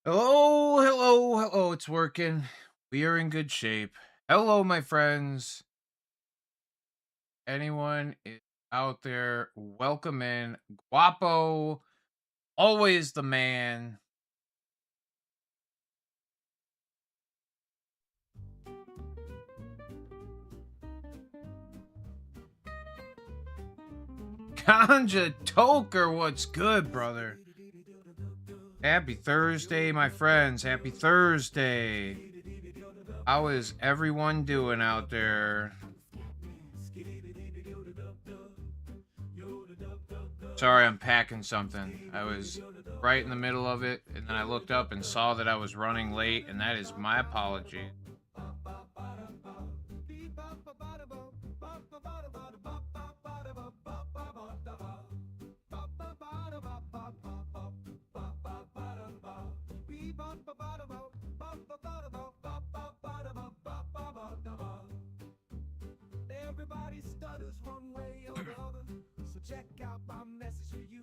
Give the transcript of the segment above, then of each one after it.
Hello, hello, hello. It's working. We are in good shape. Hello, my friends. Anyone out there, welcome in. Guapo, always the man. Ganja Toker, what's good, brother? Happy Thursday, my friends. Happy Thursday. How is everyone doing out there? Sorry, I'm packing something. I was right in the middle of it, and then I looked up and saw that I was running late, and that is my apology. Everybody stutters one way or the other, so check out my message for you.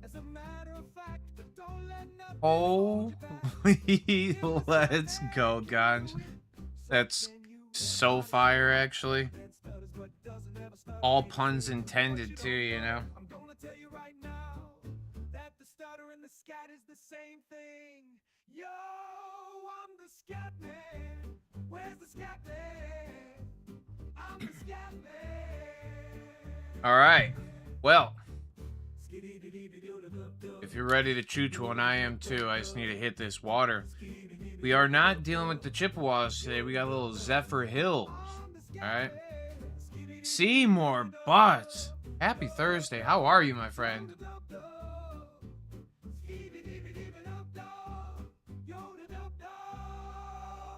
As a matter of fact, don't let nothing hold you back. Let's go, Ganj. That's so fire, actually. All puns intended, too, you know? I'm gonna tell you right now that the stutter and the scat is the same thing. Yo, I'm the scat man. Where's the scat man? I'm the scat man. All right. Well, if you're ready to chooch one, I am too. I just need to hit this water. We are not dealing with the Chippewas today. We got a little Zephyr Hills. All right. Seymour Butts. Happy Thursday. How are you, my friend?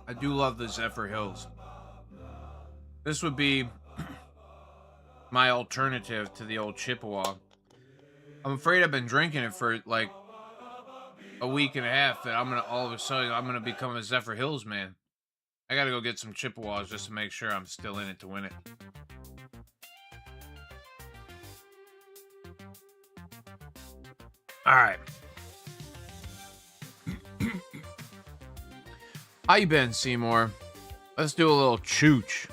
I do love the Zephyr Hills. This would be my alternative to the old Chippewa. I'm afraid I've been drinking it for like a week and a half that I'm gonna all of a sudden I'm gonna become a Zephyr Hills man. I gotta go get some Chippewas just to make sure I'm still in it to win it. All right. How you been, Seymour? Let's do a little chooch.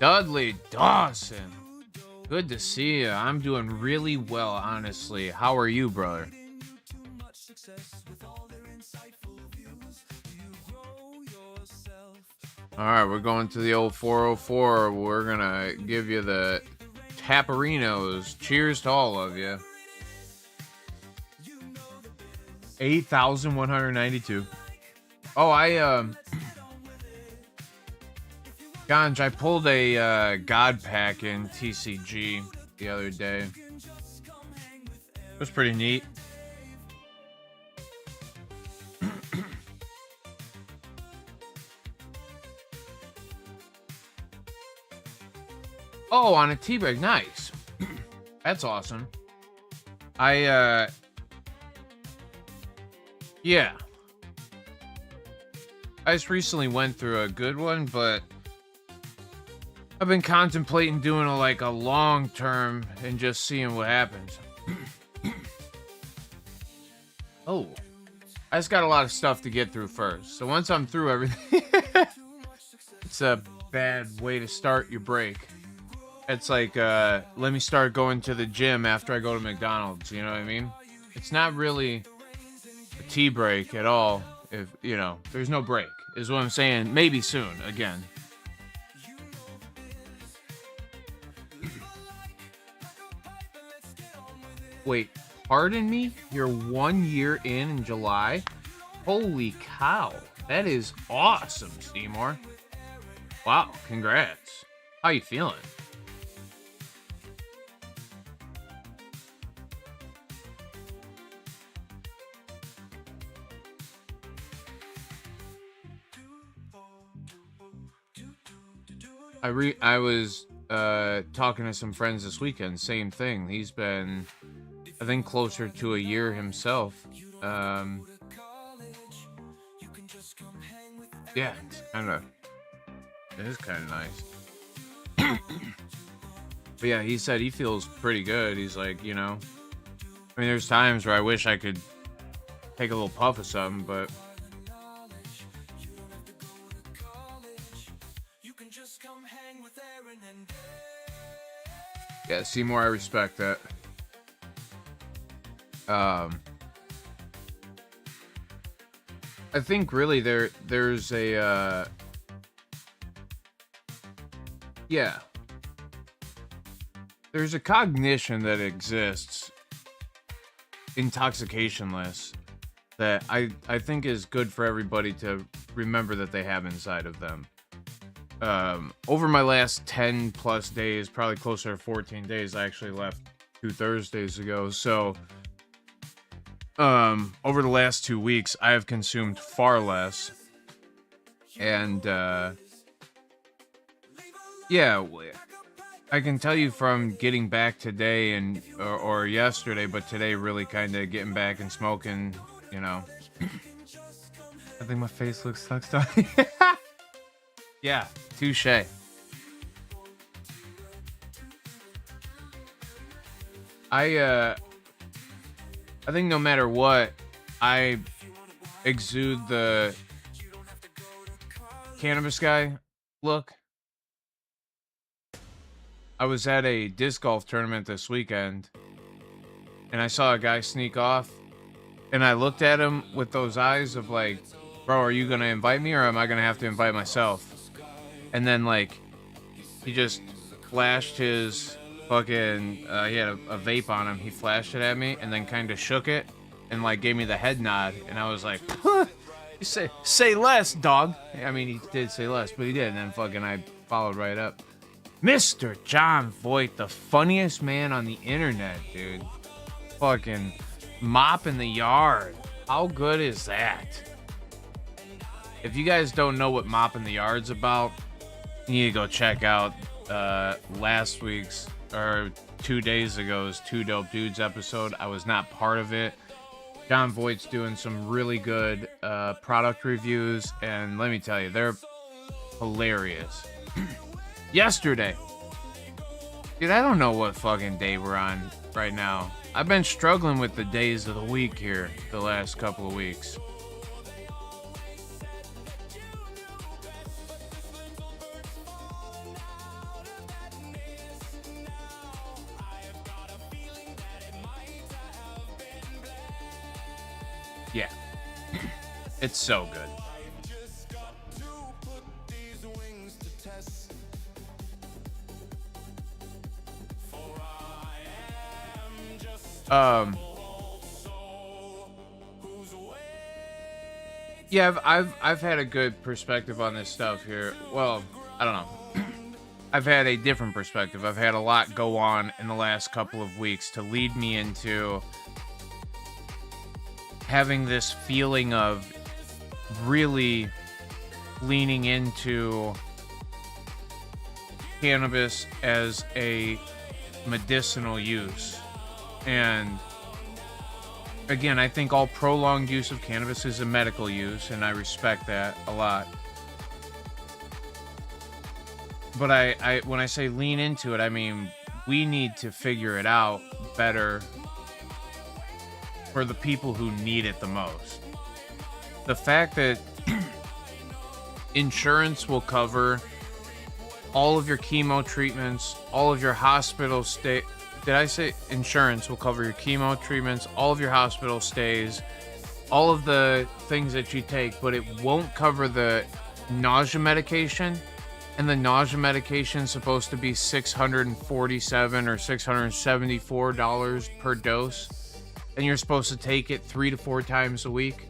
Dudley Dawson. Good to see you. I'm doing really well, honestly. How are you, brother? All right, we're going to the old 404. We're going to give you the Taparinos. Cheers to all of you. 8,192. Oh, Ganj, I pulled a God Pack in TCG the other day. It was pretty neat. Oh, on a T-Bag. Nice. That's awesome. Yeah. I just recently went through a good one, but I've been contemplating doing a long term and just seeing what happens. Oh, I just got a lot of stuff to get through first. So once I'm through everything, it's a bad way to start your break. It's like, let me start going to the gym after I go to McDonald's. You know what I mean? It's not really a tea break at all. If, there's no break, is what I'm saying. Maybe soon, again. Wait, pardon me? You're 1 year in July? Holy cow. That is awesome, Seymour. Wow, congrats. How you feeling? I was talking to some friends this weekend. Same thing. He's been, I think, closer to a year himself. Yeah, it is kind of nice. But yeah, he said he feels pretty good. He's like, I mean, there's times where I wish I could take a little puff of something, but yeah, Seymour, I respect that. I think really there's a yeah, there's a cognition that exists intoxicationless that I think is good for everybody to remember that they have inside of them. Over my last 10 plus days, probably closer to 14 days, I actually left 2 Thursdays ago. So, over the last 2 weeks, I have consumed far less. And, yeah, I can tell you from getting back today and or yesterday, but today really kind of getting back and smoking, you know. I think my face looks sucks on. Yeah, touche. I think no matter what, I exude the cannabis guy look. I was at a disc golf tournament this weekend, and I saw a guy sneak off, and I looked at him with those eyes of like, bro, are you gonna invite me, or am I gonna have to invite myself? And then, like, he just flashed his fucking, he had a vape on him. He flashed it at me and then kind of shook it and, like, gave me the head nod. And I was like, huh, you say less, dog. I mean, he did say less, but he did. And then fucking I followed right up. Mr. John Voight, the funniest man on the internet, dude. Fucking mopping the yard. How good is that? If you guys don't know what mopping the yard's about, you need to go check out last week's, or 2 days ago's Two Dope Dudes episode. I was not part of it. John Voight's doing some really good product reviews, and let me tell you, they're hilarious. Yesterday, dude, I don't know what fucking day we're on right now. I've been struggling with the days of the week here the last couple of weeks. Yeah. It's so good. Yeah, I've had a good perspective on this stuff here. Well, I don't know. I've had a different perspective. I've had a lot go on in the last couple of weeks to lead me into having this feeling of really leaning into cannabis as a medicinal use. And again, I think all prolonged use of cannabis is a medical use, and I respect that a lot. But I when I say lean into it, I mean we need to figure it out better for the people who need it the most. The fact that insurance will cover all of your chemo treatments, all of your hospital stay. Did I say insurance will cover your chemo treatments, all of your hospital stays, all of the things that you take, but it won't cover the nausea medication? And the nausea medication is supposed to be $647 or $674 per dose. And you're supposed to take it 3 to 4 times a week.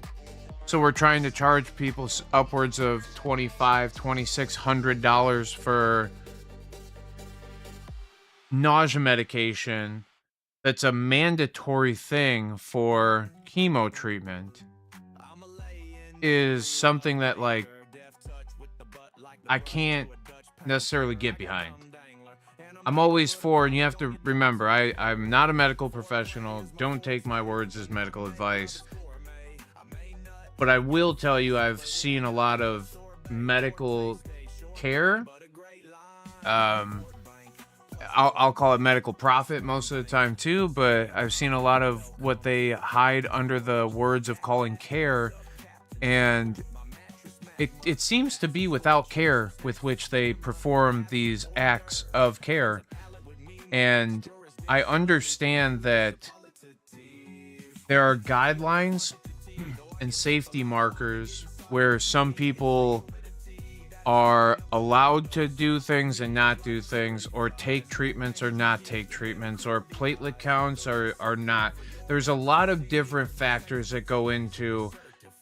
So we're trying to charge people upwards of $2,500, $2,600 for nausea medication that's a mandatory thing for chemo treatment is something that, like, I can't necessarily get behind. I'm always for, and you have to remember, I'm not a medical professional. Don't take my words as medical advice. But I will tell you, I've seen a lot of medical care I'll call it medical profit most of the time too, but I've seen a lot of what they hide under the words of calling care, and it seems to be without care with which they perform these acts of care. And I understand that there are guidelines and safety markers where some people are allowed to do things and not do things, or take treatments or not take treatments, or platelet counts are not. There's a lot of different factors that go into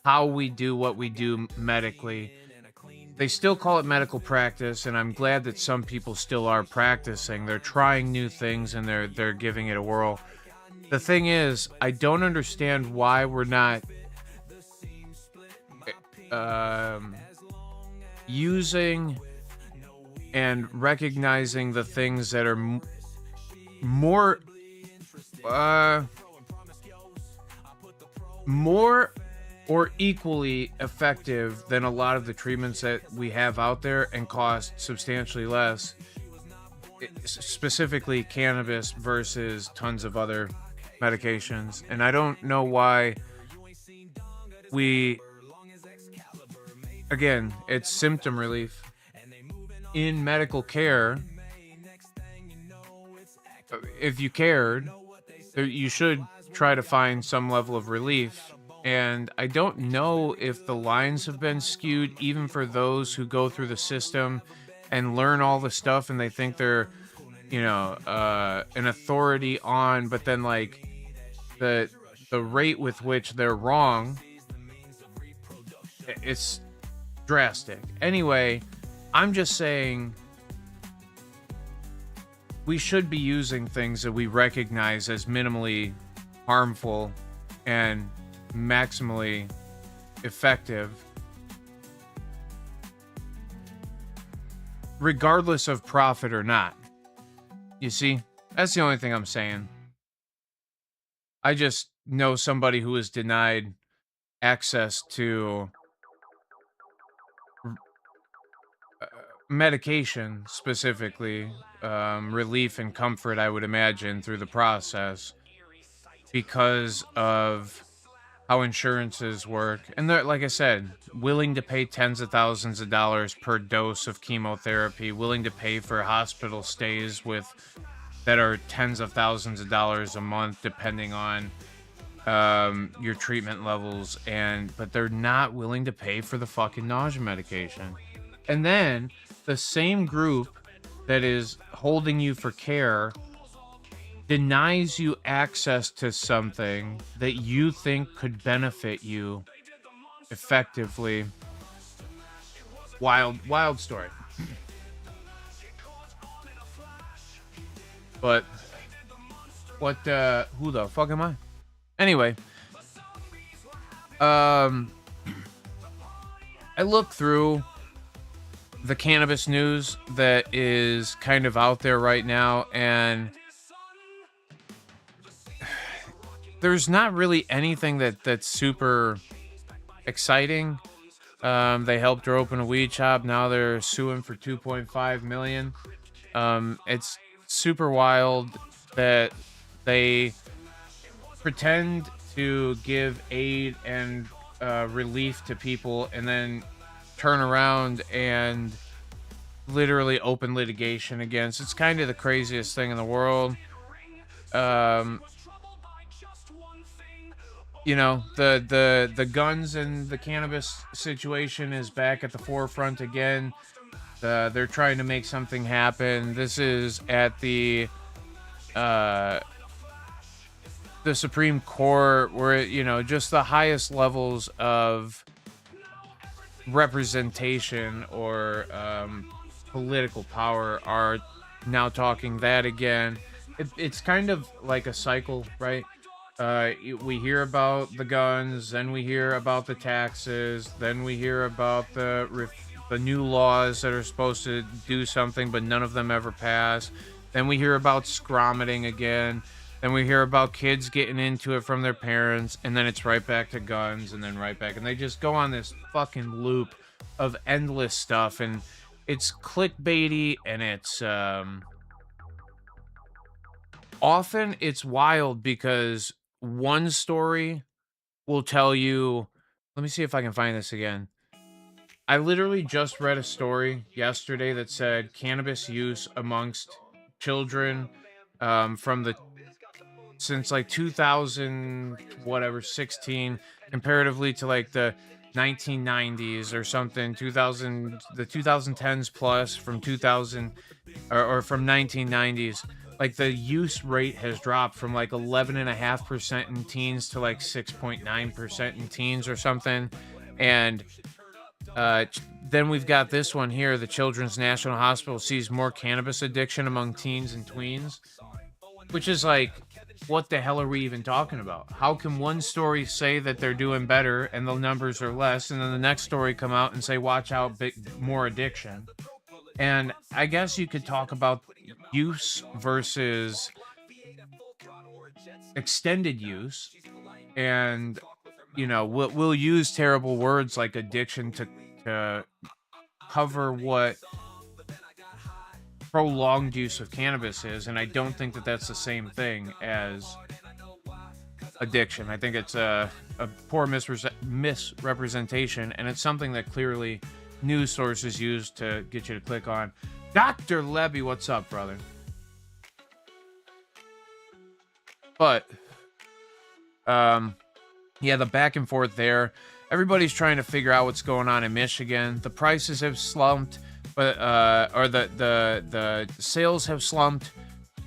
how we do what we do medically. They still call it medical practice, and I'm glad that some people still are practicing. They're trying new things and they're giving it a whirl. The thing is, I don't understand why we're not um using and recognizing the things that are more uh more or equally effective than a lot of the treatments that we have out there and cost substantially less, specifically cannabis versus tons of other medications. And I don't know why we, again, it's symptom relief in medical care. If you cared, you should try to find some level of relief. And I don't know if the lines have been skewed, even for those who go through the system and learn all the stuff and they think they're, an authority on, but then like the rate with which they're wrong, it's drastic. Anyway, I'm just saying we should be using things that we recognize as minimally harmful and maximally effective, regardless of profit or not. You see, that's the only thing I'm saying. I just know somebody who was denied access to medication, specifically relief and comfort, I would imagine, through the process, because of how insurances work. And they're, like I said, willing to pay tens of thousands of dollars per dose of chemotherapy, willing to pay for hospital stays that are tens of thousands of dollars a month, depending on your treatment levels, but they're not willing to pay for the fucking nausea medication. And then the same group that is holding you for care denies you access to something that you think could benefit you effectively. Wild story. But who the fuck am I? Anyway, I look through the cannabis news that is kind of out there right now, and there's not really anything that's super exciting. They helped her open a weed shop. Now they're suing for $2.5 million. It's super wild that they pretend to give aid and relief to people and then turn around and literally open litigation against. It's kind of the craziest thing in the world. The guns and the cannabis situation is back at the forefront again. They're trying to make something happen. This is at the Supreme Court, where, just the highest levels of representation or political power are now talking that again. It's kind of like a cycle, right? We hear about the guns, then we hear about the taxes, then we hear about the new laws that are supposed to do something, but none of them ever pass. Then we hear about scrometing again. Then we hear about kids getting into it from their parents, and then it's right back to guns, and then right back. And they just go on this fucking loop of endless stuff, and it's clickbaity, and often it's wild because one story will tell you, let me see if I can find this again. I literally just read a story yesterday that said cannabis use amongst children from the since like 2000 whatever 16 comparatively to like the 1990s or something 2000 the 2010s plus from 2000 or from 1990s, like the use rate has dropped from like 11.5% in teens to like 6.9% in teens or something. And then we've got this one here. The Children's National Hospital sees more cannabis addiction among teens and tweens, which is like, what the hell are we even talking about? How can one story say that they're doing better and the numbers are less, and then the next story come out and say, watch out, more addiction? And I guess you could talk about use versus extended use. And, we'll use terrible words like addiction to cover what prolonged use of cannabis is. And I don't think that that's the same thing as addiction. I think it's a poor misrepresentation. And it's something that clearly news sources use to get you to click on. Dr. Levy, what's up, brother? But, yeah, the back and forth there. Everybody's trying to figure out what's going on in Michigan. The prices have slumped, but or the sales have slumped,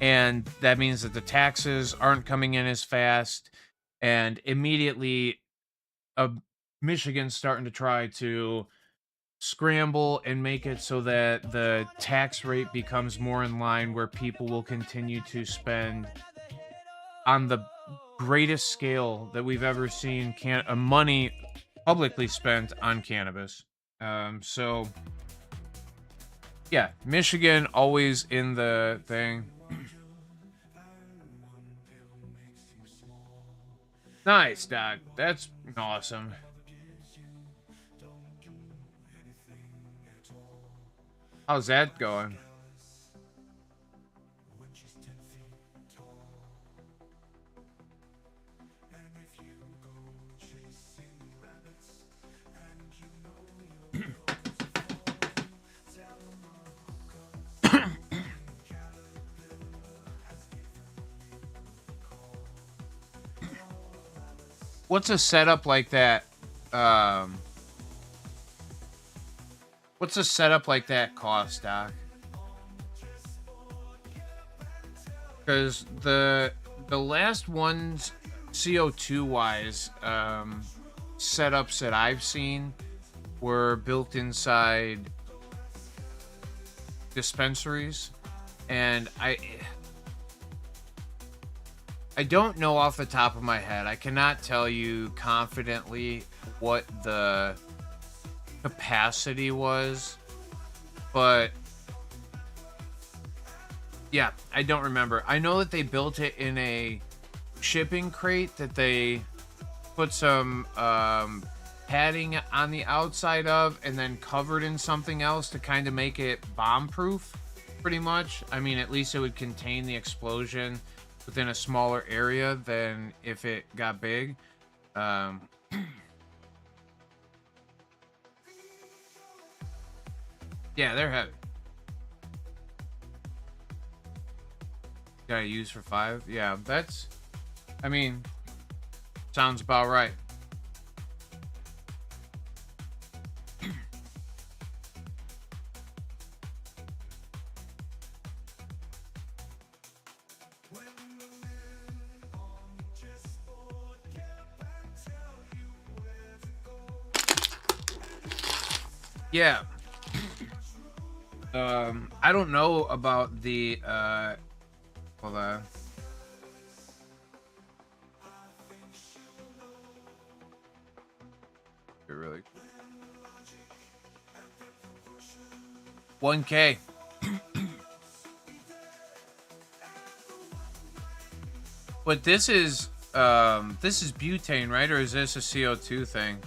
and that means that the taxes aren't coming in as fast. And immediately, Michigan's starting to try to scramble and make it so that the tax rate becomes more in line where people will continue to spend on the greatest scale that we've ever seen money publicly spent on cannabis. So yeah, Michigan always in the thing. Nice, Doc. That's awesome. How's that going? What's a setup like that? What's a setup like that cost, Doc? Because the last ones, CO2 wise, setups that I've seen were built inside dispensaries, and I don't know off the top of my head. I cannot tell you confidently what the capacity was, but yeah, I don't remember. I know that they built it in a shipping crate that they put some padding on the outside of and then covered in something else to kind of make it bomb proof, pretty much. I mean, at least it would contain the explosion within a smaller area than if it got big. Yeah, they're heavy. Gotta use for 5. Yeah, that's, I mean, sounds about right. Yeah. I don't know about the hold on. You're really 1K. But this is butane, right? Or is this a CO2 thing?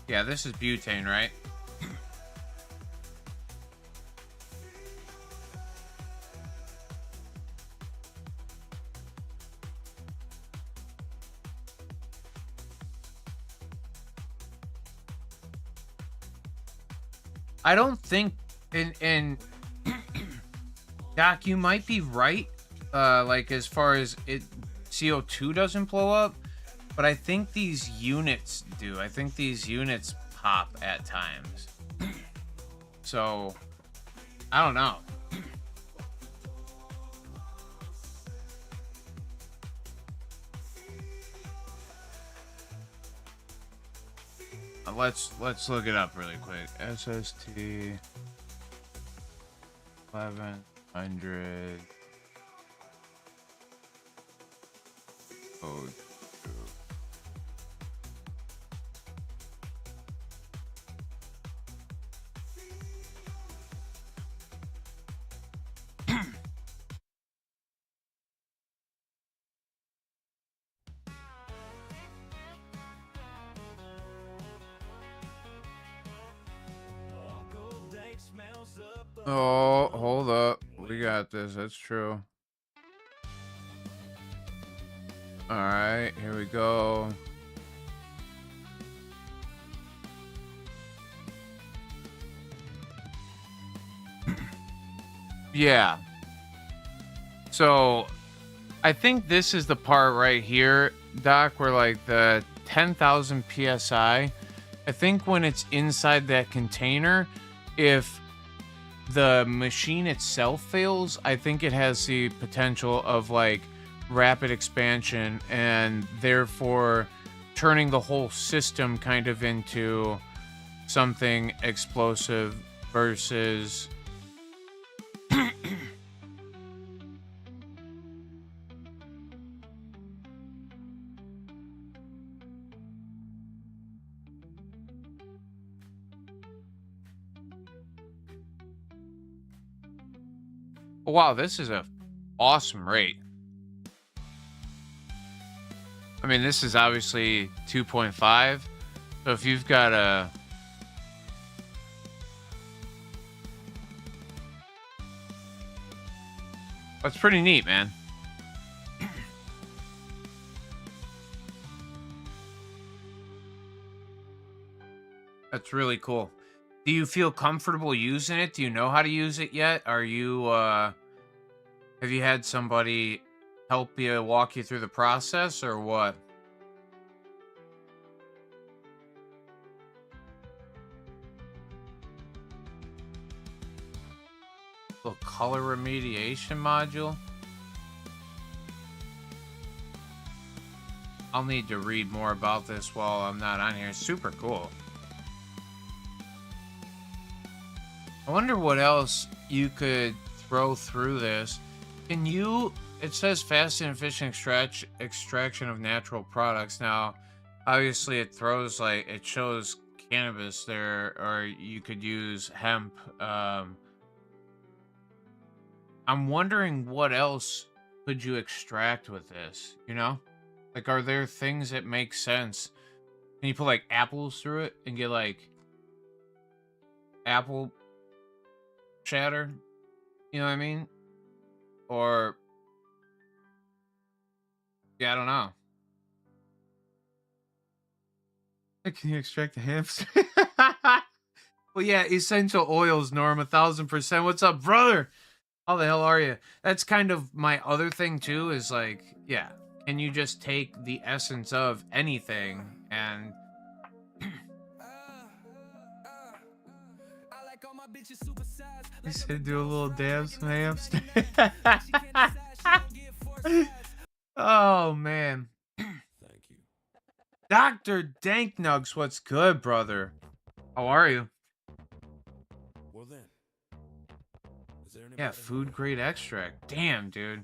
Yeah, this is butane, right? I don't think in Doc, you might be right. Like as far as it CO2 doesn't blow up, but I think these units do. I think these units pop at times. So I don't know. Let's look it up really quick. SST 1100 O2. Oh, hold up. We got this. That's true. All right, here we go. Yeah. So, I think this is the part right here, Doc, where like the 10,000 psi. I think when it's inside that container, if the machine itself fails, I think it has the potential of like rapid expansion and therefore turning the whole system kind of into something explosive versus wow, this is a awesome rate. I mean, this is obviously 2.5. So if you've got a that's pretty neat, man. That's really cool. Do you feel comfortable using it? Do you know how to use it yet? Are you have you had somebody help you walk you through the process or what? Little color remediation module. I'll need to read more about this while I'm not on here. Super cool. I wonder what else you could throw through this. Can you, it says fast and efficient extraction of natural products. Now, obviously it throws like, it shows cannabis there, or you could use hemp. I'm wondering what else could you extract with this, you know? Like, are there things that make sense? Can you put like apples through it and get like apple shatter? You know what I mean? Or yeah, I don't know. Can you extract the hamster? Well, yeah, essential oils, Norm, 1,000%. What's up, brother? How the hell are you? That's kind of my other thing too. Is like, yeah, can you just take the essence of anything and he said do a little dance from hamster. Oh man. Dr. Danknugs, what's good, brother? How are you? Well then, is there Yeah, food grade extract. Damn, dude.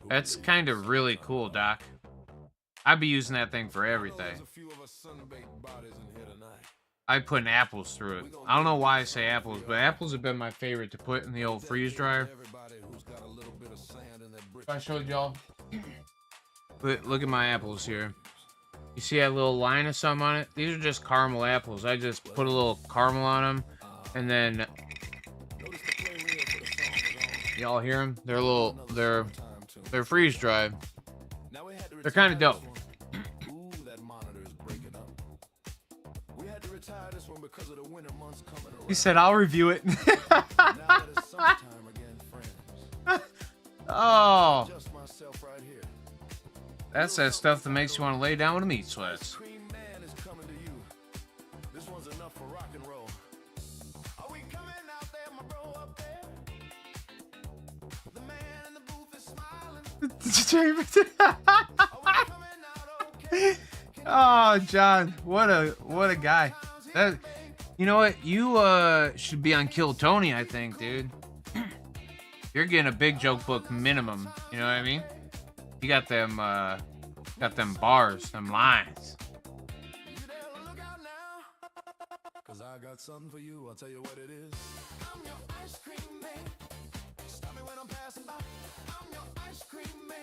That's kind of really cool, Doc. I'd be using that thing for everything. I'd put apples through it. I don't know why I say apples, but apples have been my favorite to put in the old freeze dryer. If I showed y'all. But look at my apples here. You see that little line of some on it? These are just caramel apples. I just put a little caramel on them, and then y'all hear them? They're freeze dried. They're kind of dope. He said, "I'll review it." Oh, that's that stuff that makes you want to lay down with the meat sweats. Oh, John, what a guy. That, you know what? You should be on Kill Tony, I think, dude. You're getting a big joke book minimum. You know what I mean? You got them bars, them lines. Cause I got something for you. I'll tell you what it is. I'm your ice cream man. Stop me when I'm passing by. I'm your ice cream man.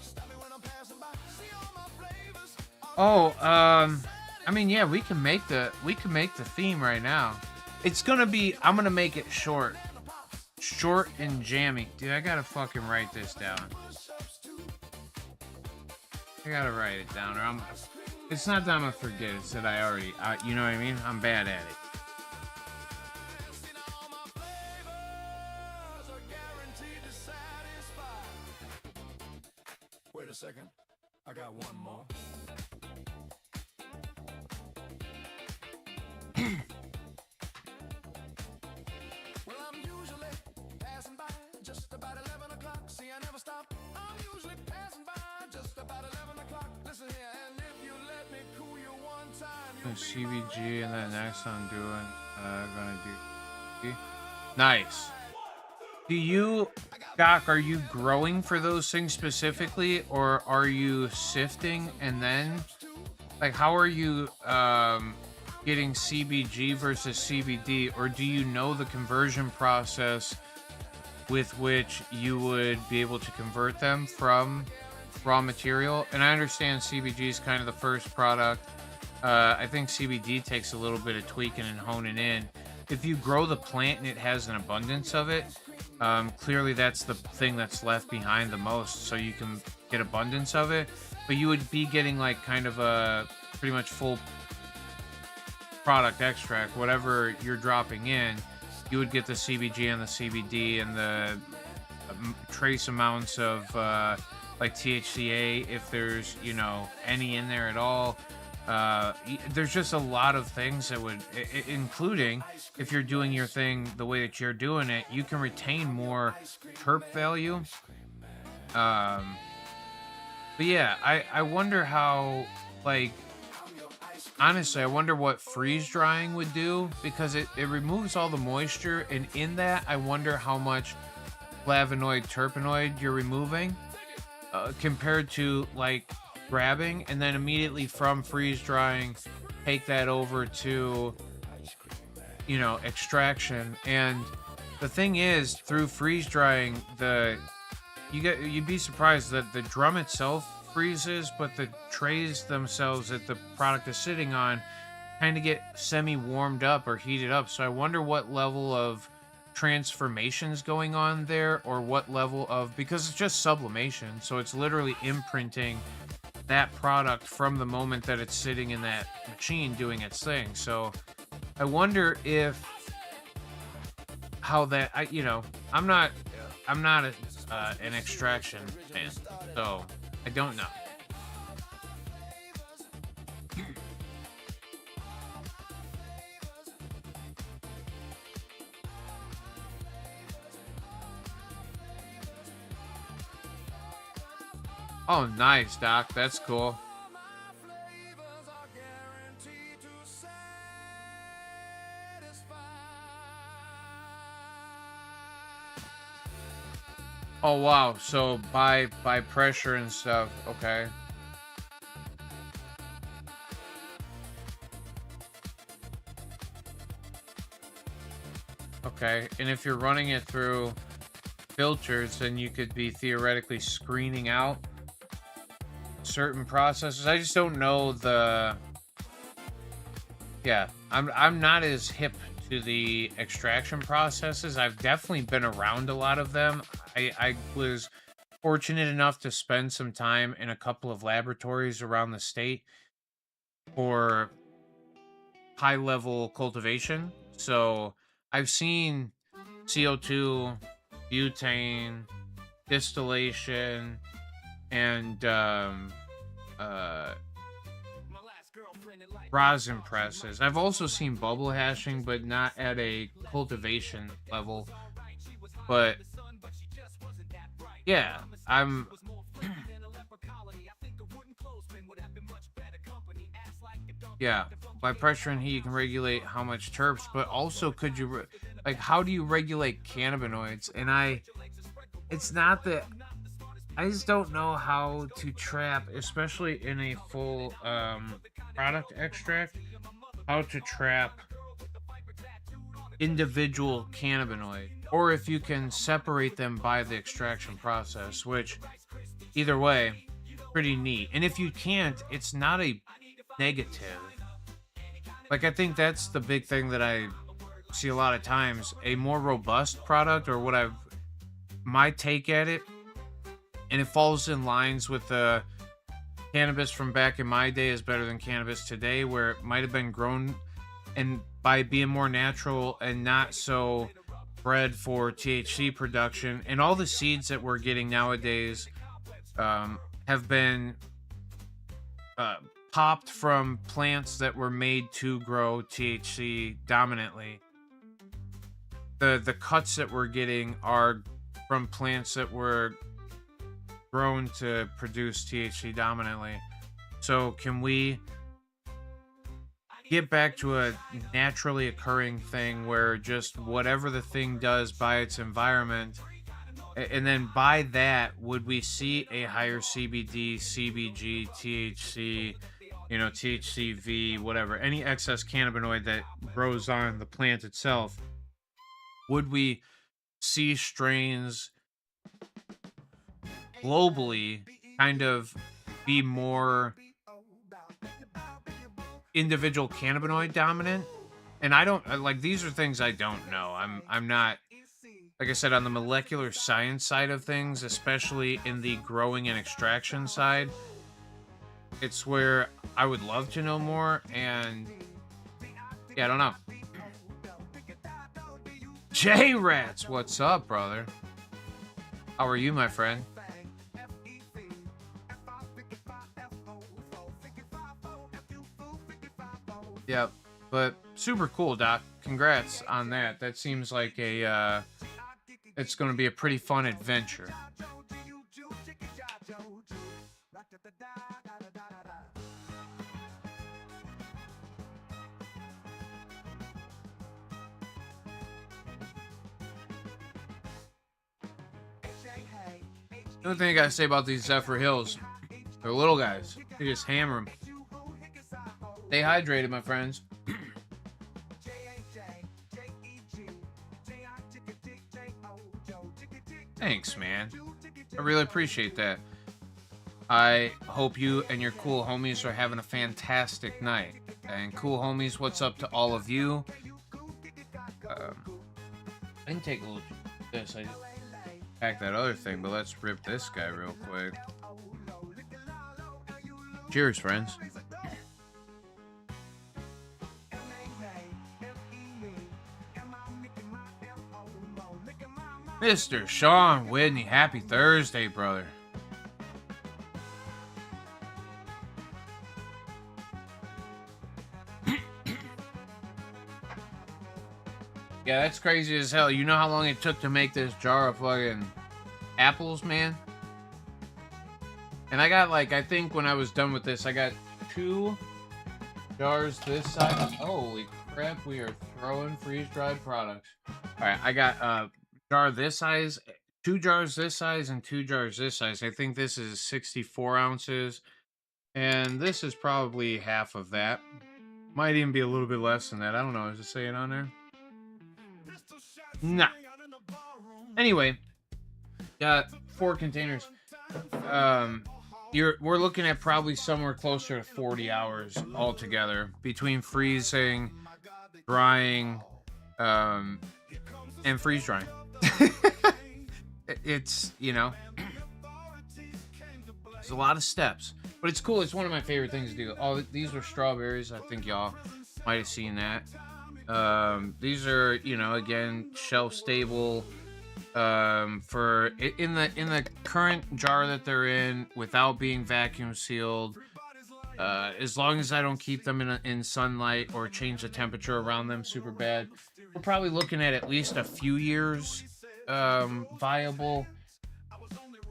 Stop me when I'm passing by. See all my flavors. Oh, I mean, yeah, we can make the theme right now. It's gonna be. I'm gonna make it short and jammy, dude. I gotta fucking write this down. I gotta write it down, or it's not that I'm gonna forget. It's that you know what I mean? I'm bad at it. Wait a second. I got one more. Well, I'm usually passing by just about 11 o'clock. See, I never stop. I'm usually passing by just about 11 o'clock. Listen here, and if you let me cool you one time, CBG, and then next I'm doing, gonna do. Nice. Do you, Doc, are you growing for those things specifically, or are you sifting and then, like, how are you, getting CBG versus CBD, or do you know the conversion process with which you would be able to convert them from raw material? And I understand CBG is kind of the first product. I think CBD takes a little bit of tweaking and honing in. If you grow the plant and it has an abundance of it, clearly that's the thing that's left behind the most, so you can get abundance of it. But you would be getting like kind of a pretty much full product extract, whatever you're dropping in, you would get the CBG and the CBD and the trace amounts of like THCA, if there's, you know, any in there at all. There's just a lot of things that would, including if you're doing your thing the way that you're doing it, you can retain more terp value. But yeah, I wonder how, like, honestly, I wonder what freeze drying would do, because it removes all the moisture, and in that, I wonder how much flavonoid terpenoid you're removing compared to, like, grabbing, and then immediately from freeze drying, take that over to, you know, extraction. And the thing is, through freeze drying, you'd be surprised that the drum itself freezes, but the trays themselves that the product is sitting on kind of get semi-warmed up or heated up. So I wonder what level of transformations going on there, or what level of, because it's just sublimation, so it's literally imprinting that product from the moment that it's sitting in that machine doing its thing. So I wonder if how that, I'm not an extraction fan, so I don't know. Oh, nice, Doc. That's cool. Oh, wow. So by pressure and stuff. Okay. Okay. And if you're running it through filters, then you could be theoretically screening out certain processes. I just don't know the. Yeah, I'm not as hip to the extraction processes. I've definitely been around a lot of them. I was fortunate enough to spend some time in a couple of laboratories around the state for high level cultivation. So I've seen CO2, butane, distillation, and uh, rosin presses. I've also seen bubble hashing, but not at a cultivation level. But yeah, I'm. Yeah, by pressure and heat, you can regulate how much terps, but also could you, like, how do you regulate cannabinoids? And it's not that I just don't know how to trap, especially in a full product extract, how to trap individual cannabinoid, or if you can separate them by the extraction process, which either way, pretty neat. And if you can't, it's not a negative. Like, I think that's the big thing that I see a lot of times. A more robust product, or what I've my take at it, and it falls in lines with the cannabis from back in my day is better than cannabis today, where it might have been grown and by being more natural and not so bred for THC production. And all the seeds that we're getting nowadays have been uh, popped from plants that were made to grow THC dominantly. The cuts that we're getting are from plants that were grown to produce THC dominantly. So can we get back to a naturally occurring thing where just whatever the thing does by its environment, and then by that, would we see a higher CBD, CBG, THC, THCV, whatever, any excess cannabinoid that grows on the plant itself? Would we see strains globally kind of be more individual cannabinoid dominant? And I don't like, these are things I don't know. I'm not, like I said, on the molecular science side of things, especially in the growing and extraction side. It's where I would love to know more, and yeah, I don't know. J-Rats, what's up, brother? How are you, my friend? Yep, but super cool, Doc. Congrats on that. That seems like it's going to be a pretty fun adventure. The only thing I gotta say about these Zephyr Hills, they're little guys. They just hammer them. Stay hydrated, my friends. Thanks, man. I really appreciate that. I hope you and your cool homies are having a fantastic night. And cool homies, what's up to all of you? I didn't take a look at this. I just packed that other thing, but let's rip this guy real quick. Cheers, friends. Mr. Sean Whitney, happy Thursday, brother. Yeah, that's crazy as hell. You know how long it took to make this jar of fucking apples, man? And I got, like, I think when I was done with this, I got 2 jars this size. Holy crap, we are throwing freeze-dried products. Alright, I got a jar this size, 2 jars this size, and 2 jars this size. I think this is 64 ounces. And this is probably half of that. Might even be a little bit less than that. I don't know. Is it saying on there? Nah. Anyway, got 4 containers. we're looking at probably somewhere closer to 40 hours altogether between freezing, drying, and freeze drying. It's, you know, there's a lot of steps, but it's cool. It's one of my favorite things to do. Oh, these were strawberries. I think y'all might have seen that. These are, you know, again, shelf stable. For in the current jar that they're in, without being vacuum sealed, as long as I don't keep them in sunlight or change the temperature around them super bad, we're probably looking at least a few years viable.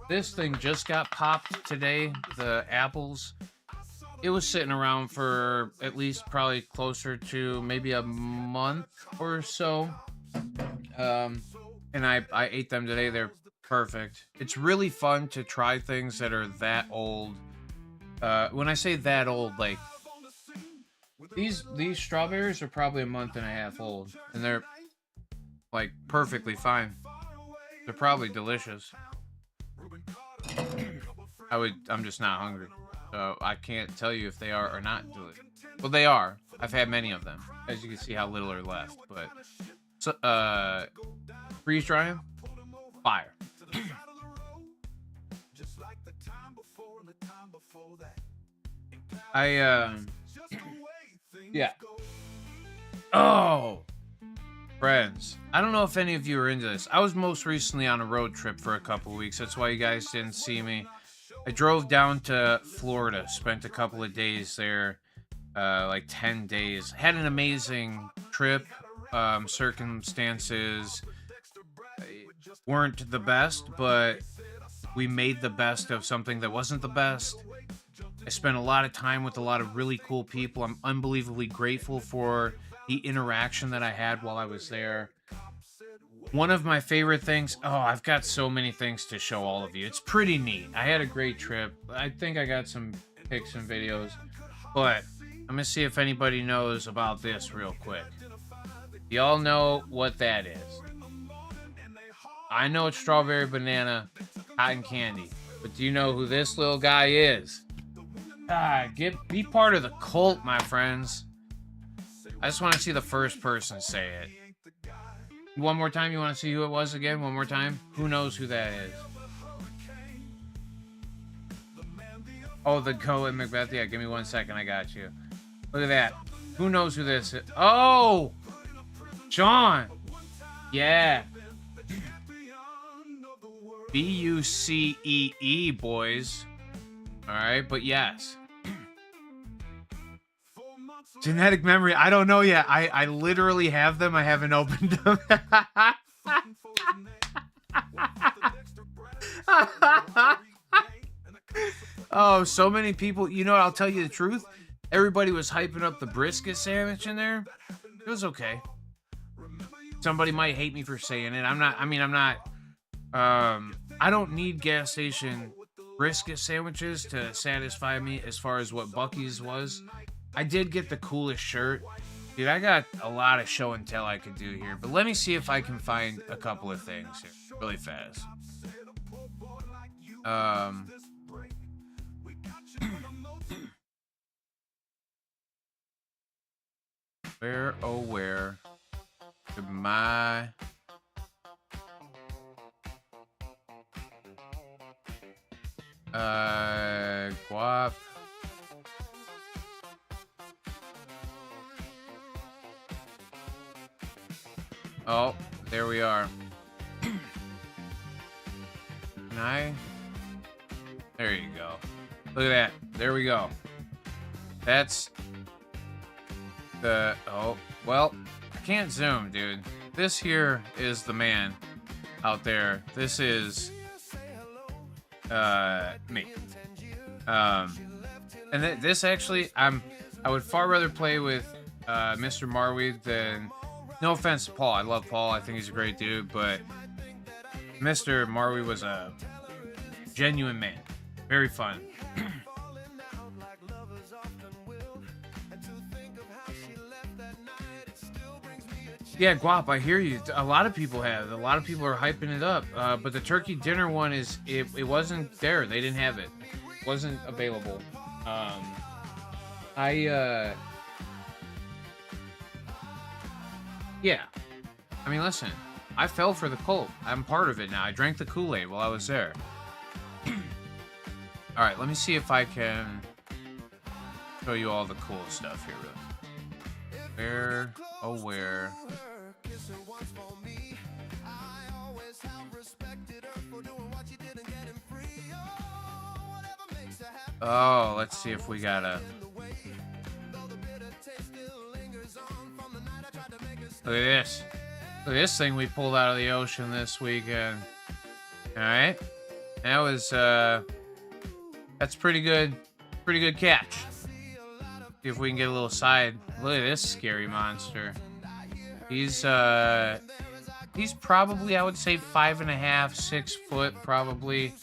This thing just got popped today, the apples. It was sitting around for at least probably closer to maybe a month or so. And I ate them today. They're perfect. It's really fun to try things that are that old. When I say that old, like these strawberries are probably a month and a half old, and they're like perfectly fine. They're probably delicious. I'm just not hungry, so I can't tell you if they are or not delicious. Well, they are. I've had many of them, as you can see how little are left. But so, freeze dry them, fire. Yeah. Oh, friends, I don't know if any of you are into this. I was most recently on a road trip for a couple of weeks. That's why you guys didn't see me. I drove down to Florida, spent a couple of days there, like 10 days. Had an amazing trip. Circumstances weren't the best, but we made the best of something that wasn't the best. I spent a lot of time with a lot of really cool people. I'm unbelievably grateful for the interaction that I had while I was there. One of my favorite things, I've got so many things to show all of you. It's pretty neat. I had a great trip. I think I got some pics and videos, but I'm gonna see if anybody knows about this real quick. Y'all know what that is. I know it's strawberry banana cotton candy, but do you know who this little guy is? Be part of the cult, my friends. I just want to see the first person say it. One more time, you want to see who it was again? One more time? Who knows who that is? Oh, the Go and Macbeth. Yeah, give me 1 second. I got you. Look at that. Who knows who this is? Oh! Sean! Yeah. Bucee, boys. Alright, but yes. Genetic memory, I don't know yet. I literally have them. I haven't opened them. Oh, so many people. You know what? I'll tell you the truth. Everybody was hyping up the brisket sandwich in there. It was okay. Somebody might hate me for saying it. I'm not. I don't need gas station brisket sandwiches to satisfy me as far as what Buc-ee's was. I did get the coolest shirt. Dude, I got a lot of show and tell I could do here. But let me see if I can find a couple of things here really fast. Where, oh where did my... Guap. Oh, there we are. Can I? There you go. Look at that. There we go. That's the... Oh, well, I can't zoom, dude. This here is the man out there. This is... me. And this actually, I would far rather play with Mr. Marweed than... No offense to Paul. I love Paul. I think he's a great dude, but Mr. Marweed was a genuine man. Very fun. Yeah, Guap, I hear you. A lot of people have. A lot of people are hyping it up. But the turkey dinner one is... It wasn't there. They didn't have it. wasn't available. I yeah. I mean, listen, I fell for the cult. I'm part of it now. I drank the Kool-Aid while I was there. All right, let me see if I can show you all the cool stuff here. Really. Where? Oh, where? Oh, let's see if we got a... Look at this. Look at this thing we pulled out of the ocean this weekend. Alright. That was, that's pretty good. Pretty good catch. See if we can get a little side. Look at this scary monster. He's probably, I would say, 5.5, 6 foot, probably.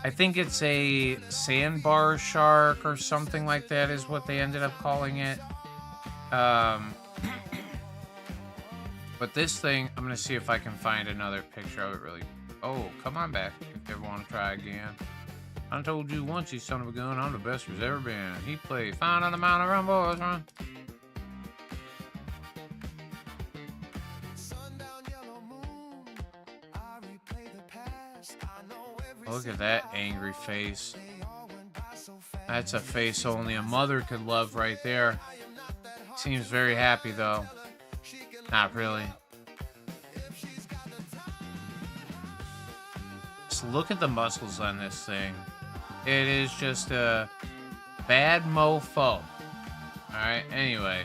I think it's a sandbar shark or something like that is what they ended up calling it. But this thing, I'm going to see if I can find another picture of it really. Oh, come on back if you ever want to try again. I told you once, you son of a gun, I'm the best there's ever been. He played Fine on the Mountain, run, boys, run. Look at that angry face. That's a face only a mother could love right there. Seems very happy, though. Not really. Just look at the muscles on this thing. It is just a bad mofo. Alright, anyway.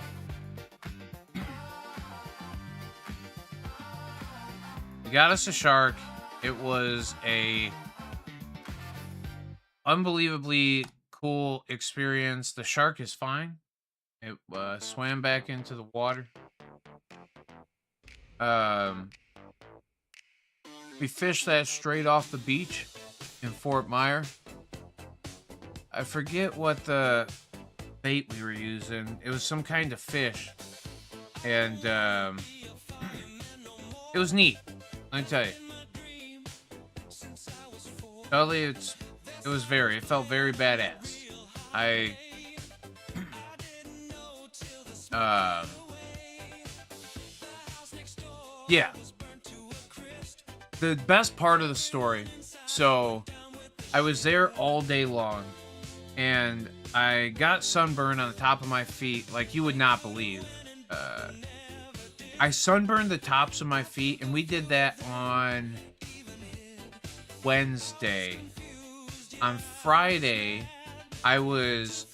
We got us a shark. It was a unbelievably cool experience. The shark is fine. It swam back into the water. We fished that straight off the beach in Fort Myer. I forget what the bait we were using. It was some kind of fish. And it was neat. Let me tell you. Totally, it felt very badass. Yeah. The best part of the story, so I was there all day long, and I got sunburned on the top of my feet like you would not believe. I sunburned the tops of my feet, and we did that on Wednesday. On Friday, I was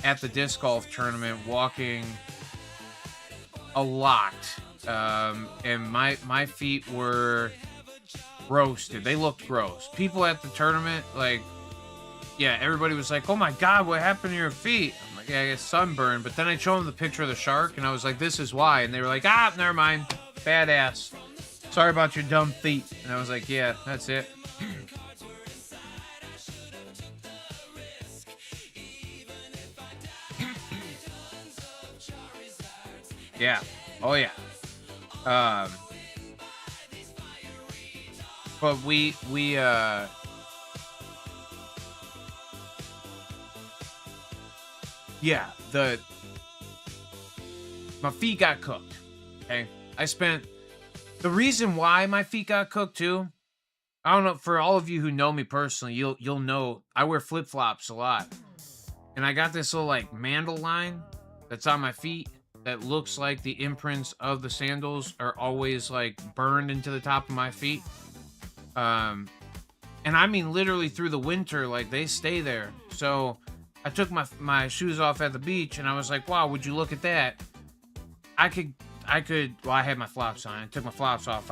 at the disc golf tournament walking a lot. And my feet were roasted. They looked gross. People at the tournament, like, yeah, everybody was like, oh my God, what happened to your feet? I'm like, yeah, I get sunburned. But then I showed them the picture of the shark, and I was like, this is why. And they were like, ah, never mind. Badass. Sorry about your dumb feet. And I was like, yeah, that's it. Yeah. Oh, yeah. But we yeah, my feet got cooked. Okay. The reason why my feet got cooked too, I don't know, for all of you who know me personally, you'll know I wear flip-flops a lot. And I got this little like mandal line that's on my feet that looks like the imprints of the sandals are always like burned into the top of my feet. And I mean literally through the winter, like they stay there. So I took my shoes off at the beach, and I was like, wow, would you look at that? I could, well, I had my flops on. I took my flops off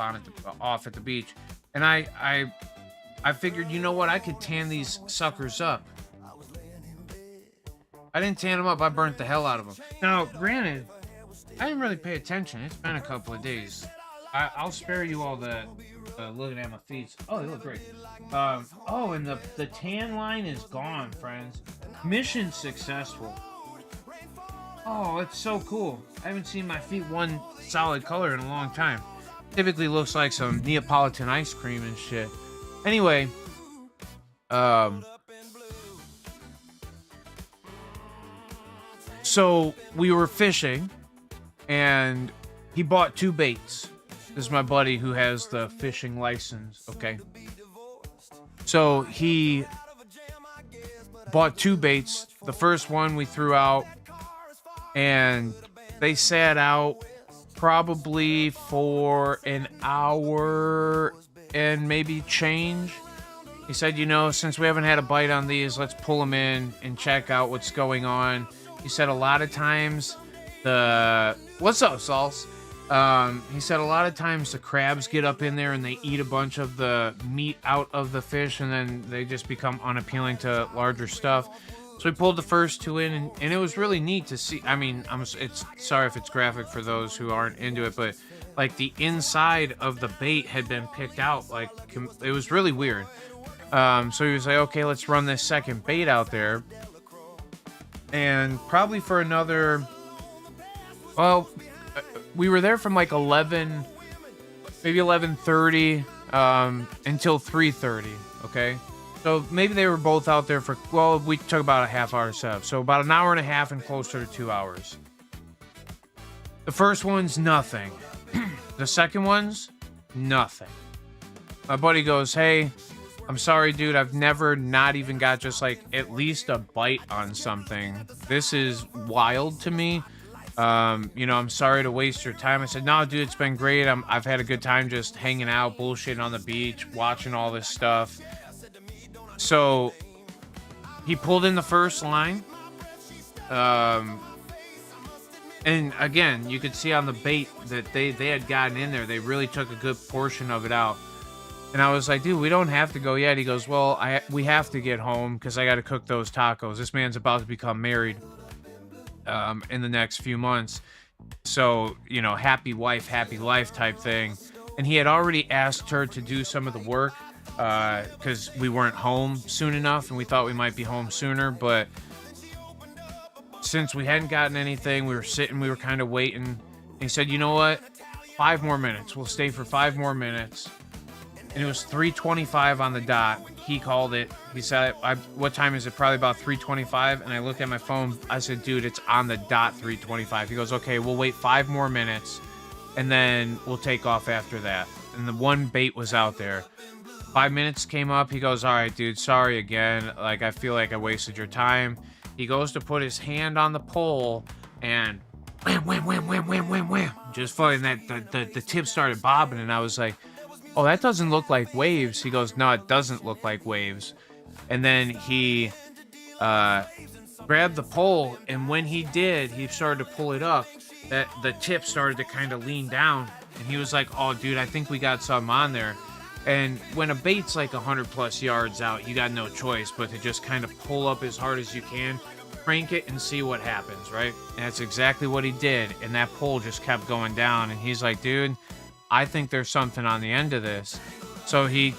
at the beach. And I figured, you know what? I could tan these suckers up. I didn't tan them up. I burnt the hell out of them. Now, granted, I didn't really pay attention. It's been a couple of days. I'll spare you all the looking at my feet. Oh, they look great. Oh, and the tan line is gone, friends. Mission successful. Oh, it's so cool. I haven't seen my feet one solid color in a long time. Typically looks like some Neapolitan ice cream and shit. Anyway, So we were fishing, and he bought 2 baits. This is my buddy who has the fishing license. Okay. So he bought 2 baits. The first one we threw out, and they sat out probably for an hour and maybe change. He said, since we haven't had a bite on these, let's pull them in and check out what's going on. He said a lot of times what's up, Sauce? He said a lot of times the crabs get up in there and they eat a bunch of the meat out of the fish, and then they just become unappealing to larger stuff. So we pulled the first 2 in, and it was really neat to see. I mean, it's sorry if it's graphic for those who aren't into it, but like the inside of the bait had been picked out. Like, it was really weird. So he was like, okay, let's run this second bait out there. And probably for another, well, we were there from like 11, maybe 11:30, until 3:30. Okay. So maybe they were both out there for, well, we took about a half hour setup. So about an hour and a half and closer to 2 hours. The first one's nothing. The second one's nothing. My buddy goes, hey, I'm sorry, dude. I've never not even got just like at least a bite on something. This is wild to me. I'm sorry to waste your time. I said, no, dude, it's been great. I've had a good time just hanging out, bullshitting on the beach, watching all this stuff. So he pulled in the first line. And again, you could see on the bait that they had gotten in there. They really took a good portion of it out. And I was like, dude, we don't have to go yet. He goes, well, we have to get home because I got to cook those tacos. This man's about to become married in the next few months. So, happy wife, happy life type thing. And he had already asked her to do some of the work because we weren't home soon enough, and we thought we might be home sooner. But since we hadn't gotten anything, we were kind of waiting. And he said, you know what? 5 more minutes. We'll stay for 5 more minutes. And it was 3:25 on the dot. He called it. He said, what time is it? Probably about 3:25. And I looked at my phone. I said, dude, it's on the dot 3:25. He goes, okay, we'll wait 5 more minutes, and then we'll take off after that. And the one bait was out there. 5 minutes came up. He goes, all right, dude, sorry again. Like, I feel like I wasted your time. He goes to put his hand on the pole, and wham, wham, wham, wham, wham, wham, wham. Just funny that the tip started bobbing, and I was like, oh, that doesn't look like waves. He goes, no, it doesn't look like waves. And then he grabbed the pole, and when he did, he started to pull it up. That the tip started to kind of lean down, and he was like, oh, dude, I think we got something on there. And when a bait's like 100 plus yards out, you got no choice but to just kind of pull up as hard as you can, crank it, and see what happens, right? And that's exactly what he did, and that pole just kept going down, and he's like, dude, I think there's something on the end of this. So he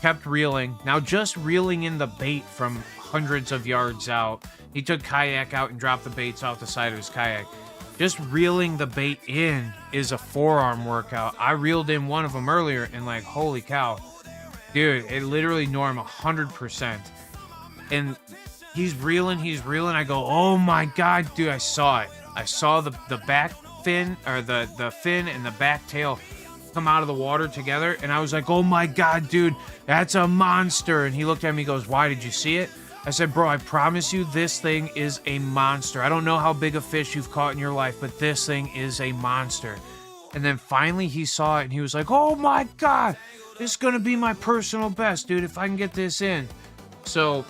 kept reeling. Now, just reeling in the bait from hundreds of yards out. He took kayak out and dropped the baits off the side of his kayak. Just reeling the bait in is a forearm workout. I reeled in one of them earlier, and like, holy cow. Dude, it literally norm 100%. And he's reeling. I go, oh my God, dude, I saw it. I saw the back fin, or the fin and the back tail come out of the water together, and I was like, oh my God, dude, that's a monster. And he looked at me, goes, why, did you see it? I said, bro, I promise you this thing is a monster. I don't know how big a fish you've caught in your life, but this thing is a monster. And then finally he saw it, and he was like, oh my God, this is gonna be my personal best, dude, if I can get this in. So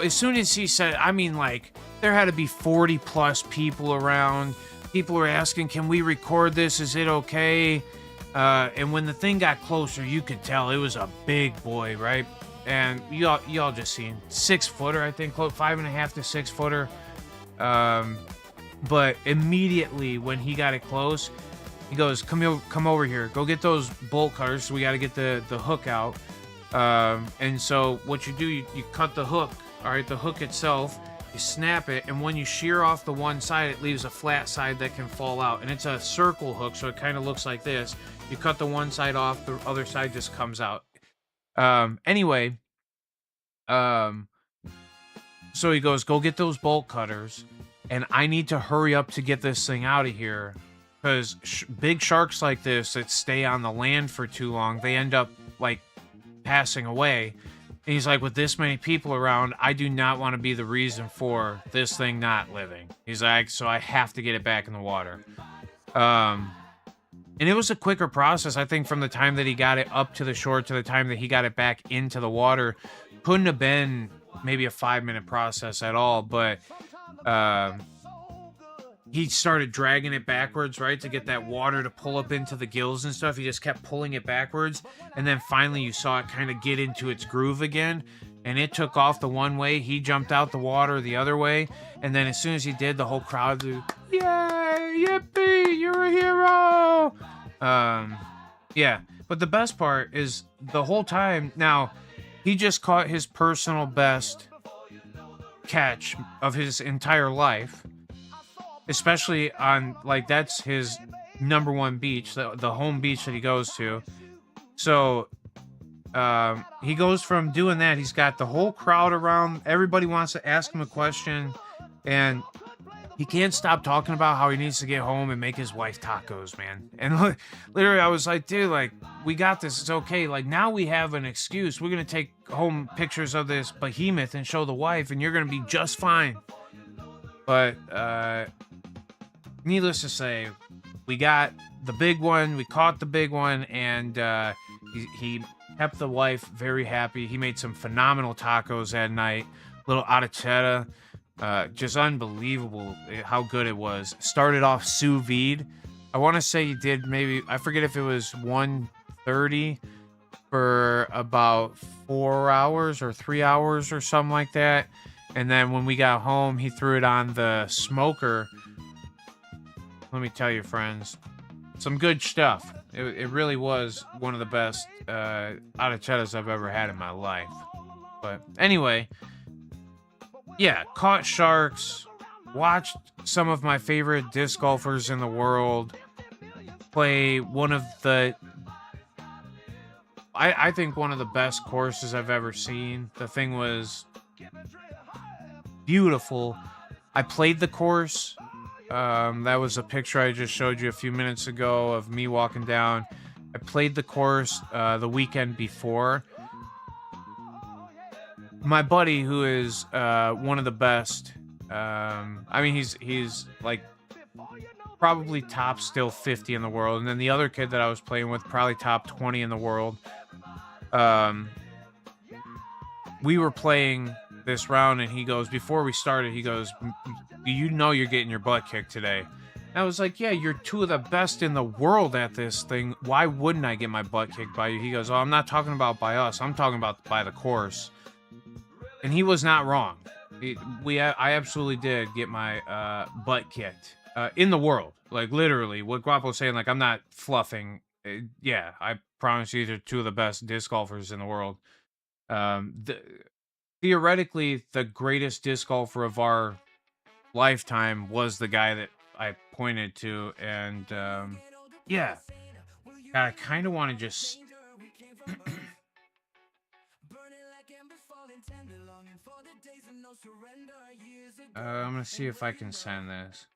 as soon as he said, I mean, like, there had to be 40 plus people around. People were asking, can we record this? Is it okay? And when the thing got closer, you could tell it was a big boy, right? And y'all just seen 6-footer, I think, 5.5 to 6-footer. But immediately when he got it close, he goes, come over here. Go get those bolt cutters. We got to get the hook out. And so what you do, you cut the hook, all right, the hook itself. You snap it, and when you shear off the one side, it leaves a flat side that can fall out. And it's a circle hook, so it kind of looks like this. You cut the one side off, the other side just comes out. Anyway, So he goes, go get those bolt cutters, and I need to hurry up to get this thing out of here, because big sharks like this that stay on the land for too long, they end up like passing away. And he's like, with this many people around, I do not want to be the reason for this thing not living. He's like, so I have to get it back in the water. And it was a quicker process, I think, from the time that he got it up to the shore to the time that he got it back into the water. Couldn't have been maybe a 5-minute process at all, but he started dragging it backwards, right, to get that water to pull up into the gills and stuff. He just kept pulling it backwards, and then finally you saw it kind of get into its groove again, and it took off the one way. He jumped out the water the other way, and then as soon as he did, the whole crowd was, yay, yippee, you're a hero. Yeah, but the best part is the whole time, now, he just caught his personal best catch of his entire life, especially on, like, that's his number one beach, the home beach that he goes to. So he goes from doing that, he's got the whole crowd around, everybody wants to ask him a question, and he can't stop talking about how he needs to get home and make his wife tacos, man. And literally, I was like, dude, like, we got this. It's okay. Like, now we have an excuse. We're going to take home pictures of this behemoth and show the wife, and you're going to be just fine. But needless to say, we got the big one. We caught the big one, and he kept the wife very happy. He made some phenomenal tacos that night. Little arrachera. Just unbelievable how good it was. Started off sous vide. I want to say he did maybe, I forget if it was 130 for about 4 hours or 3 hours or something like that. And then when we got home, he threw it on the smoker. Let me tell you, friends, some good stuff. It really was one of the best arracheras I've ever had in my life. But anyway, yeah, caught sharks, watched some of my favorite disc golfers in the world play one of the, I think one of the best courses I've ever seen. The thing was beautiful. I played the course. That was a picture I just showed you a few minutes ago of me walking down. I played the course the weekend before. My buddy, who is one of the best, I mean, he's like probably top still 50 in the world, and then the other kid that I was playing with, probably top 20 in the world. We were playing this round, and he goes, before we started, he goes, you know you're getting your butt kicked today. And I was like, yeah, you're two of the best in the world at this thing. Why wouldn't I get my butt kicked by you? He goes, oh, I'm not talking about by us. I'm talking about by the course. And he was not wrong. I absolutely did get my butt kicked in the world. Like, literally, what Guapo's saying, like, I'm not fluffing. Yeah, I promise you, they're two of the best disc golfers in the world. Theoretically, the greatest disc golfer of our lifetime was the guy that I pointed to. And, yeah, I kind of want to just... I'm gonna see if I can send this.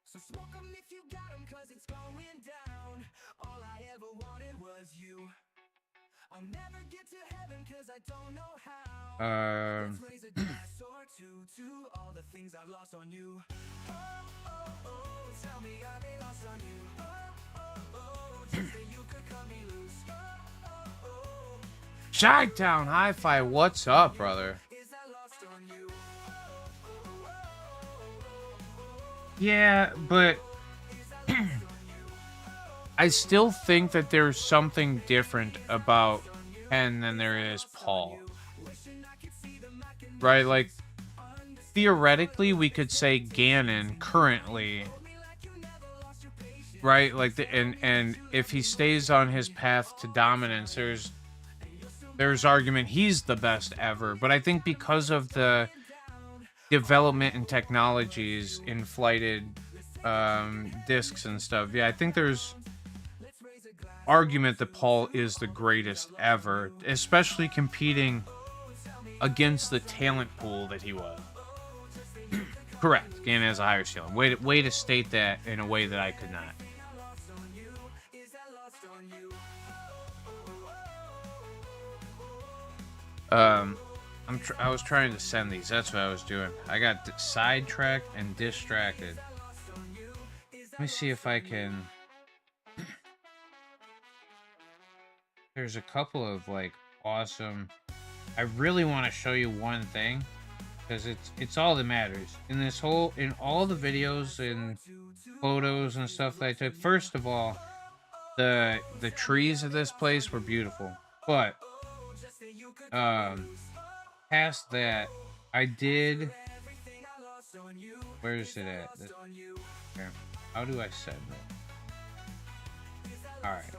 Chi-Town Hi-Fi, what's up, brother? Yeah, but I still think that there's something different about Ken than there is Paul. Right? Like, theoretically, we could say Gannon currently, right? Like, and if he stays on his path to dominance, there's argument he's the best ever. But I think because of the development and technologies in flighted discs and stuff, yeah, I think there's argument that Paul is the greatest ever, especially competing against the talent pool that he was. Correct. Game has a higher ceiling. Way to state that in a way that I could not. I was trying to send these. That's what I was doing. I got sidetracked and distracted. Let me see if I can. There's a couple of like awesome. I really want to show you one thing because it's all that matters in all the videos and photos and stuff that I took. First of all, the trees of this place were beautiful, but past that, I did. Where is it at? Here. How do I send it? All right.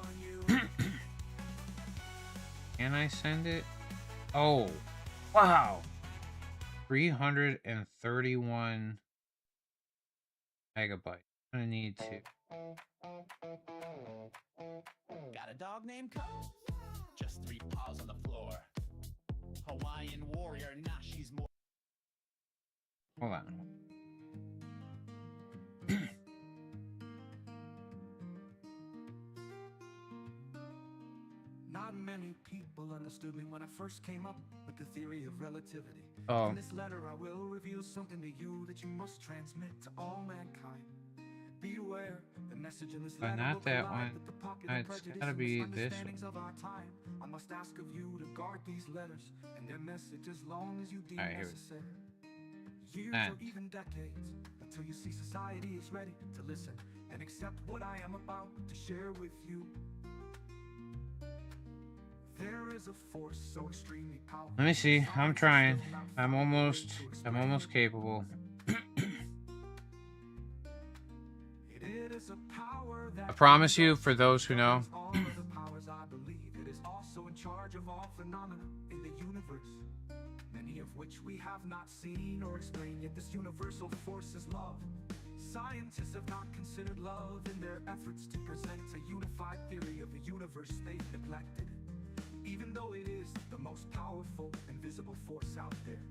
Can I send it? Oh, wow. 331 megabytes. I'm gonna need to. Got a dog named Cub? Just 3 paws on the floor. Hawaiian warrior, nah, she's more. Hold on. Not many people understood me when I first came up with the theory of relativity. Oh. In this letter, I will reveal something to you that you must transmit to all mankind. Beware, the message in this letter not will that collide one. with the popular It's prejudice gotta and be this misunderstandings of our time. I must ask of you to guard these letters and their message as long as you deem All right, here we go. necessary. Years And. or even decades, until you see society is ready to listen and accept what I am about to share with you. There is a force so extremely powerful. Let me see. I'm trying. I'm almost capable. I promise you, for those who know. It is also in charge of all phenomena in the universe, many of which we have not seen or explained, yet this universal force is love. Scientists have not considered love in their efforts to present a unified theory of the universe they've neglected. Even though it is the most powerful and visible force out there,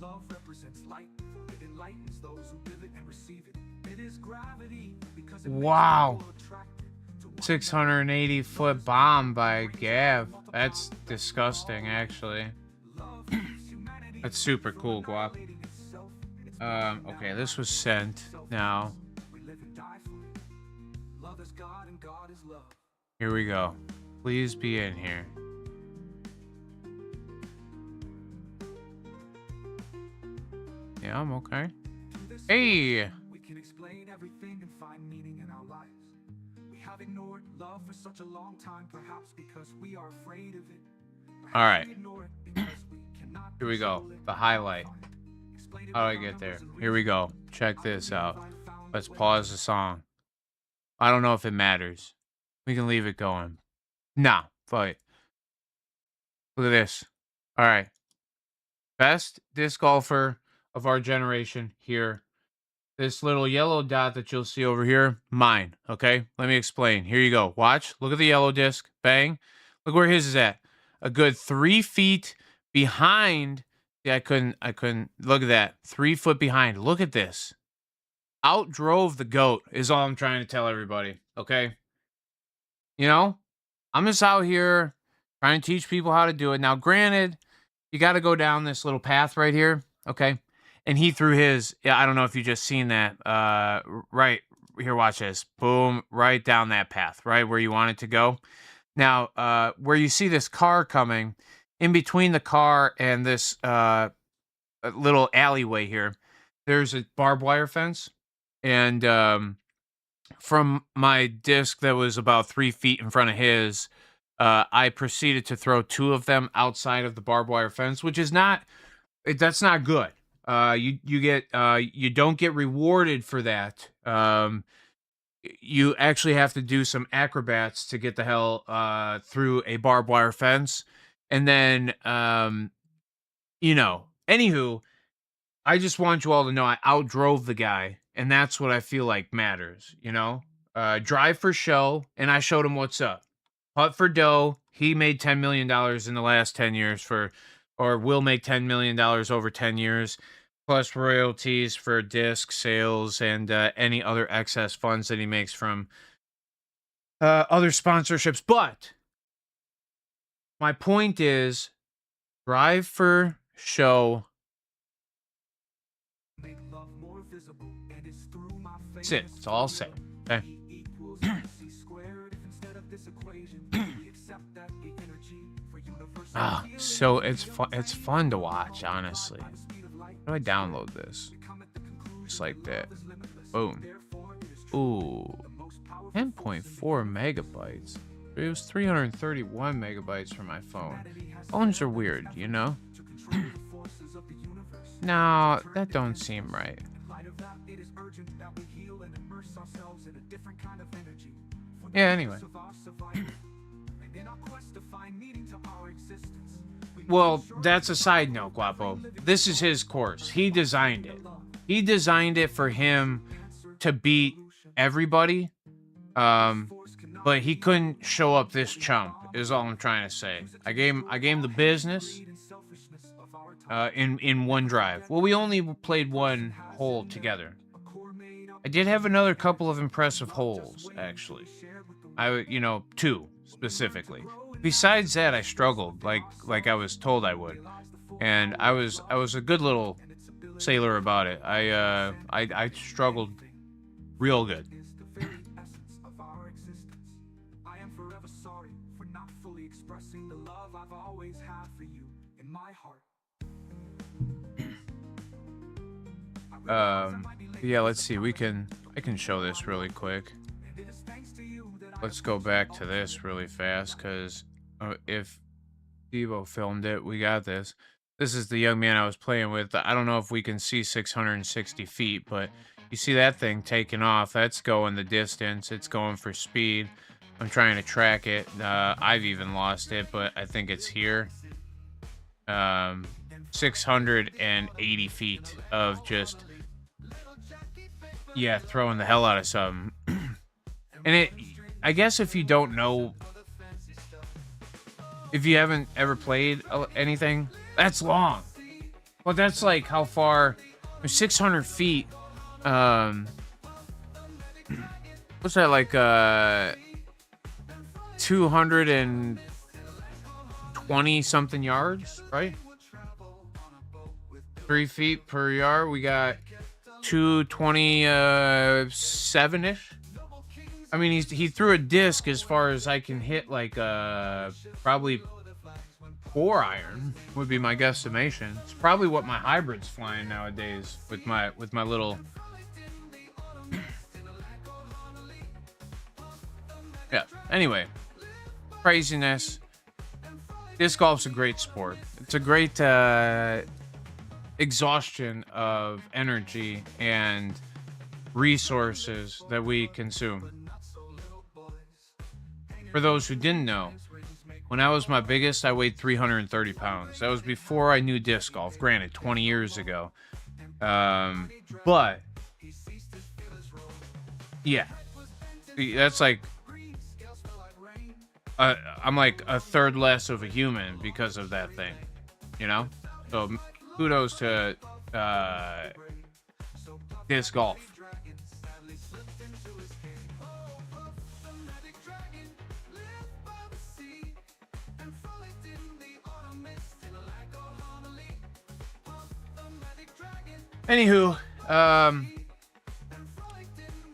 love represents light. It enlightens those who live it and receive it. It is gravity because it Wow. makes people attracted to one 680-foot bomb by Gav. That's disgusting, actually. love keeps humanity That's super cool, Guap. violating itself, and it's Okay, this was sent. Now, we live and die for it. Love is God and God is love. here we go. Please be in here. Yeah, I'm okay. To this Hey! we can explain everything and find meaning in our lives. We have ignored love for such a long time, perhaps because we are afraid of it. Perhaps All right. we ignore it because we cannot Here we go. control it. The highlight. Explain it How do I without get there? numbers and Here we go. reason. Check I this believe out. I found Let's a way. pause the song. I don't know if it matters. We can leave it going. Nah, fuck it. Look at this. All right. Best disc golfer of our generation here. This little yellow dot that you'll see over here, mine. Okay, let me explain. Here you go. Watch. Look at the yellow disc. Bang. Look where his is at. A good 3 feet behind. Yeah, I couldn't. Look at that. 3 foot behind. Look at this. Outdrove the GOAT is all I'm trying to tell everybody. Okay. You know, I'm just out here trying to teach people how to do it. Now, granted, you got to go down this little path right here. Okay. And he threw his, yeah, I don't know if you just seen that. Right here, watch this. Boom, right down that path, right where you want it to go. Now, where you see this car coming, in between the car and this little alleyway here, there's a barbed wire fence. And from my disc that was about 3 feet in front of his, I proceeded to throw 2 of them outside of the barbed wire fence, which is that's not good. You don't get rewarded for that. You actually have to do some acrobats to get the hell through a barbed wire fence. And then anywho, I just want you all to know I outdrove the guy, and that's what I feel like matters, drive for show, and I showed him what's up. Putt for dough. He made $10 million in the last 10 years or will make $10 million over 10 years. plus royalties for disc sales and any other excess funds that he makes from other sponsorships. But my point is, drive for show. Make love more visible, and it's through my That's it. That's all I'll say. Okay. equals MC squared. If instead of this equation, we accept that the energy for universal Ah, so it's fun to watch, honestly. How do I download this? Just like that. Boom. Ooh. 10.4 megabytes. It was 331 megabytes for my phone. Phones are weird, you know? No, that don't seem right. Yeah, anyway. Well, that's a side note, Guapo. This is his course. He designed it. He designed it for him to beat everybody. But he couldn't show up this chump, is all I'm trying to say. I gave him the business in one drive. Well, we only played one hole together. I did have another couple of impressive holes, actually. Two specifically. Besides that, I struggled like I was told I would, and I was a good little sailor about it. I struggled real good. Yeah, let's see. I can show this really quick. Let's go back to this really fast, because if Devo filmed it, we got this. This is the young man I was playing with. I don't know if we can see 660 feet, but you see that thing taking off. That's going the distance. It's going for speed. I'm trying to track it. I've even lost it, but I think it's here. 680 feet of just, yeah, throwing the hell out of something. And I guess if you don't know, if you haven't ever played anything, that's long. But that's like how far, 600 feet. What's that, like 220 something yards, right? 3 feet per yard. We got 227-ish. I mean, he threw a disc as far as I can hit, like probably 4 iron would be my guesstimation. It's probably what my hybrid's flying nowadays with my little. Yeah. Anyway, craziness. Disc golf's a great sport. It's a great exhaustion of energy and resources that we consume. For those who didn't know, when I was my biggest, I weighed 330 pounds. That was before I knew disc golf, granted, 20 years ago. But, yeah. That's like, I'm like a third less of a human because of that thing, you know? So, kudos to disc golf. Anywho,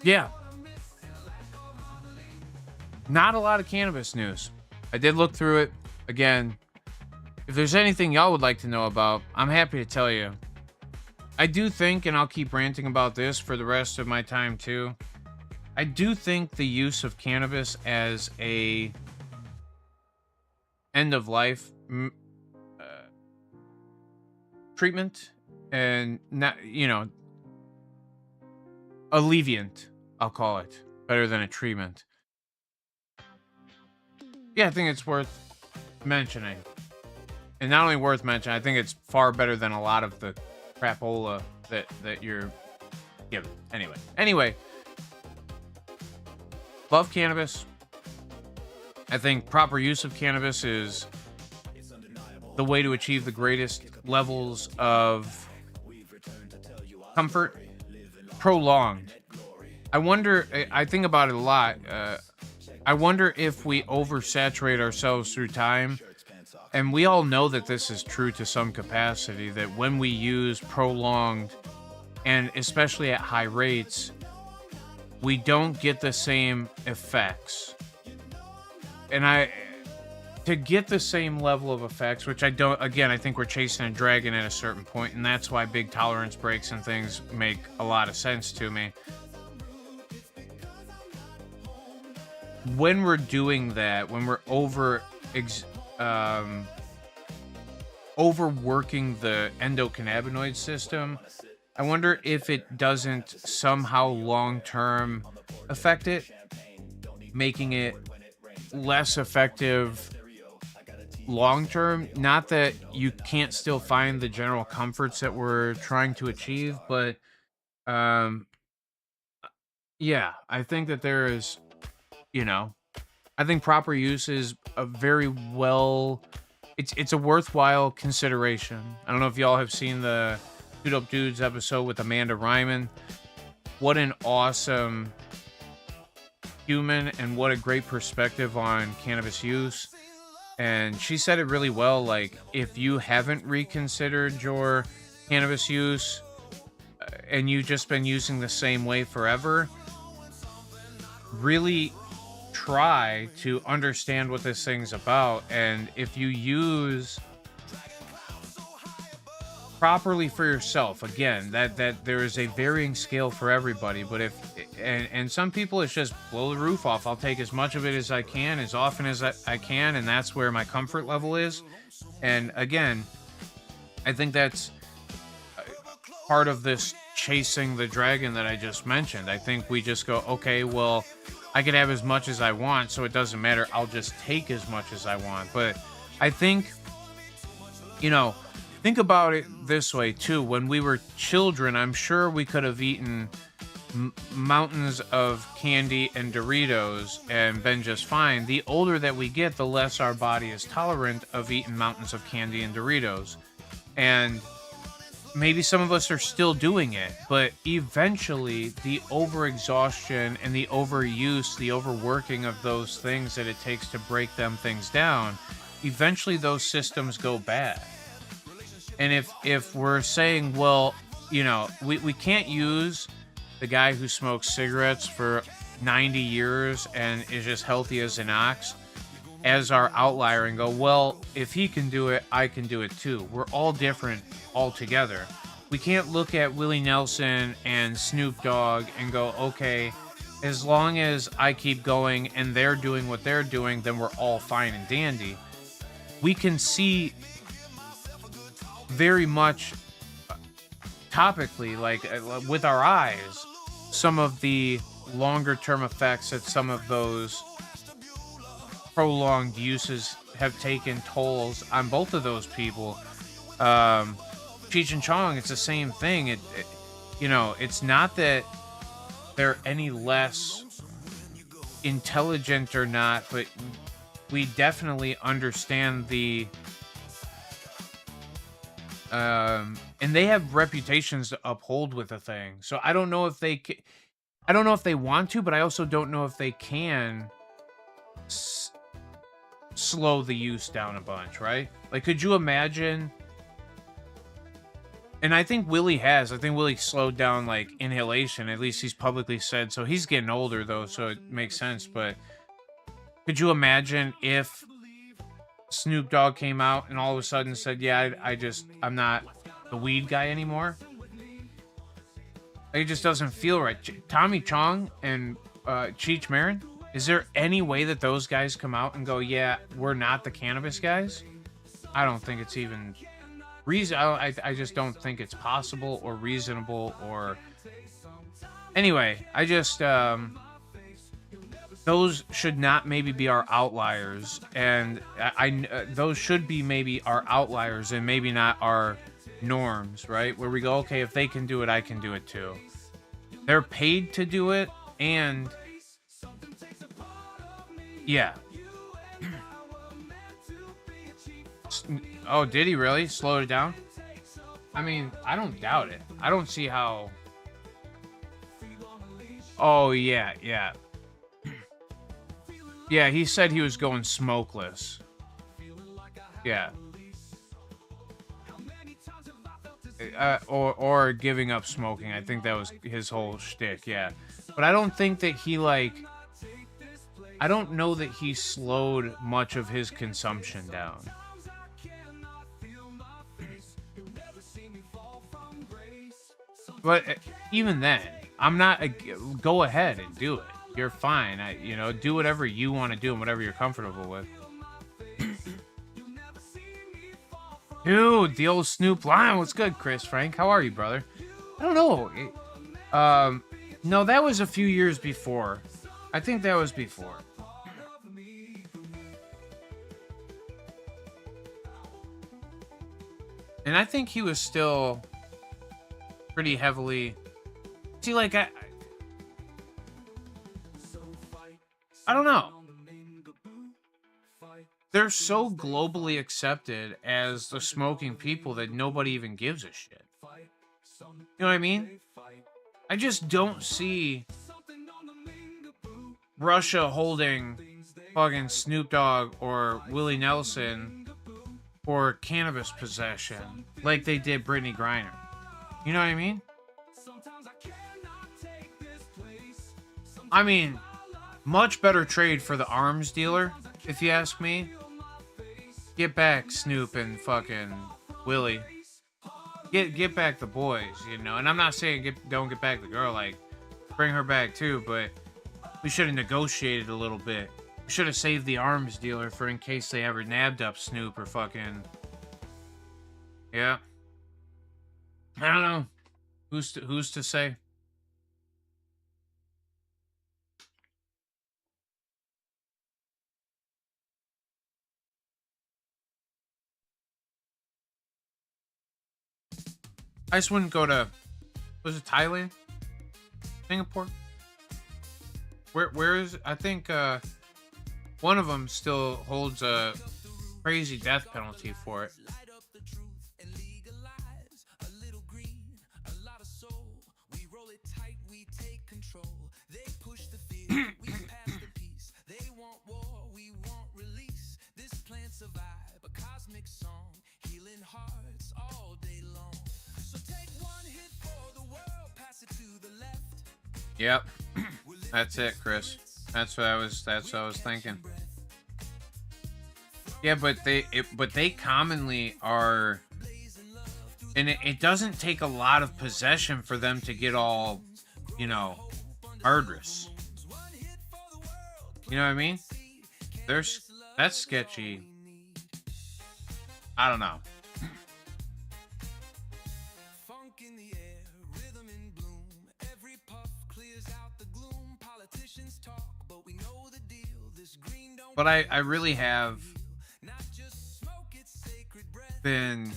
yeah. Not a lot of cannabis news. I did look through it. Again, if there's anything y'all would like to know about, I'm happy to tell you. I do think, and I'll keep ranting about this for the rest of my time too, I do think the use of cannabis as a end of life treatment, and not, alleviant, I'll call it, better than a treatment. Yeah, I think it's worth mentioning. And not only worth mentioning, I think it's far better than a lot of the crapola that you're given. Anyway, love cannabis. I think proper use of cannabis is the way to achieve the greatest levels of comfort, prolonged. I think about it a lot. I wonder if we oversaturate ourselves through time. And we all know that this is true to some capacity, that when we use prolonged, and especially at high rates, we don't get the same effects. And to get the same level of effects, which I don't, again, I think we're chasing a dragon at a certain point, and that's why big tolerance breaks and things make a lot of sense to me. When we're doing that, when we're overworking the endocannabinoid system, I wonder if it doesn't somehow long-term affect it, making it less effective long-term. Not that you can't still find the general comforts that we're trying to achieve, but yeah, I think that there is, I think proper use is a very well, it's a worthwhile consideration. I don't know if y'all have seen the Two Dope Dudes episode with Amanda Ryman. What an awesome human, and what a great perspective on cannabis use. And she said it really well, like, if you haven't reconsidered your cannabis use and you've just been using the same way forever, really try to understand what this thing's about. And if you use properly for yourself, again, that there is a varying scale for everybody, but if and some people, it's just blow the roof off. I'll take as much of it as I can, as often as I can, and that's where my comfort level is. And again, I think that's part of this chasing the dragon that I just mentioned. I think we just go, okay, well, I could have as much as I want, so it doesn't matter. I'll just take as much as I want. But I think, think about it this way too. When we were children, I'm sure we could have eaten mountains of candy and Doritos and been just fine. The older that we get, the less our body is tolerant of eating mountains of candy and Doritos. And maybe some of us are still doing it, but eventually the overexhaustion and the overuse, the overworking of those things that it takes to break them things down, eventually those systems go bad. And if we're saying, well, we can't use the guy who smokes cigarettes for 90 years and is just healthy as an ox as our outlier and go, well, if he can do it, I can do it too. We're all different altogether. We can't look at Willie Nelson and Snoop Dogg and go, okay, as long as I keep going and they're doing what they're doing, then we're all fine and dandy. We can see very much topically, like with our eyes, some of the longer term effects that some of those prolonged uses have taken tolls on both of those people. Cheech and Chong, it's the same thing. It's not that they're any less intelligent or not, but we definitely understand the and they have reputations to uphold with the thing. So I don't know if they want to, but I also don't know if they can slow the use down a bunch, right? Like, could you imagine? And I think Willie has. I think Willie slowed down, like, inhalation. At least he's publicly said so. He's getting older, though, so it makes sense. But could you imagine if Snoop Dogg came out and all of a sudden said, yeah, I'm not the weed guy anymore? It just doesn't feel right. Tommy Chong and Cheech Marin, is there any way that those guys come out and go, yeah, we're not the cannabis guys? I don't think it's even reason. I just don't think it's possible or reasonable or... Anyway, I just... those should not maybe be our outliers, and those should be maybe our outliers and maybe not our norms, right? Where we go, okay, if they can do it, I can do it too. They're paid to do it, and yeah. Oh, did he really slow it down? I mean, I don't doubt it. I don't see how. Oh, yeah, yeah. Yeah, he said he was going smokeless. Yeah. Or giving up smoking. I think that was his whole shtick, yeah. But I don't think that he, like... I don't know that he slowed much of his consumption down. But even then, I'm not... go ahead and do it. You're fine. You know, do whatever you want to do and whatever you're comfortable with. Dude, the old Snoop Lion. What's good, Chris Frank? How are you, brother? I don't know. No, that was a few years before. I think that was before. And I think he was still pretty heavily... See, like, I don't know. They're so globally accepted as the smoking people that nobody even gives a shit. You know what I mean? I just don't see Russia holding fucking Snoop Dogg or Willie Nelson for cannabis possession like they did Brittany Griner. You know what I mean? I mean, much better trade for the arms dealer, if you ask me. Get back Snoop and fucking Willie. Get back the boys, you know. And I'm not saying don't get back the girl, like, bring her back too, but we should have negotiated a little bit. We should have saved the arms dealer for in case they ever nabbed up Snoop or fucking... Yeah. I don't know. Who's to say? I just wouldn't go to, was it Thailand? Singapore? Where is, I think, one of them still holds a crazy death penalty for it. Yep, that's it, Chris. That's what I was thinking. Yeah, but they commonly are, and it doesn't take a lot of possession for them to get all, you know, murderous. You know what I mean? That's sketchy. I don't know. But I really have been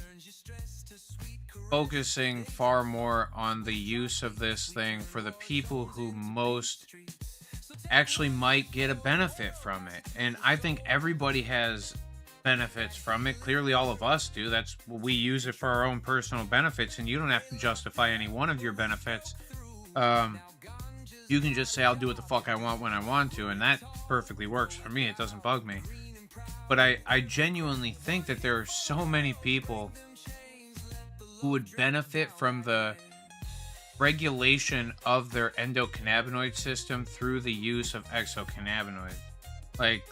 focusing far more on the use of this thing for the people who most actually might get a benefit from it. And I think everybody has benefits from it. Clearly all of us do. That's we use it for our own personal benefits, and you don't have to justify any one of your benefits. You can just say, I'll do what the fuck I want when I want to, and that perfectly works for me. It doesn't bug me. But I genuinely think that there are so many people who would benefit from the regulation of their endocannabinoid system through the use of exocannabinoids. Like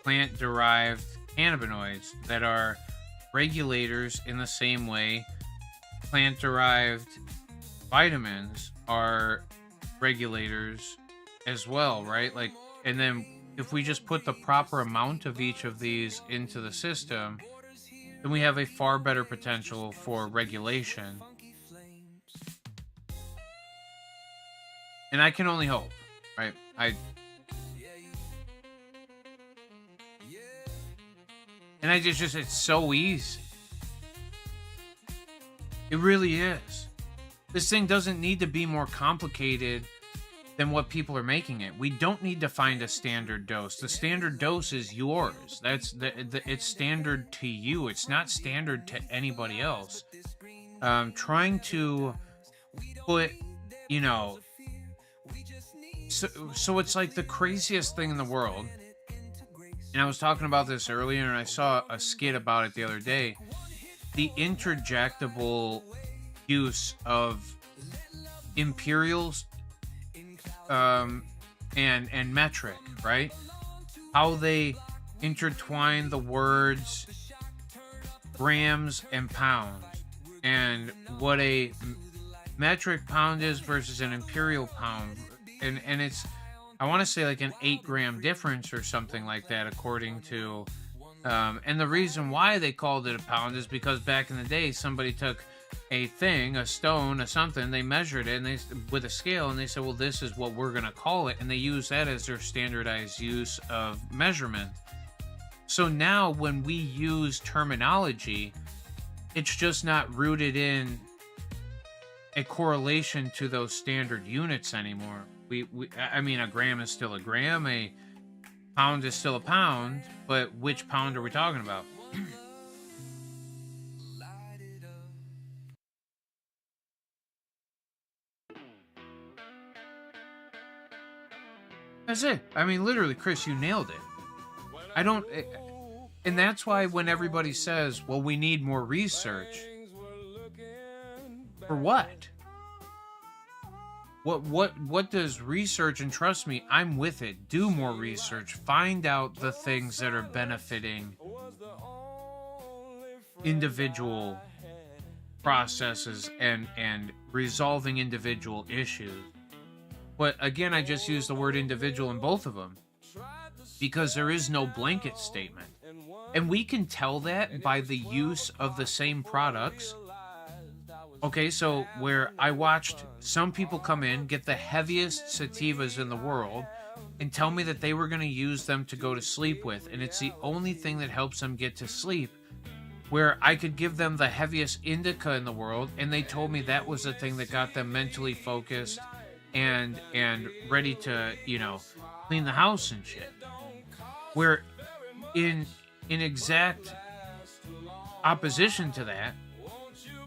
plant-derived cannabinoids that are regulators in the same way plant-derived vitamins are regulators as well, right? Like, and then if we just put the proper amount of each of these into the system, then we have a far better potential for regulation. And I can only hope, right? And I just it's so easy. It really is. This thing doesn't need to be more complicated than what people are making it. We don't need to find a standard dose. The standard dose is yours. That's it's standard to you. It's not standard to anybody else. trying to put, you know, so it's like the craziest thing in the world. And I was talking about this earlier, and I saw a skit about it the other day. The interjectable use of imperials, and metric, right? How they intertwine the words grams and pounds, and what a metric pound is versus an imperial pound, and it's, I want to say, like an 8 gram difference or something like that, according to and the reason why they called it a pound is because back in the day somebody took a thing, a stone, or something, they measured it, and they, with a scale, and they said, well, this is what we're going to call it, and they use that as their standardized use of measurement. So now when we use terminology, it's just not rooted in a correlation to those standard units anymore. I mean, a gram is still a gram, a pound is still a pound, but which pound are we talking about? That's it. I mean, literally, Chris, you nailed it. I don't, and that's why when everybody says, well, we need more research, for what? What does research, and trust me, I'm with it. Do more research. Find out the things that are benefiting individual processes and resolving individual issues. But again, I just use the word individual in both of them because there is no blanket statement. And we can tell that by the use of the same products. Okay, so where I watched some people come in, get the heaviest sativas in the world, and tell me that they were going to use them to go to sleep with, and it's the only thing that helps them get to sleep. Where I could give them the heaviest indica in the world, and they told me that was the thing that got them mentally focused and ready to, you know, clean the house and shit. Where in exact opposition to that,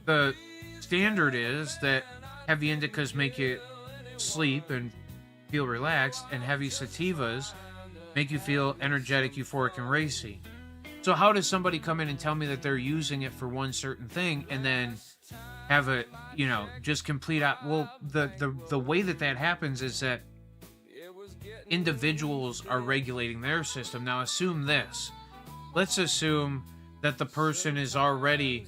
the standard is that heavy indicas make you sleep and feel relaxed, and heavy sativas make you feel energetic, euphoric, and racy. So how does somebody come in and tell me that they're using it for one certain thing and then have a, you know, just complete out? Well, the way that happens is that individuals are regulating their system. Now assume this. Let's assume that the person is already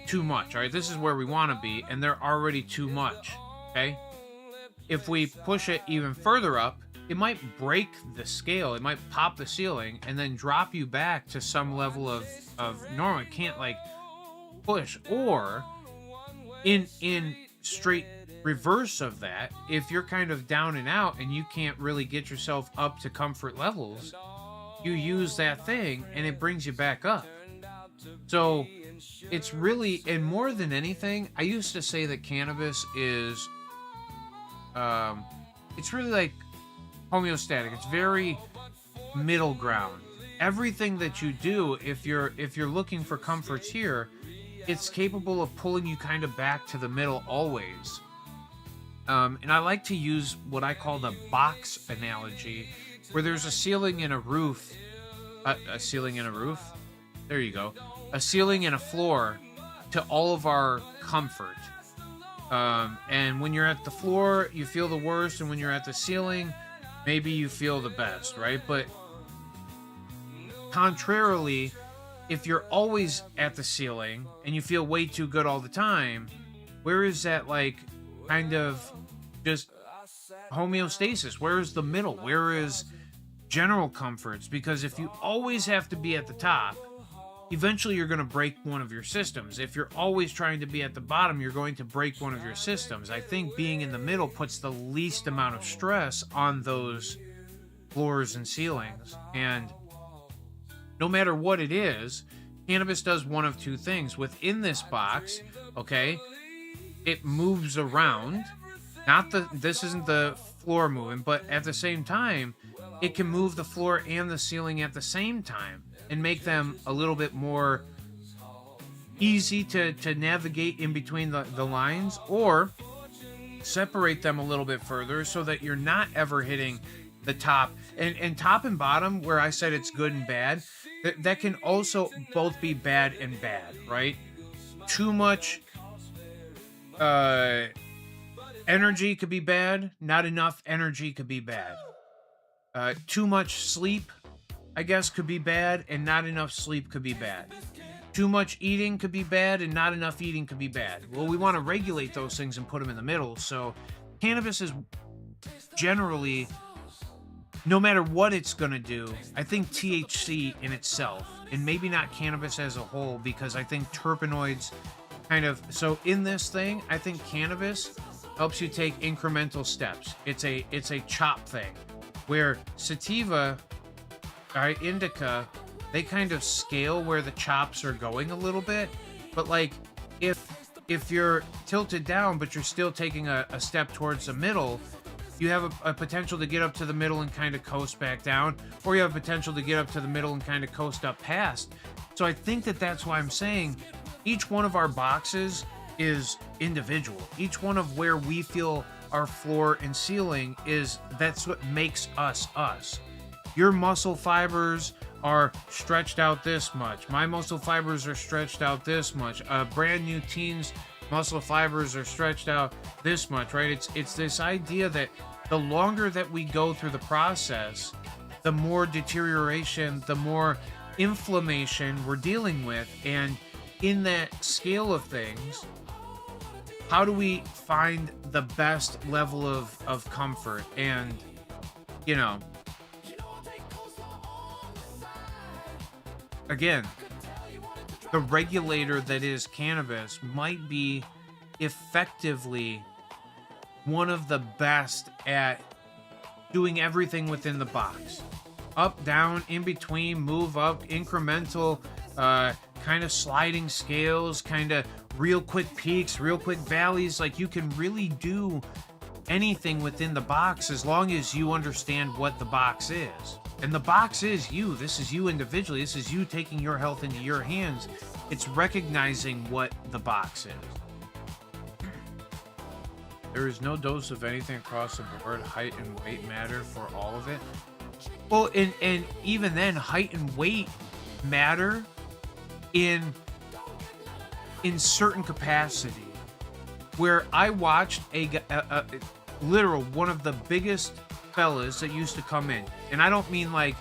too much. All right, this is where we want to be, and they're already too much. Okay, if we push it even further up, it might break the scale, it might pop the ceiling, and then drop you back to some level of normal. It can't like push. Or in straight reverse of that, if you're kind of down and out and you can't really get yourself up to comfort levels, you use that thing and it brings you back up. So it's really, and more than anything, I used to say that cannabis is it's really like homeostatic. It's very middle ground. Everything that you do, if you're looking for comforts here, it's capable of pulling you kind of back to the middle always. And I like to use what I call the box analogy, where there's a ceiling and a roof. A ceiling and a roof? There you go. A ceiling and a floor to all of our comfort. And when you're at the floor, you feel the worst, and when you're at the ceiling, maybe you feel the best, right? But contrarily, if you're always at the ceiling and you feel way too good all the time, where is that, like, kind of just homeostasis? Where is the middle? Where is general comforts? Because if you always have to be at the top, eventually you're going to break one of your systems. If you're always trying to be at the bottom, you're going to break one of your systems. I think being in the middle puts the least amount of stress on those floors and ceilings. And no matter what it is, cannabis does one of two things. Within this box, okay, it moves around. This isn't the floor moving, but at the same time, it can move the floor and the ceiling at the same time and make them a little bit more easy to navigate in between the lines, or separate them a little bit further so that you're not ever hitting the top and top and bottom, where I said it's good and bad. That can also both be bad and bad, right? Too much energy could be bad. Not enough energy could be bad. Too much sleep, I guess, could be bad, and not enough sleep could be bad. Too much eating could be bad, and not enough eating could be bad. Well, we want to regulate those things and put them in the middle. So cannabis is generally, no matter what it's going to do, I think THC in itself, and maybe not cannabis as a whole, because I think terpenoids kind of, so in this thing, I think cannabis helps you take incremental steps. It's a chop thing, where sativa, indica, they kind of scale where the chops are going a little bit. But like, if you're tilted down but you're still taking a step towards the middle, you have a potential to get up to the middle and kind of coast back down, or you have potential to get up to the middle and kind of coast up past. So I think that's why I'm saying each one of our boxes is individual. Each one of where we feel our floor and ceiling is, that's what makes us us. Your muscle fibers are stretched out this much. My muscle fibers are stretched out this much. Brand new teen's muscle fibers are stretched out this much, right? It's this idea that the longer that we go through the process, the more deterioration, the more inflammation we're dealing with. And in that scale of things, how do we find the best level of comfort? And, you know, again, the regulator that is cannabis might be effectively one of the best at doing everything within the box. Up, down, in between, move up, incremental, kind of sliding scales, kind of real quick peaks, real quick valleys. Like, you can really do anything within the box as long as you understand what the box is. And the box is you. This is you individually. This is you taking your health into your hands. It's recognizing what the box is. There is no dose of anything across the board. Height and weight matter for all of it. Well, and even then, height and weight matter in certain capacity. Where I watched a literal one of the biggest fellas that used to come in, and I don't mean like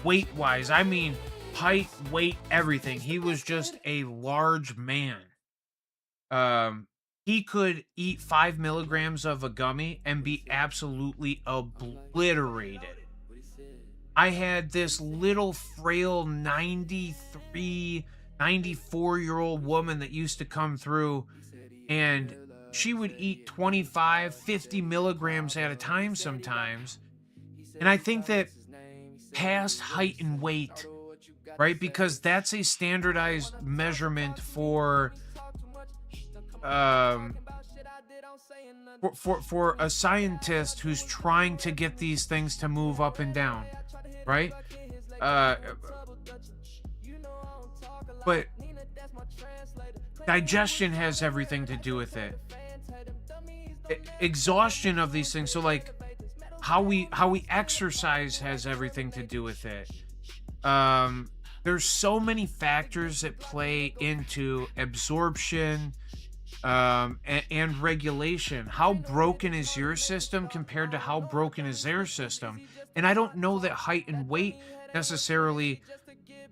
weight wise, I mean height, weight, everything. He was just a large man. He could eat 5 milligrams of a gummy and be absolutely obliterated. I had this little frail 93, 94-year-old woman that used to come through, and she would eat 25, 50 milligrams at a time sometimes. And I think that past height and weight, right? Because that's a standardized measurement for a scientist who's trying to get these things to move up and down, right? But digestion has everything to do with it. Exhaustion of these things. So like how we exercise has everything to do with it. There's so many factors that play into absorption and regulation. How broken is your system compared to how broken is their system? And I don't know that height and weight necessarily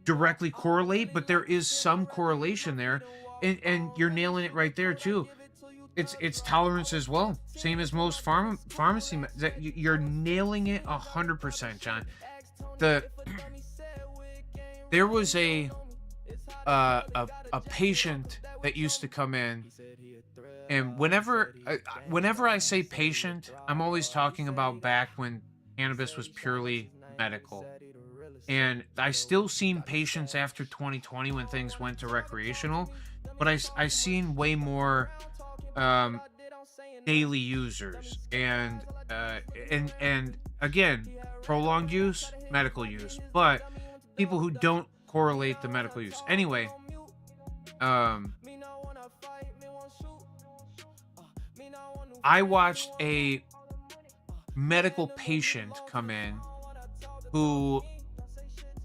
directly correlate, but there is some correlation there. And you're nailing it right there too. It's tolerance as well. Same as most pharmacy. You're nailing it 100%, John. There was a patient that used to come in, and whenever I say patient, I'm always talking about back when cannabis was purely medical. And I still seen patients after 2020 when things went to recreational, but I seen way more daily users, and again, prolonged use, medical use, but people who don't correlate the medical use. Anyway, I watched a medical patient come in who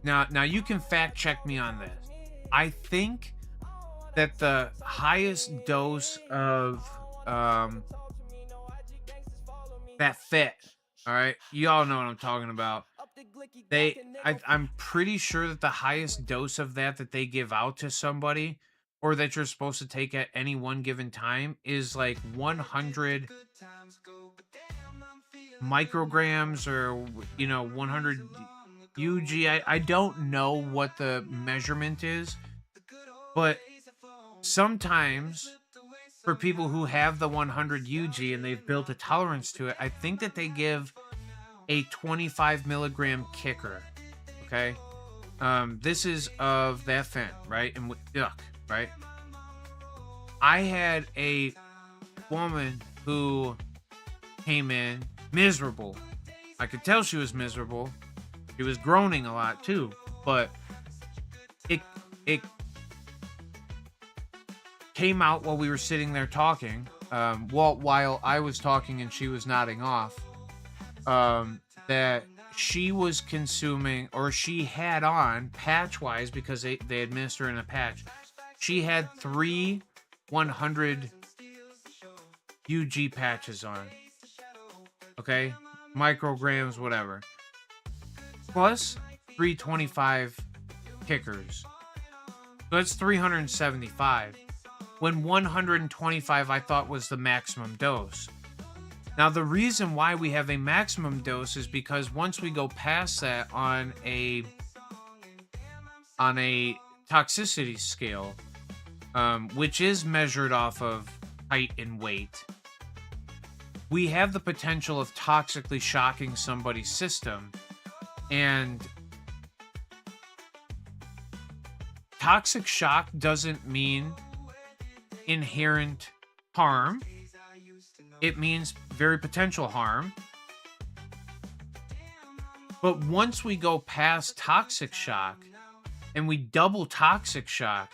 now you can fact check me on this. I think that the highest dose of that fit, all right, you all know what I'm talking about. I'm pretty sure that the highest dose of that they give out to somebody, or that you're supposed to take at any one given time, is like 100 micrograms, or 100 UG. I don't know what the measurement is, but sometimes for people who have the 100 UG and they've built a tolerance to it, I think that they give a 25 milligram kicker. Okay. This is of that fin, right? And yuck, right? I had a woman who came in miserable. I could tell she was miserable. She was groaning a lot too, but it came out while we were sitting there talking. While I was talking and she was nodding off, that she was consuming, or she had on patch-wise, because they administer in a patch. She had 3 100 UG patches on. Okay? Micrograms, whatever. Plus 325 kickers. So that's 375. When 125 I thought was the maximum dose. Now, the reason why we have a maximum dose is because once we go past that on a toxicity scale, which is measured off of height and weight, we have the potential of toxically shocking somebody's system. And toxic shock doesn't mean inherent harm. It means very potential harm. But once we go past toxic shock and we double toxic shock,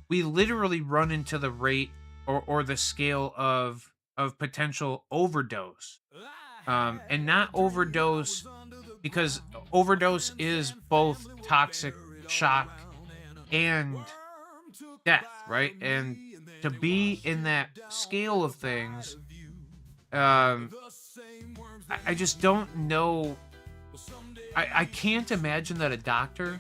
we literally run into the rate or the scale of potential overdose. And not overdose, because overdose is both toxic shock and death, right? And to be in that scale of things, I just don't know. I can't imagine that a doctor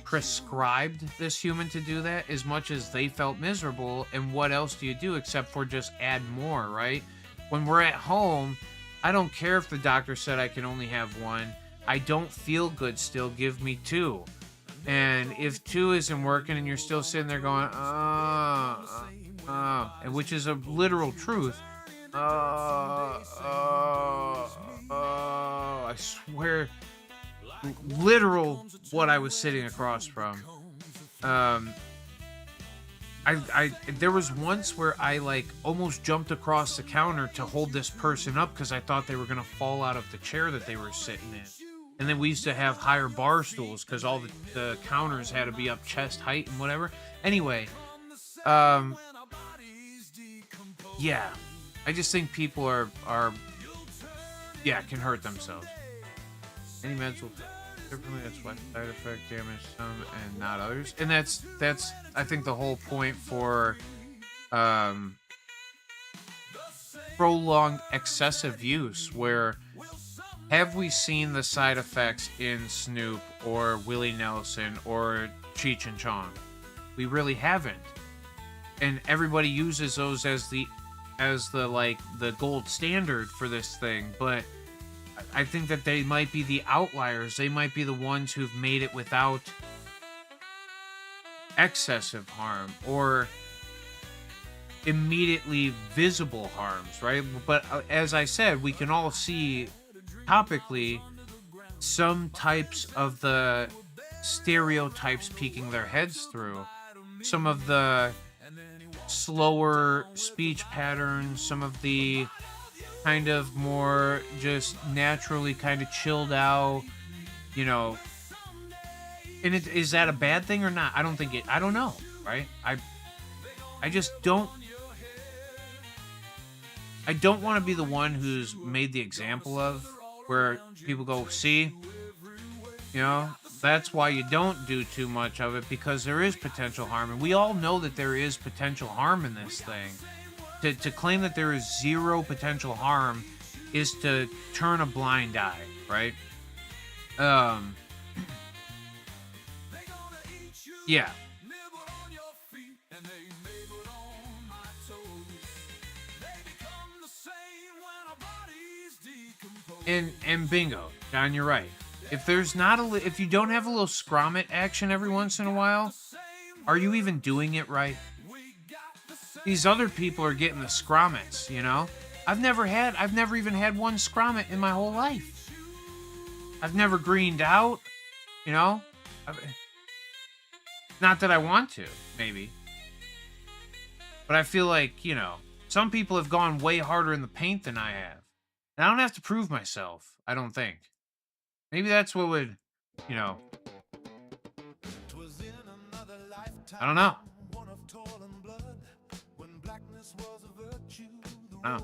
prescribed this human to do that, as much as they felt miserable. And what else do you do except for just add more, right? When we're at home, I don't care if the doctor said I can only have 1. I don't feel good still, give me 2. And if 2 isn't working and you're still sitting there going, and which is a literal truth, I swear, literal what I was sitting across from. There was once where I almost jumped across the counter to hold this person up because I thought they were gonna fall out of the chair that they were sitting in. And then we used to have higher bar stools because all the counters had to be up chest height and whatever. Anyway, yeah, I just think people are can hurt themselves. Any meds will differently. That's why side effect damage some and not others. And that's I think the whole point for prolonged excessive use, where have we seen the side effects in Snoop or Willie Nelson or Cheech and Chong? We really haven't. And everybody uses those as the gold standard for this thing, but I think that they might be the outliers. They might be the ones who've made it without excessive harm or immediately visible harms, right? But as I said, we can all see topically some types of the stereotypes peeking their heads through. Some of the slower speech patterns, some of the kind of more just naturally kind of chilled out, And is that a bad thing or not? I don't know, right? I just don't. I don't want to be the one who's made the example of, where people go, see, you know, that's why you don't do too much of it, because there is potential harm. And we all know that there is potential harm in this thing. To claim that there is zero potential harm is to turn a blind eye, right? Yeah. And bingo, John, you're right. If there's not if you don't have a little scrum action every once in a while, are you even doing it right? These other people are getting the scrommets, you know? I've never even had one scrommet in my whole life. I've never greened out, you know? Not that I want to, maybe. But I feel like, you know, some people have gone way harder in the paint than I have. And I don't have to prove myself, I don't think. Maybe that's what would, you know. I don't know. Oh.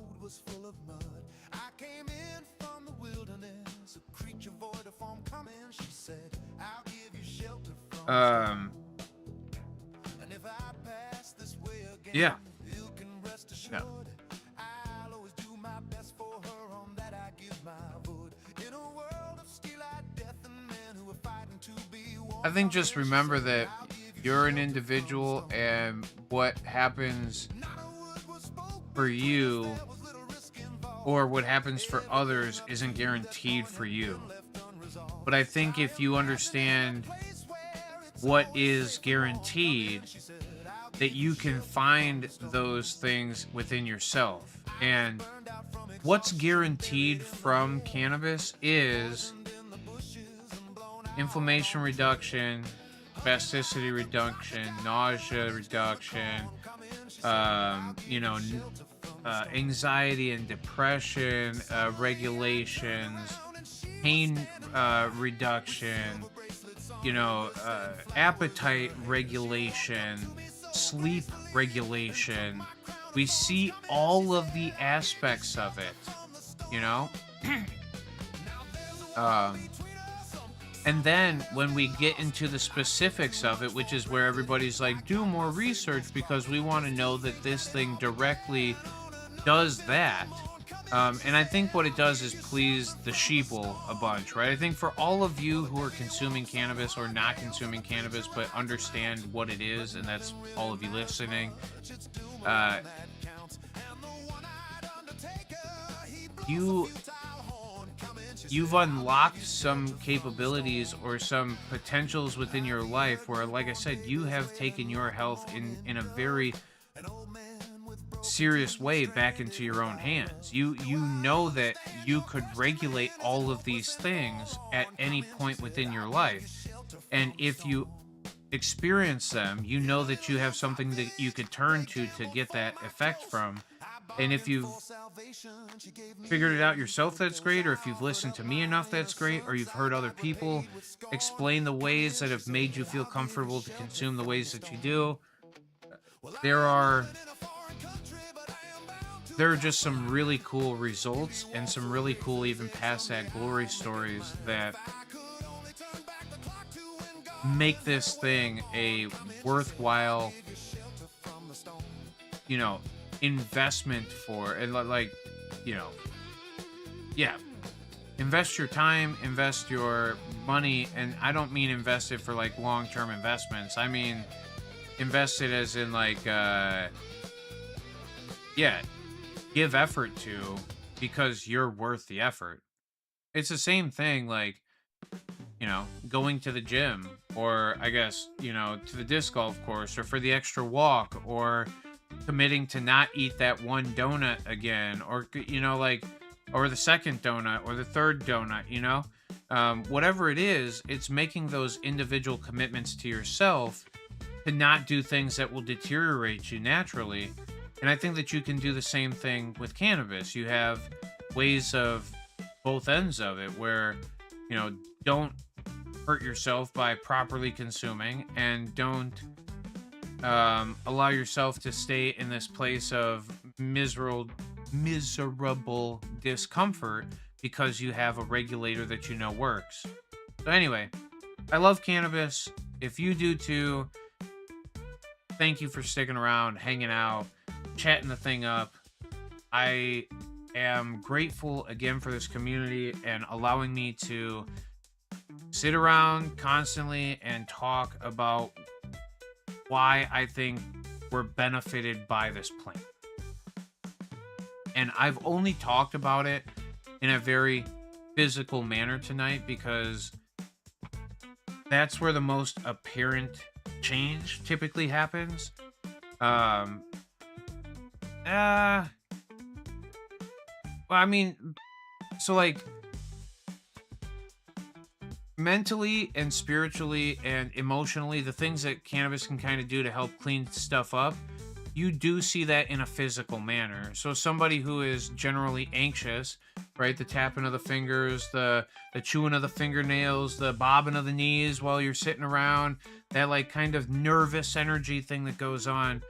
Yeah. Yeah. I think just remember that you're an individual, and what happens for you or what happens for others isn't guaranteed for you. But I think if you understand what is guaranteed, that you can find those things within yourself. And what's guaranteed from cannabis is inflammation reduction, spasticity reduction, nausea reduction, anxiety and depression regulations, pain reduction, appetite regulation, sleep regulation. We see all of the aspects of it, and then when we get into the specifics of it, which is where everybody's like, do more research because we want to know that this thing directly does that. And I think what it does is please the sheeple a bunch, right? I think for all of you who are consuming cannabis or not consuming cannabis, but understand what it is, and that's all of you listening, you've unlocked some capabilities or some potentials within your life where, like I said, you have taken your health in a very serious way back into your own hands. You know that you could regulate all of these things at any point within your life. And if you experience them, you know that you have something that you could turn to get that effect from. And if you've figured it out yourself, that's great. Or if you've listened to me enough, that's great. Or you've heard other people explain the ways that have made you feel comfortable to consume the ways that you do. There are just some really cool results and some really cool, even past that, glory stories that make this thing a worthwhile, investment for, and invest your time, invest your money. And I don't mean invest it for like long-term investments. I mean invest it as in give effort to, because you're worth the effort. It's the same thing like, going to the gym, or I guess, to the disc golf course, or for the extra walk, or committing to not eat that one donut again, or, or the second donut, or the third donut, whatever it is, it's making those individual commitments to yourself to not do things that will deteriorate you naturally. And I think that you can do the same thing with cannabis. You have ways of both ends of it where, don't hurt yourself by properly consuming, and don't allow yourself to stay in this place of miserable discomfort because you have a regulator that you know works. So anyway, I love cannabis. If you do too, thank you for sticking around, hanging out, chatting the thing up. I am grateful again for this community and allowing me to sit around constantly and talk about why I think we're benefited by this plant. And I've only talked about it in a very physical manner tonight because that's where the most apparent change typically happens. Well, I mean, so like mentally and spiritually and emotionally, the things that cannabis can kind of do to help clean stuff up, you do see that in a physical manner. So somebody who is generally anxious, right? The tapping of the fingers, the chewing of the fingernails, the bobbing of the knees while you're sitting around, that like kind of nervous energy thing that goes on.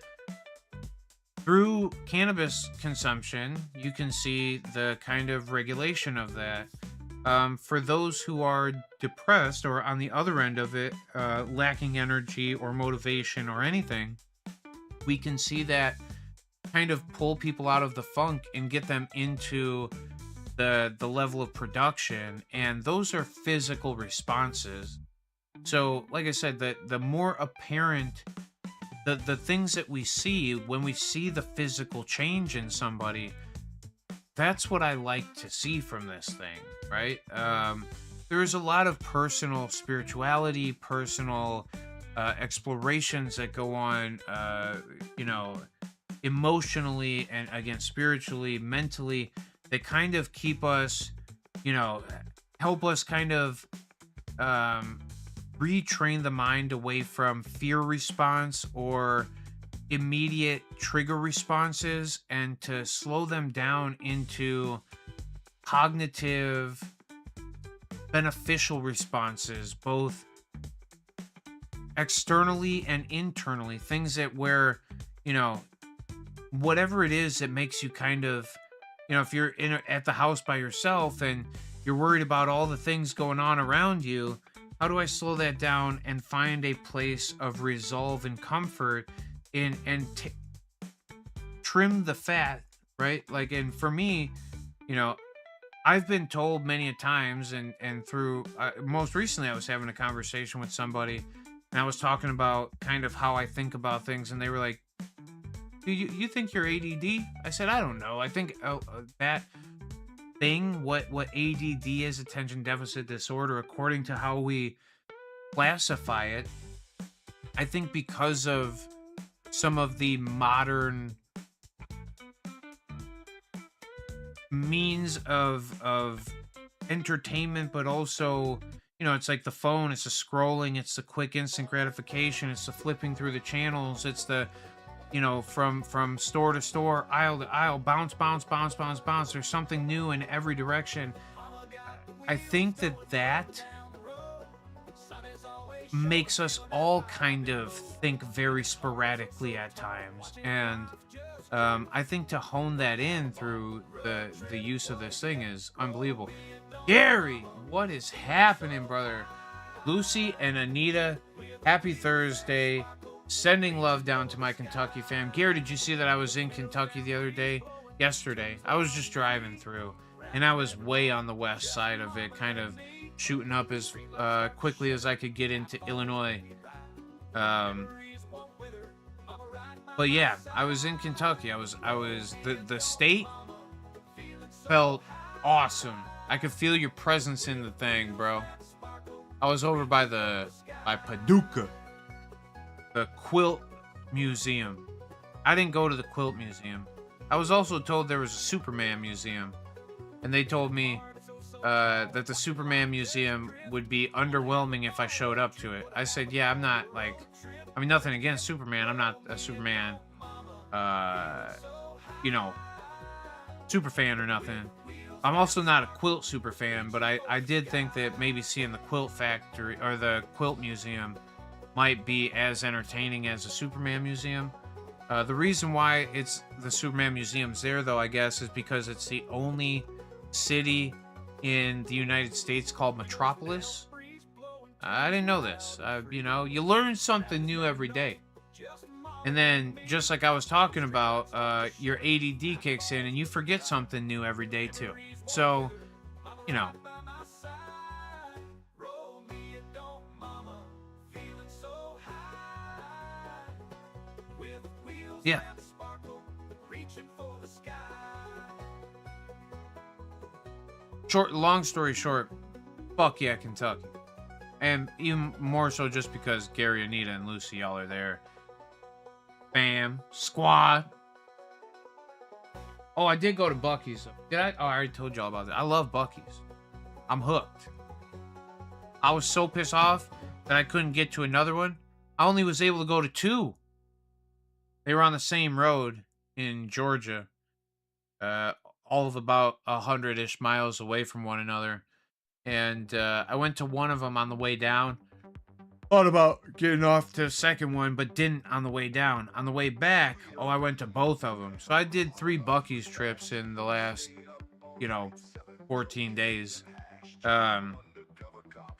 Through cannabis consumption, you can see the kind of regulation of that. For those who are depressed or on the other end of it, lacking energy or motivation or anything, we can see that kind of pull people out of the funk and get them into the level of production. And those are physical responses. So, like I said, the more apparent the things that we see when we see the physical change in somebody, that's what I like to see from this thing, right? There's a lot of personal spirituality, personal explorations that go on, emotionally and again, spiritually, mentally, that kind of keep us, help us kind of retrain the mind away from fear response or immediate trigger responses and to slow them down into cognitive beneficial responses, both externally and internally, things that where, whatever it is that makes you kind of, if you're at the house by yourself and you're worried about all the things going on around you, how do I slow that down and find a place of resolve and comfort and trim the fat, right? Like, and for me, I've been told many a times and through, most recently I was having a conversation with somebody and I was talking about kind of how I think about things, and they were like, do you think you're ADD? I said, I don't know. I think that thing, what ADD is, attention deficit disorder, according to how we classify it, I think because of some of the modern means of entertainment, but also, it's like the phone, it's the scrolling, it's the quick instant gratification, it's the flipping through the channels, it's the from store to store, aisle to aisle, bounce, there's something new in every direction. I think that makes us all kind of think very sporadically at times, and I think to hone that in through the use of this thing is unbelievable. Gary, what is happening, brother? Lucy and Anita, happy Thursday. Sending love down to my Kentucky fam. Gary, did you see that I was in Kentucky the other day? Yesterday. I was just driving through, and I was way on the west side of it, kind of shooting up as quickly as I could get into Illinois. But yeah, I was in Kentucky. I was the state felt awesome. I could feel your presence in the thing, bro. I was over by Paducah, the Quilt Museum. I didn't go to the Quilt Museum. I was also told there was a Superman Museum, and they told me that the Superman Museum would be underwhelming if I showed up to it. I said, yeah, I'm not nothing against Superman. I'm not a Superman, super fan or nothing. I'm also not a quilt super fan, but I did think that maybe seeing the Quilt Factory or the Quilt Museum might be as entertaining as a Superman museum. The reason why it's the Superman museum's there, though, I guess, is because it's the only city in the United States called Metropolis. I didn't know this. You learn something new every day. And then, just like I was talking about, your ADD kicks in and you forget something new every day, too. So, you know. Yeah. Long story short, fuck yeah, Kentucky. And even more so just because Gary, Anita, and Lucy, y'all are there. Bam. Squad. Oh, I did go to Buc-ee's. Did I? Oh, I already told y'all about that. I love Buc-ee's. I'm hooked. I was so pissed off that I couldn't get to another one. I only was able to go to 2. They were on the same road in Georgia. All of about 100-ish miles away from one another. And I went to one of them on the way down. Thought about getting off to the second one, but didn't on the way down. On the way back, I went to both of them. So I did 3 Buc-ee's trips in the last, 14 days.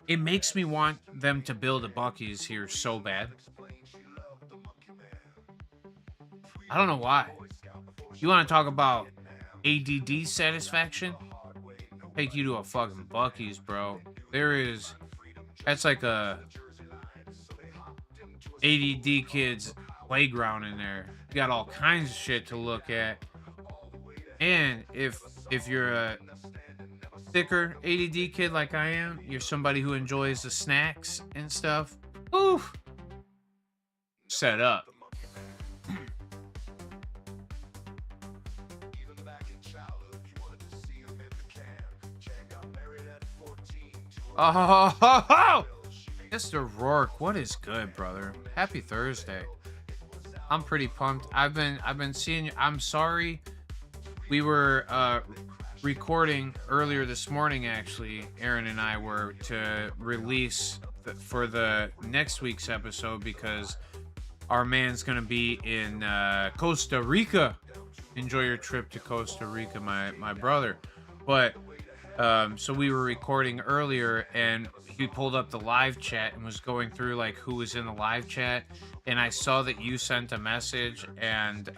It makes me want them to build a Buc-ee's here so bad. I don't know why. You want to talk about ADD satisfaction? Take you to a fucking Buc-ee's, bro. That's like a ADD kids playground in there. You got all kinds of shit to look at. And if you're a thicker ADD kid like I am, you're somebody who enjoys the snacks and stuff. Oof. Set up. Oh, Mr. Rourke, what is good, brother? Happy Thursday. I'm pretty pumped. I've been seeing you. I'm sorry. We were recording earlier this morning, actually. Aaron and I were to release for the next week's episode because our man's gonna be in Costa Rica. Enjoy your trip to Costa Rica, my brother. But so we were recording earlier and he pulled up the live chat and was going through like who was in the live chat, and I saw that you sent a message, and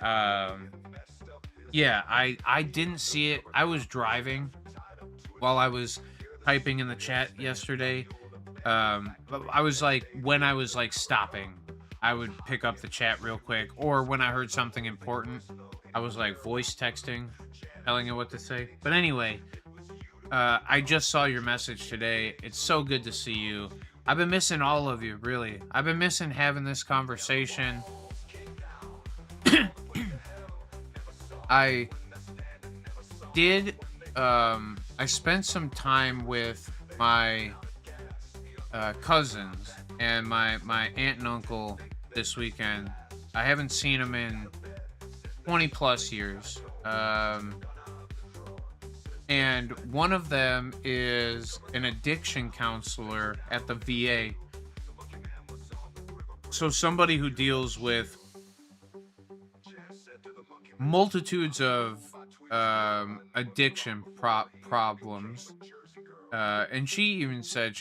yeah, I didn't see it. I was driving while I was typing in the chat yesterday. But I was like, when I was like stopping, I would pick up the chat real quick, or when I heard something important, I was like voice texting, telling it what to say. But anyway, I just saw your message today. It's so good to see you. I've been missing all of you, really. I've been missing having this conversation. I spent some time with my cousins and my aunt and uncle this weekend. I haven't seen them in 20 plus years. And one of them is an addiction counselor at the VA. So somebody who deals with multitudes of addiction problems. And she said,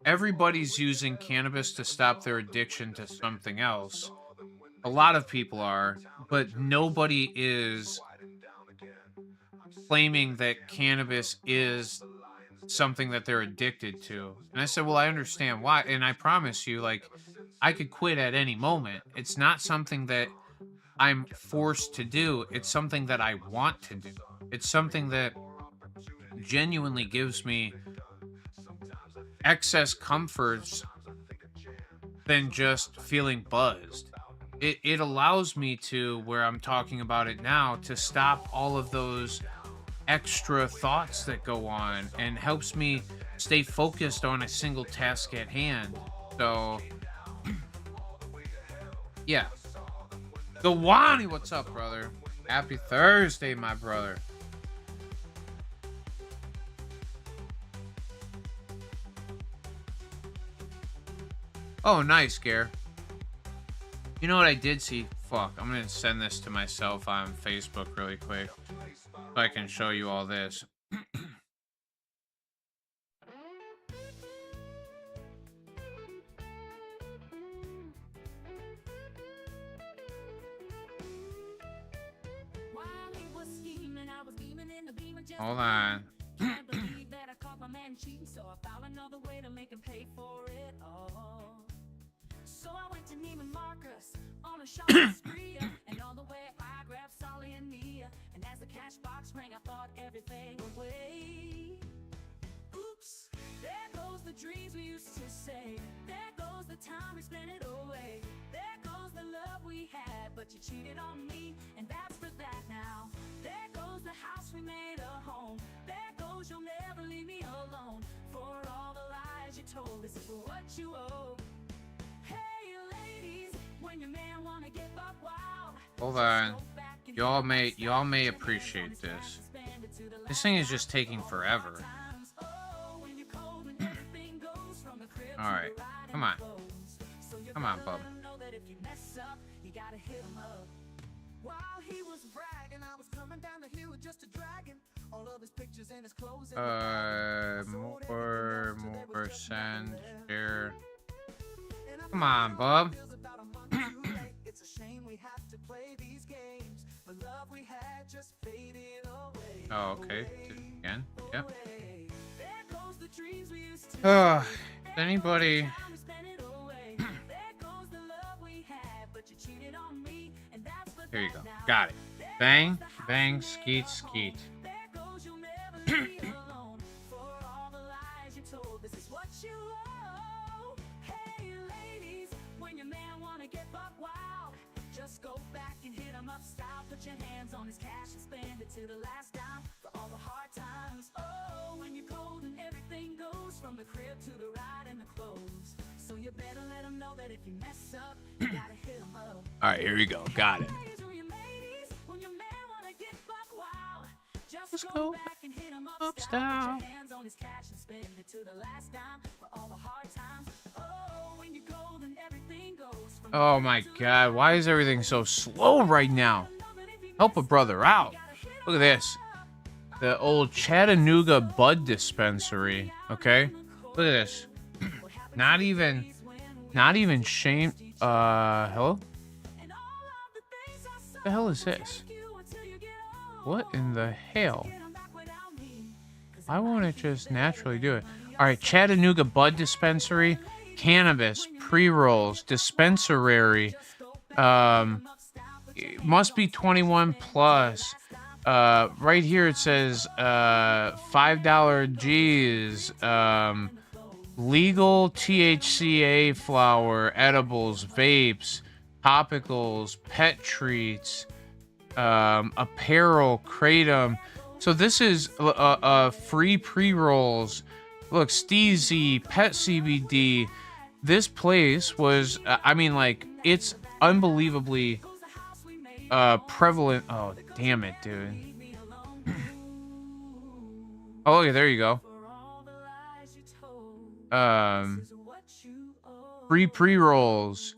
everybody's using cannabis to stop their addiction to something else. A lot of people are, but nobody is claiming that cannabis is something that they're addicted to. And I said, well, I understand why. And I promise you, like, I could quit at any moment. It's not something that I'm forced to do. It's something that I want to do. It's something that genuinely gives me excess comforts than just feeling buzzed. It allows me to, where I'm talking about it now, to stop all of those extra thoughts that go on and helps me stay focused on a single task at hand. So, yeah. Gawani, what's up, brother? Happy Thursday, my brother. Oh, nice, Gare. You know what I did see? Fuck, I'm gonna send this to myself on Facebook really quick so I can show you all this. Hold on. Can't believe that I caught my man cheating, so I found another way to make him pay for it all. So I went to Neiman Marcus on a shopping spree, and on the way I grabbed Solly and Mia. And as the cash box rang, I thought everything away. Oops, there goes the dreams we used to say. There goes the time we spent it away. There goes the love we had, but you cheated on me, and that's for that now. There goes the house we made a home. There goes you'll never leave me alone. For all the lies you told, this is what you owe. Hey ladies, when your man wanna get buck wild. Hold on. Y'all may appreciate this. This thing is just taking forever. Alright. Come on. Come on, bub. While he was bragging, I was coming down the hill with just a dragon. All of his pictures and his clothes. More send, share. Come on, bub. It's a shame we have to play these games. The love we had just faded away. Oh, okay. Again. Yep. There goes the dreams we used to. Anybody? Here you go. Got it. Bang, bang, skeet, skeet. Just go back and hit him up style. Put your hands on his cash and spend it to the last dime. For all the hard times. Oh, when you're cold and everything goes from the crib to the ride and the clothes. So you better let him know that if you mess up, you gotta hit him up. Alright, here we go. Got it. Just go back and hit him up style. Put your hands on his cash and spend it to the last dime. For all the hard times. Oh, when you're cold and everything goes from Oh my god, why is everything so slow right now? Help a brother out. Look at this. The old Chattanooga Bud Dispensary. Okay? Look at this. Not even shame. Hello? What the hell is this? What in the hell? Why won't it just naturally do it? Alright, Chattanooga Bud Dispensary. Cannabis, pre-rolls, dispensary. It must be 21 plus. Right here it says $5 G's. Legal THCA flower, edibles, vapes, topicals, pet treats, apparel, kratom. So this is free pre-rolls. Look, Steezy, Pet CBD. This place was, I mean, like, it's unbelievably prevalent. Oh, damn it, dude. Oh, yeah, there you go. Free pre-rolls.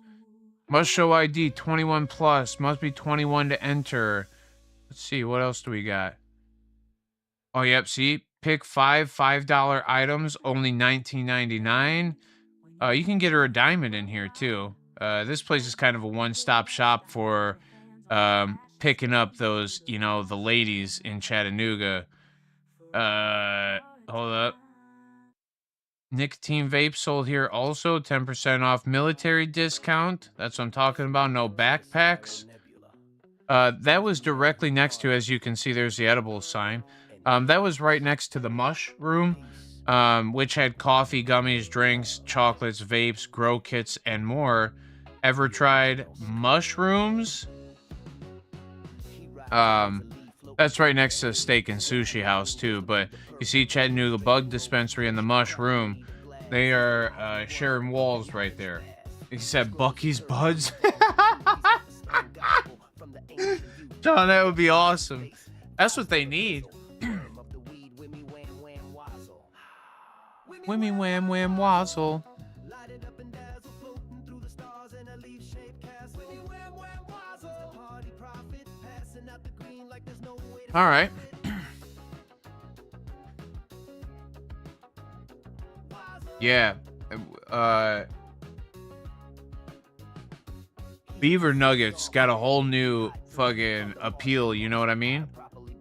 Must show ID 21 plus. Must be 21 to enter. Let's see, what else do we got? Oh, yep, see? Pick $5 items, only $19.99. You can get her a diamond in here, too. This place is kind of a one-stop shop for picking up those, you know, the ladies in Chattanooga. Hold up. Nicotine vape sold here also. 10% off military discount. That's what I'm talking about. No backpacks. That was directly next to, as you can see, there's the edibles sign. That was right next to the mush room, which had coffee, gummies, drinks, chocolates, vapes, grow kits, and more. Ever tried mushrooms? That's right next to the steak and sushi house, too. But you see Chattanooga Bug Dispensary and the mush room. They are sharing walls right there. He said Bucky's Buds. John, that would be awesome. That's what they need. Wimmy wham wham wazzle. All right. Yeah. Beaver Nuggets got a whole new fucking appeal, you know what I mean?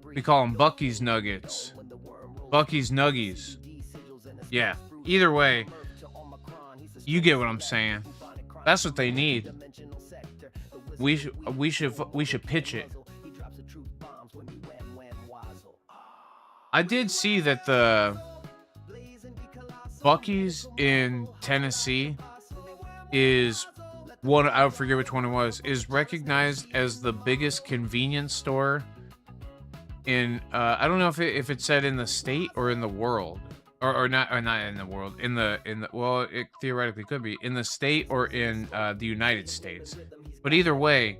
We call them Bucky's Nuggets. Bucky's Nuggies. Yeah. Either way, you get what I'm saying. That's what they need. We should pitch it. I did see that the Bucky's in Tennessee is one, I forget which one it was, is recognized as the biggest convenience store in I don't know if it said in the state or in the world. Or not in the world. In the well, it theoretically could be in the state or in the United States. But either way,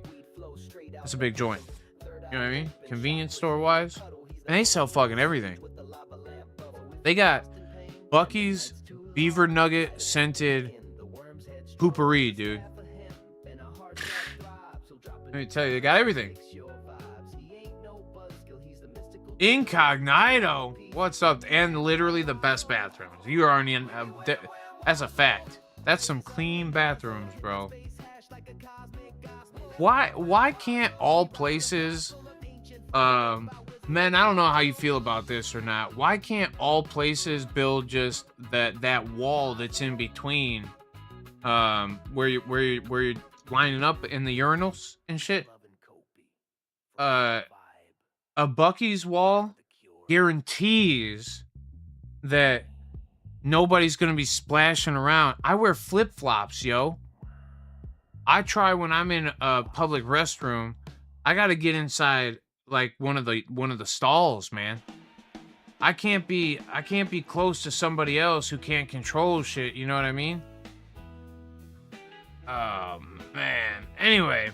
it's a big joint. You know what I mean? Convenience store wise. And they sell fucking everything. They got Bucky's Beaver Nugget scented poopery, dude. Let me tell you, they got everything. Incognito. What's up? And literally the best bathrooms. You are in. That's a fact. That's some clean bathrooms, bro. Why can't all places, man, I don't know how you feel about this or not. Why can't all places build just that wall that's in between, where you're lining up in the urinals and shit? A Bucky's wall guarantees that nobody's gonna be splashing around. I wear flip-flops, yo. I try when I'm in a public restroom, I gotta get inside like one of the stalls, man. I can't be close to somebody else who can't control shit, you know what I mean? Oh man. Anyway.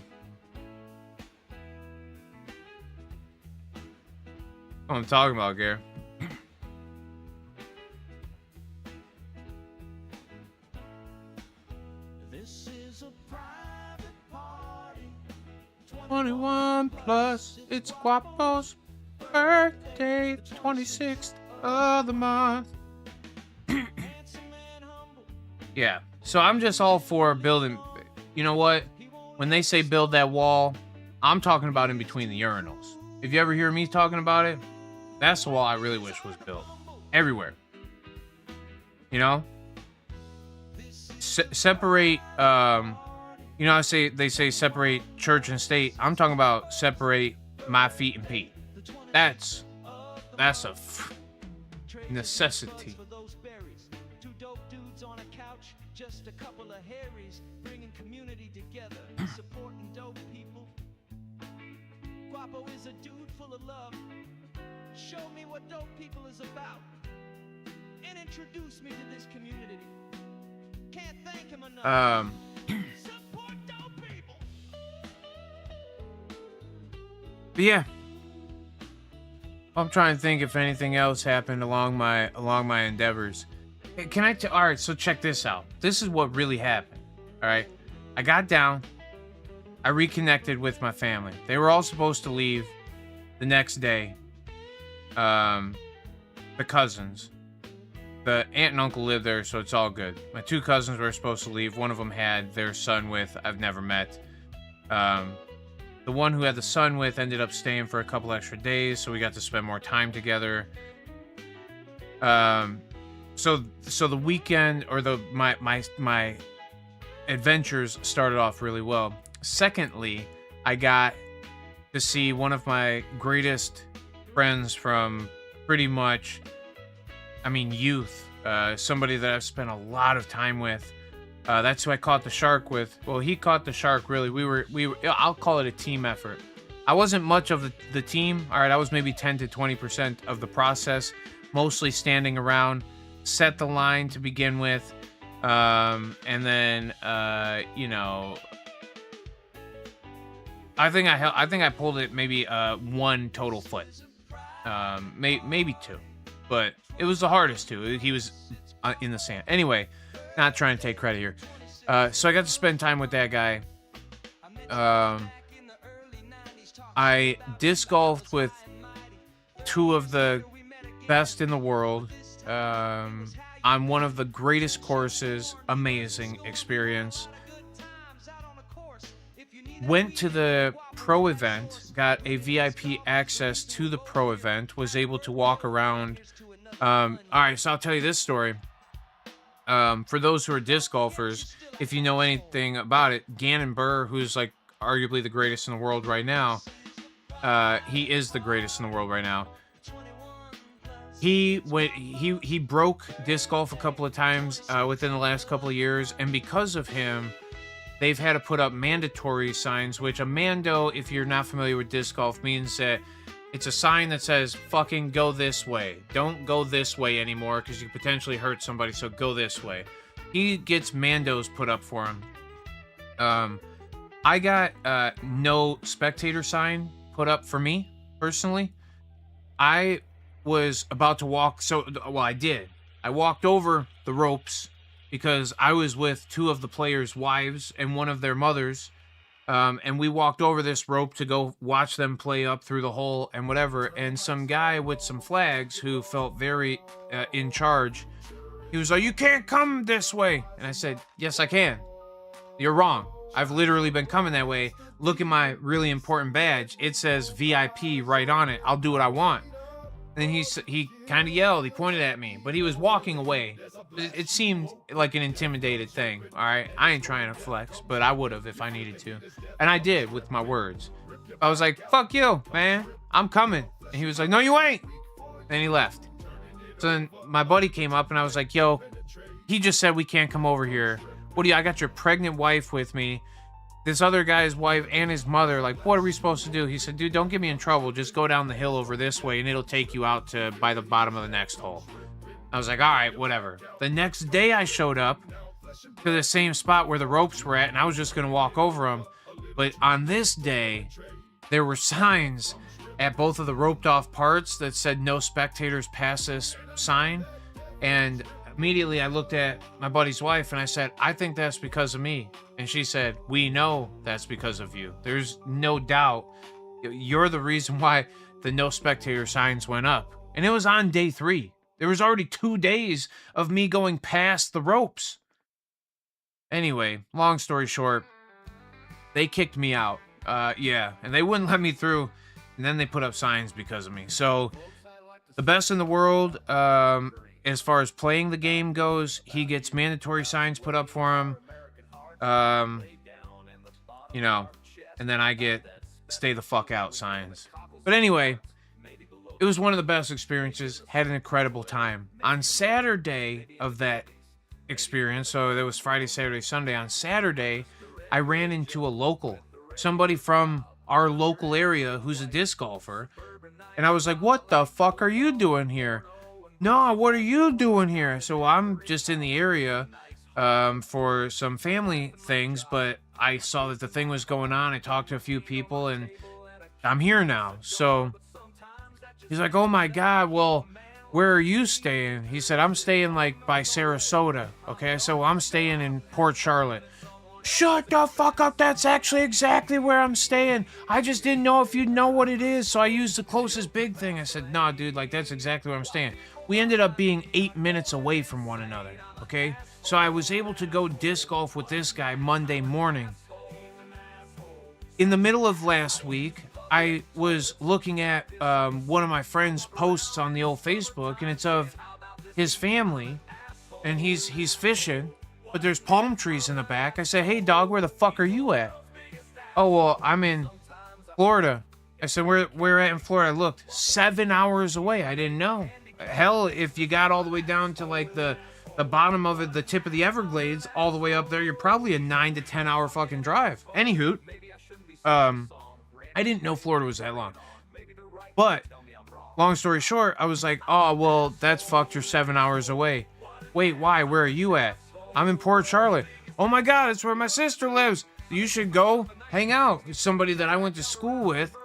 What I'm talking about, Gare. This is a private party. 21 plus, it's Guapo's birthday, 26th of the month. Yeah, so I'm just all for building. You know what? When they say build that wall, I'm talking about in between the urinals. If you ever hear me talking about it, that's the wall I really wish was built. Everywhere. You know? Separate, you know, they say separate church and state. I'm talking about separate my feet and pee. That's a necessity. Two dope dudes on a couch, just a couple of Harrys, bringing community together, supporting dope people. Guapo is a dude full of love. Show me what dope people is about, and introduce me to this community. Can't thank him enough. Support dope people. But yeah, I'm trying to think if anything else happened along my endeavors. Can I? All right, so check this out. This is what really happened. All right, I got down. I reconnected with my family. They were all supposed to leave the next day. The cousins. The aunt and uncle live there, so it's all good. My two cousins were supposed to leave. One of them had their son with, I've never met. The one who had the son with ended up staying for a couple extra days, so we got to spend more time together. So the weekend, or my adventures started off really well. Secondly, I got to see one of my greatest friends from pretty much, youth. Somebody that I've spent a lot of time with. That's who I caught the shark with. Well, he caught the shark, really. We were. I'll call it a team effort. I wasn't much of the team. All right, I was maybe 10 to 20% of the process, mostly standing around, set the line to begin with, and then I think I pulled it maybe one total foot, maybe two, but it was the hardest two. He was in the sand. Anyway, not trying to take credit here. So I got to spend time with that guy. I disc golfed with two of the best in the world on one of the greatest courses. Amazing experience. Went to the pro event, got a VIP access to the pro event, was able to walk around. All right, so I'll tell you this story. For those who are disc golfers, if you know anything about it, Gannon Burr, who's like arguably the greatest in the world right now, he is the greatest in the world right now. He broke disc golf a couple of times within the last couple of years, and because of him, they've had to put up mandatory signs, which a mando, if you're not familiar with disc golf, means that it's a sign that says, fucking go this way. Don't go this way anymore because you potentially hurt somebody, so go this way. He gets mandos put up for him. I got no spectator sign put up for me, personally. I was about to walk, I did. I walked over the ropes because I was with two of the players' wives and one of their mothers, and we walked over this rope to go watch them play up through the hole and whatever, and some guy with some flags who felt very in charge, he was like, you can't come this way. And I said, yes, I can. You're wrong. I've literally been coming that way. Look at my really important badge. It says VIP right on it. I'll do what I want. And he kind of yelled. He pointed at me, but he was walking away. It seemed like an intimidated thing. All right, I ain't trying to flex, but I would have if I needed to, and I did with my words. I was like, "Fuck you, man. I'm coming." And he was like, "No, you ain't." And he left. So then my buddy came up, and I was like, "Yo, he just said we can't come over here. What do you? I got your pregnant wife with me. This other guy's wife and his mother, like, what are we supposed to do?" He said, "Dude, don't get me in trouble. Just go down the hill over this way, and it'll take you out to by the bottom of the next hole." I was like, all right, whatever. The next day I showed up to the same spot where the ropes were at, and I was just going to walk over them. But on this day, there were signs at both of the roped off parts that said no spectators past this sign. And immediately I looked at my buddy's wife and I said, I think that's because of me. And she said, we know that's because of you. There's no doubt. You're the reason why the no spectator signs went up. And it was on day 3. There was already 2 days of me going past the ropes. Anyway, long story short, they kicked me out. And they wouldn't let me through. And then they put up signs because of me. So, the best in the world, as far as playing the game goes, he gets mandatory signs put up for him. And then I get stay the fuck out signs. But anyway, it was one of the best experiences. Had an incredible time. On Saturday of that experience, so that was Friday, Saturday, Sunday. On Saturday, I ran into a local, somebody from our local area who's a disc golfer. And I was like, what the fuck are you doing here? No, what are you doing here? So I'm just in the area for some family things, but I saw that the thing was going on. I talked to a few people, and I'm here now. So he's like, oh my God, well, where are you staying? He said, I'm staying like by Sarasota. Okay, so I'm staying in Port Charlotte. Shut the fuck up. That's actually exactly where I'm staying. I just didn't know if you'd know what it is, so I used the closest big thing. I said, nah, dude, like that's exactly where I'm staying. We ended up being 8 minutes away from one another, okay? So I was able to go disc golf with this guy Monday morning. In the middle of last week, I was looking at one of my friend's posts on the old Facebook, and it's of his family, and he's fishing, but there's palm trees in the back. I said, hey, dog, where the fuck are you at? Oh, well, I'm in Florida. I said, where at in Florida? I looked, 7 hours away. I didn't know. Hell, if you got all the way down to like the bottom of it, the tip of the Everglades, all the way up there, you're probably a 9 to 10 hour fucking drive. Anywho, I didn't know Florida was that long. But, long story short, I was like, oh, well, that's fucked. You're 7 hours away. Wait, why? Where are you at? I'm in Port Charlotte. Oh my God, that's where my sister lives. You should go hang out with somebody that I went to school with.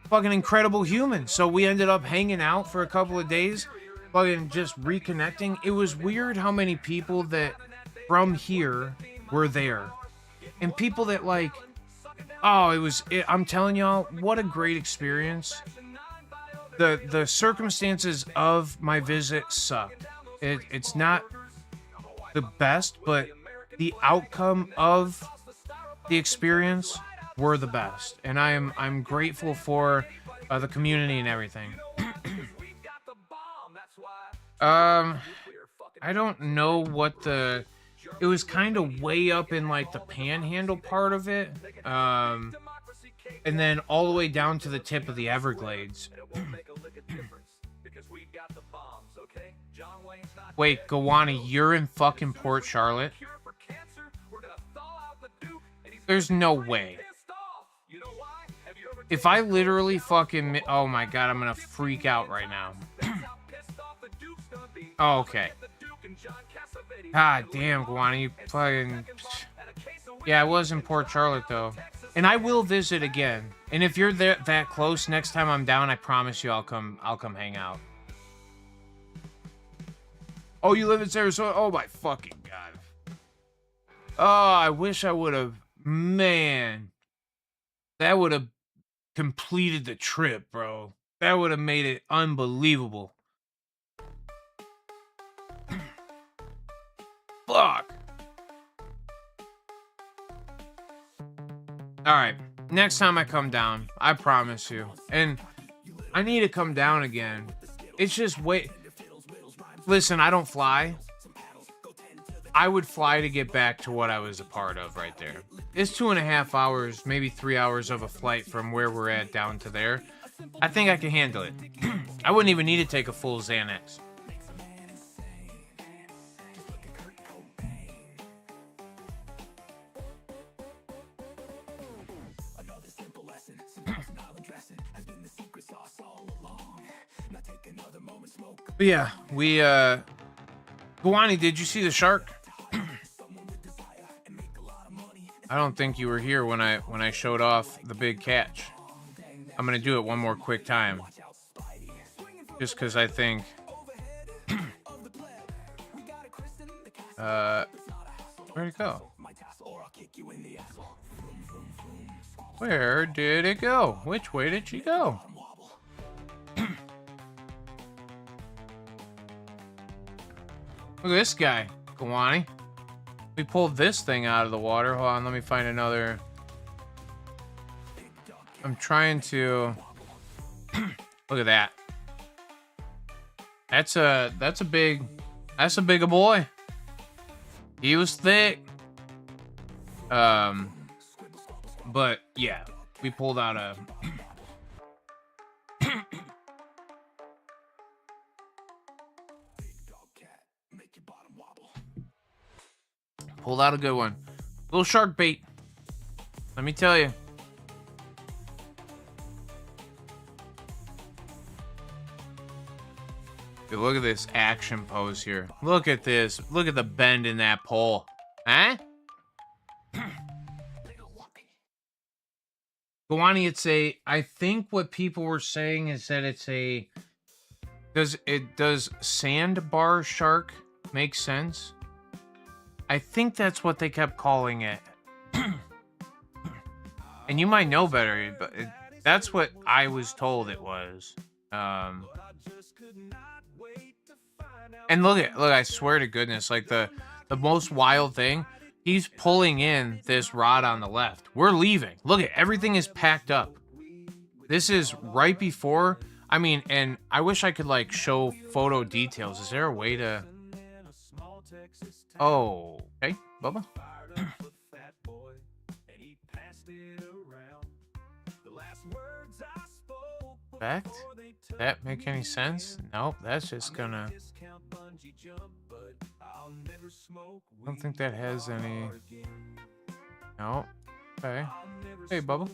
Fucking incredible human. So we ended up hanging out for a couple of days. Fucking just reconnecting. It was weird how many people that from here were there. And people that like, I'm telling y'all, what a great experience. the circumstances of my visit sucked. It's not the best, but the outcome of the experience were the best, and I'm grateful for the community and everything. I don't know what it was kind of way up in like the panhandle part of it, and then all the way down to the tip of the Everglades. Wait, Gawani, you're in fucking Port Charlotte? There's no way. If I literally fucking... Oh my god, I'm gonna freak out right now. Oh, okay. God damn, Gawani, you fucking... Yeah, I was in Port Charlotte, though. And I will visit again. And if you're there that close, next time I'm down, I promise you I'll come hang out. Oh, you live in Sarasota? Oh my fucking god. Oh, I wish I would have. Man. That would have completed the trip, bro. That would have made it unbelievable. Fuck. Alright. Next time I come down, I promise you. And I need to come down again. It's just wait. Listen, I don't fly. I would fly to get back to what I was a part of right there. It's 2.5 hours, maybe 3 hours of a flight from where we're at down to there. I think I can handle it. I wouldn't even need to take a full Xanax. But yeah, we, Guani, did you see the shark? I don't think you were here when I showed off the big catch. I'm gonna do it one more quick time. Just because I think... where'd it go? Where did it go? Which way did she go? Look at this guy, Kawani. We pulled this thing out of the water. Hold on, let me find another. I'm trying to... Look at that. That's a big boy. He was thick. But yeah, we pulled out a... Pulled out a good one. Little shark bait. Let me tell you. Dude, look at this action pose here. Look at this. Look at the bend in that pole. Huh? Gawani, it's a... I think what people were saying is that it's a... Does sandbar shark make sense? I think that's what they kept calling it. And you might know better, but that's what I was told it was. And look, I swear to goodness, like the most wild thing, he's pulling in this rod on the left. We're leaving. Look at everything is packed up. This is right before, I mean, and I wish I could like show photo details. Is there a way to... Oh, okay, Bubba. Fact? Does that make any sense? Nope, that's just gonna... I don't think that has any... No. Okay. Hey, Bubba.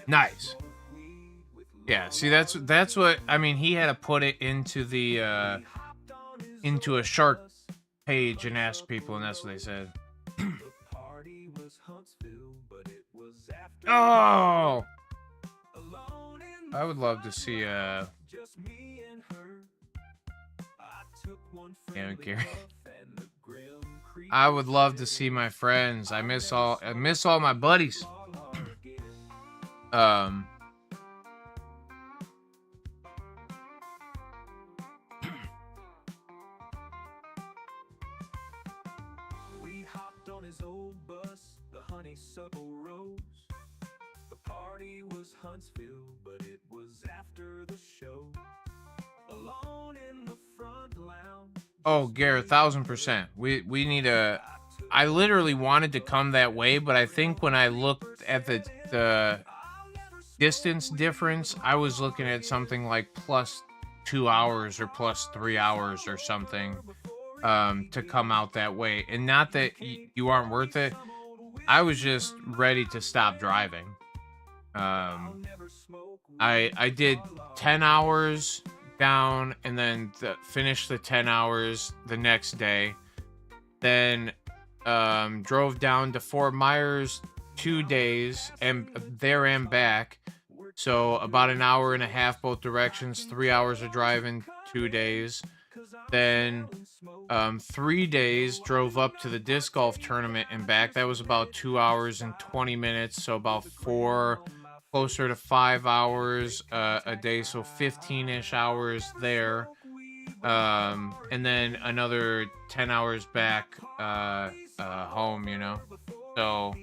Nice. Yeah, see, that's what I mean. He had to put it into the into a shark page and ask people, and that's what they said. Oh, I would love to see Yeah, Gary. I would love to see my friends. I miss all my buddies. Um We hopped on his old bus, the honeysuckle rose. The party was Huntsville, but it was after the show. Alone in the front lounge. Oh, Garrett, 1000%. We need a. I literally wanted to come that way, but I think when I looked at the distance difference, I was looking at something like plus 2 hours or plus 3 hours or something to come out that way. And not that you aren't worth it. I was just ready to stop driving. I did 10 hours down and then finished the 10 hours the next day. Then drove down to Fort Myers 2 days and there and back. So about an hour and a half both directions, 3 hours of driving, 2 days. Then 3 days drove up to the disc golf tournament and back. That was about 2 hours and 20 minutes. So about closer to 5 hours a day. So 15-ish hours there. And then another 10 hours back home, you know. So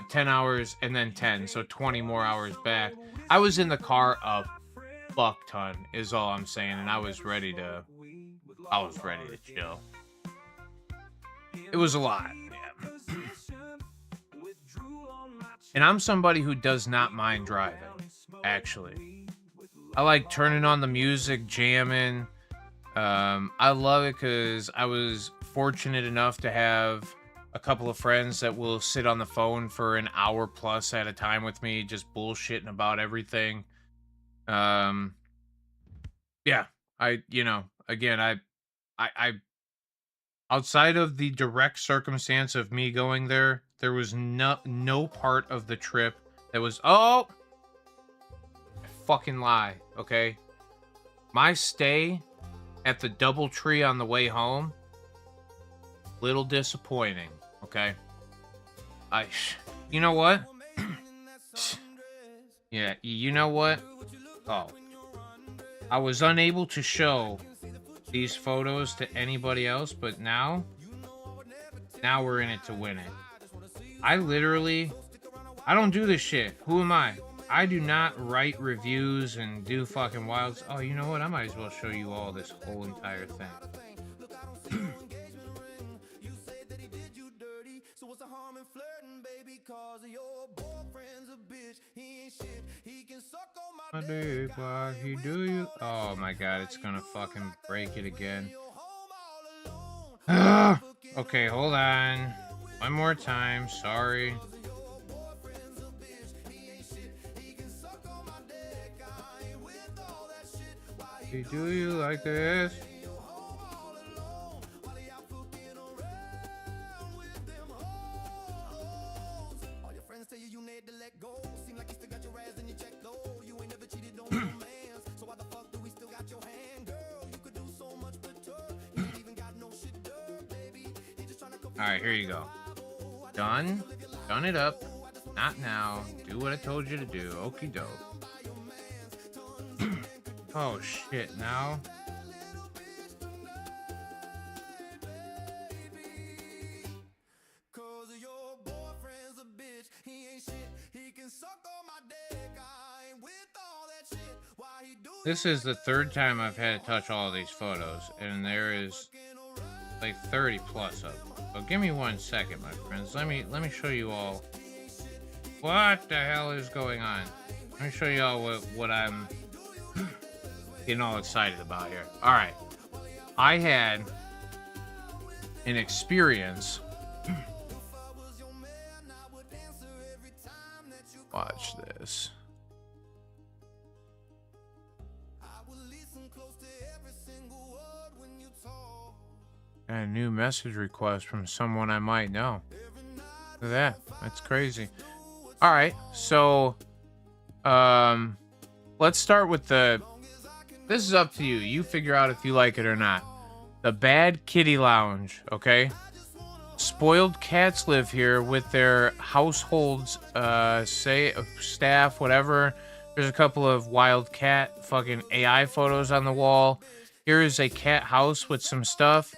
10 hours and then 10. So 20 more hours back. I was in the car a fuck ton is all I'm saying. And I was ready to chill. It was a lot. Yeah. And I'm somebody who does not mind driving, actually. I like turning on the music, jamming. I love it because I was fortunate enough to have a couple of friends that will sit on the phone for an hour plus at a time with me, just bullshitting about everything. Yeah, I outside of the direct circumstance of me going there, there was no part of the trip that was, I fucking lie, okay? My stay at the DoubleTree on the way home, little disappointing, okay? You know what? Yeah, you know what? Oh. I was unable to show these photos to anybody else, but now we're in it to win it. I don't do this shit. Who am I? I do not write reviews and do fucking wilds. Oh, you know what? I might as well show you all this whole entire thing. Oh my god, it's gonna fucking break it again. Okay, hold on. One more time, sorry. Do you like this? Alright, here you go. Done. Done it up. Not now. Do what I told you to do. Okie doke. Oh shit, now. This is the third time I've had to touch all of these photos, and there is like 30 plus of them. So give me 1 second, my friends. Let me show you all what the hell is going on. Let me show you all what I'm getting all excited about here. All right, I had an experience. Watch this. A new message request from someone I might know. Look at that. That's crazy. All right, so let's start with this is up to you. You figure out if you like it or not. The Bad Kitty Lounge, okay? Spoiled cats live here with their households, staff, whatever. There's a couple of wild cat fucking AI photos on the wall. Here is a cat house with some stuff.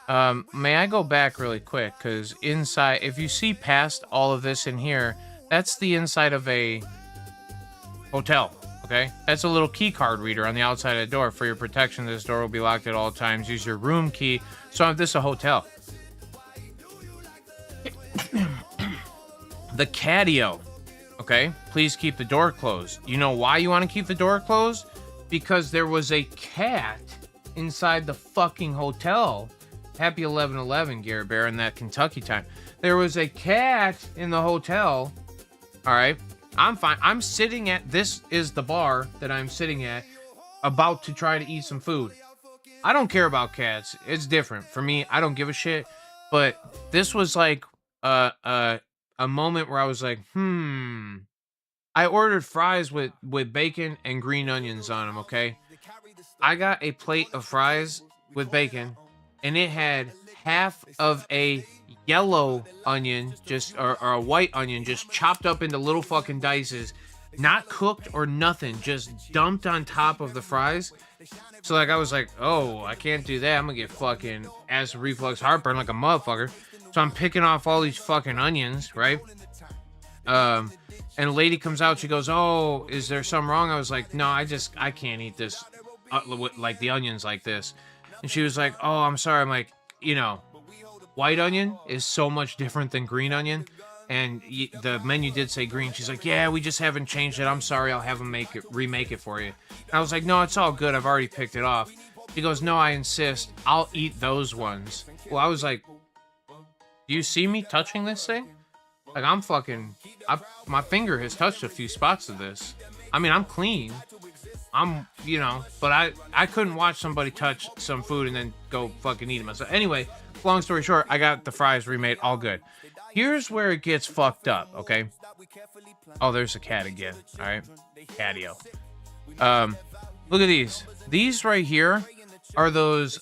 May I go back really quick? Because inside, if you see past all of this in here, that's the inside of a hotel, okay? That's a little key card reader on the outside of the door. For your protection, this door will be locked at all times. Use your room key. So this is a hotel. The catio, okay? Please keep the door closed. You know why you want to keep the door closed? Because there was a cat inside the fucking hotel. Happy 11/11, Garrett Bear, in that Kentucky time. There was a cat in the hotel. All right, I'm fine. I'm sitting at, this is the bar that I'm sitting at, about to try to eat some food. I don't care about cats. It's different. For me, I don't give a shit. But this was like a moment where I was like, I ordered fries with bacon and green onions on them, okay? I got a plate of fries with bacon, and it had half of a yellow onion, or a white onion, just chopped up into little fucking dices, not cooked or nothing, just dumped on top of the fries. So like I was like, oh, I can't do that. I'm gonna get fucking acid reflux heartburn like a motherfucker. So I'm picking off all these fucking onions, right? And a lady comes out, she goes, oh, is there something wrong? I was like, no, I can't eat this, like the onions like this. And she was like, oh, I'm sorry. I'm like, you know, white onion is so much different than green onion. And the menu did say green. She's like, yeah, we just haven't changed it. I'm sorry. I'll have them remake it for you. And I was like, no, it's all good. I've already picked it off. She goes, no, I insist. I'll eat those ones. Well, I was like, do you see me touching this thing? Like, I'm fucking, my finger has touched a few spots of this. I mean, I'm clean. I'm, you know, but I couldn't watch somebody touch some food and then go fucking eat it myself. Anyway, long story short, I got the fries remade, all good. Here's where it gets fucked up, okay? Oh, there's a cat again, all right? Catio. Look at these. These right here are those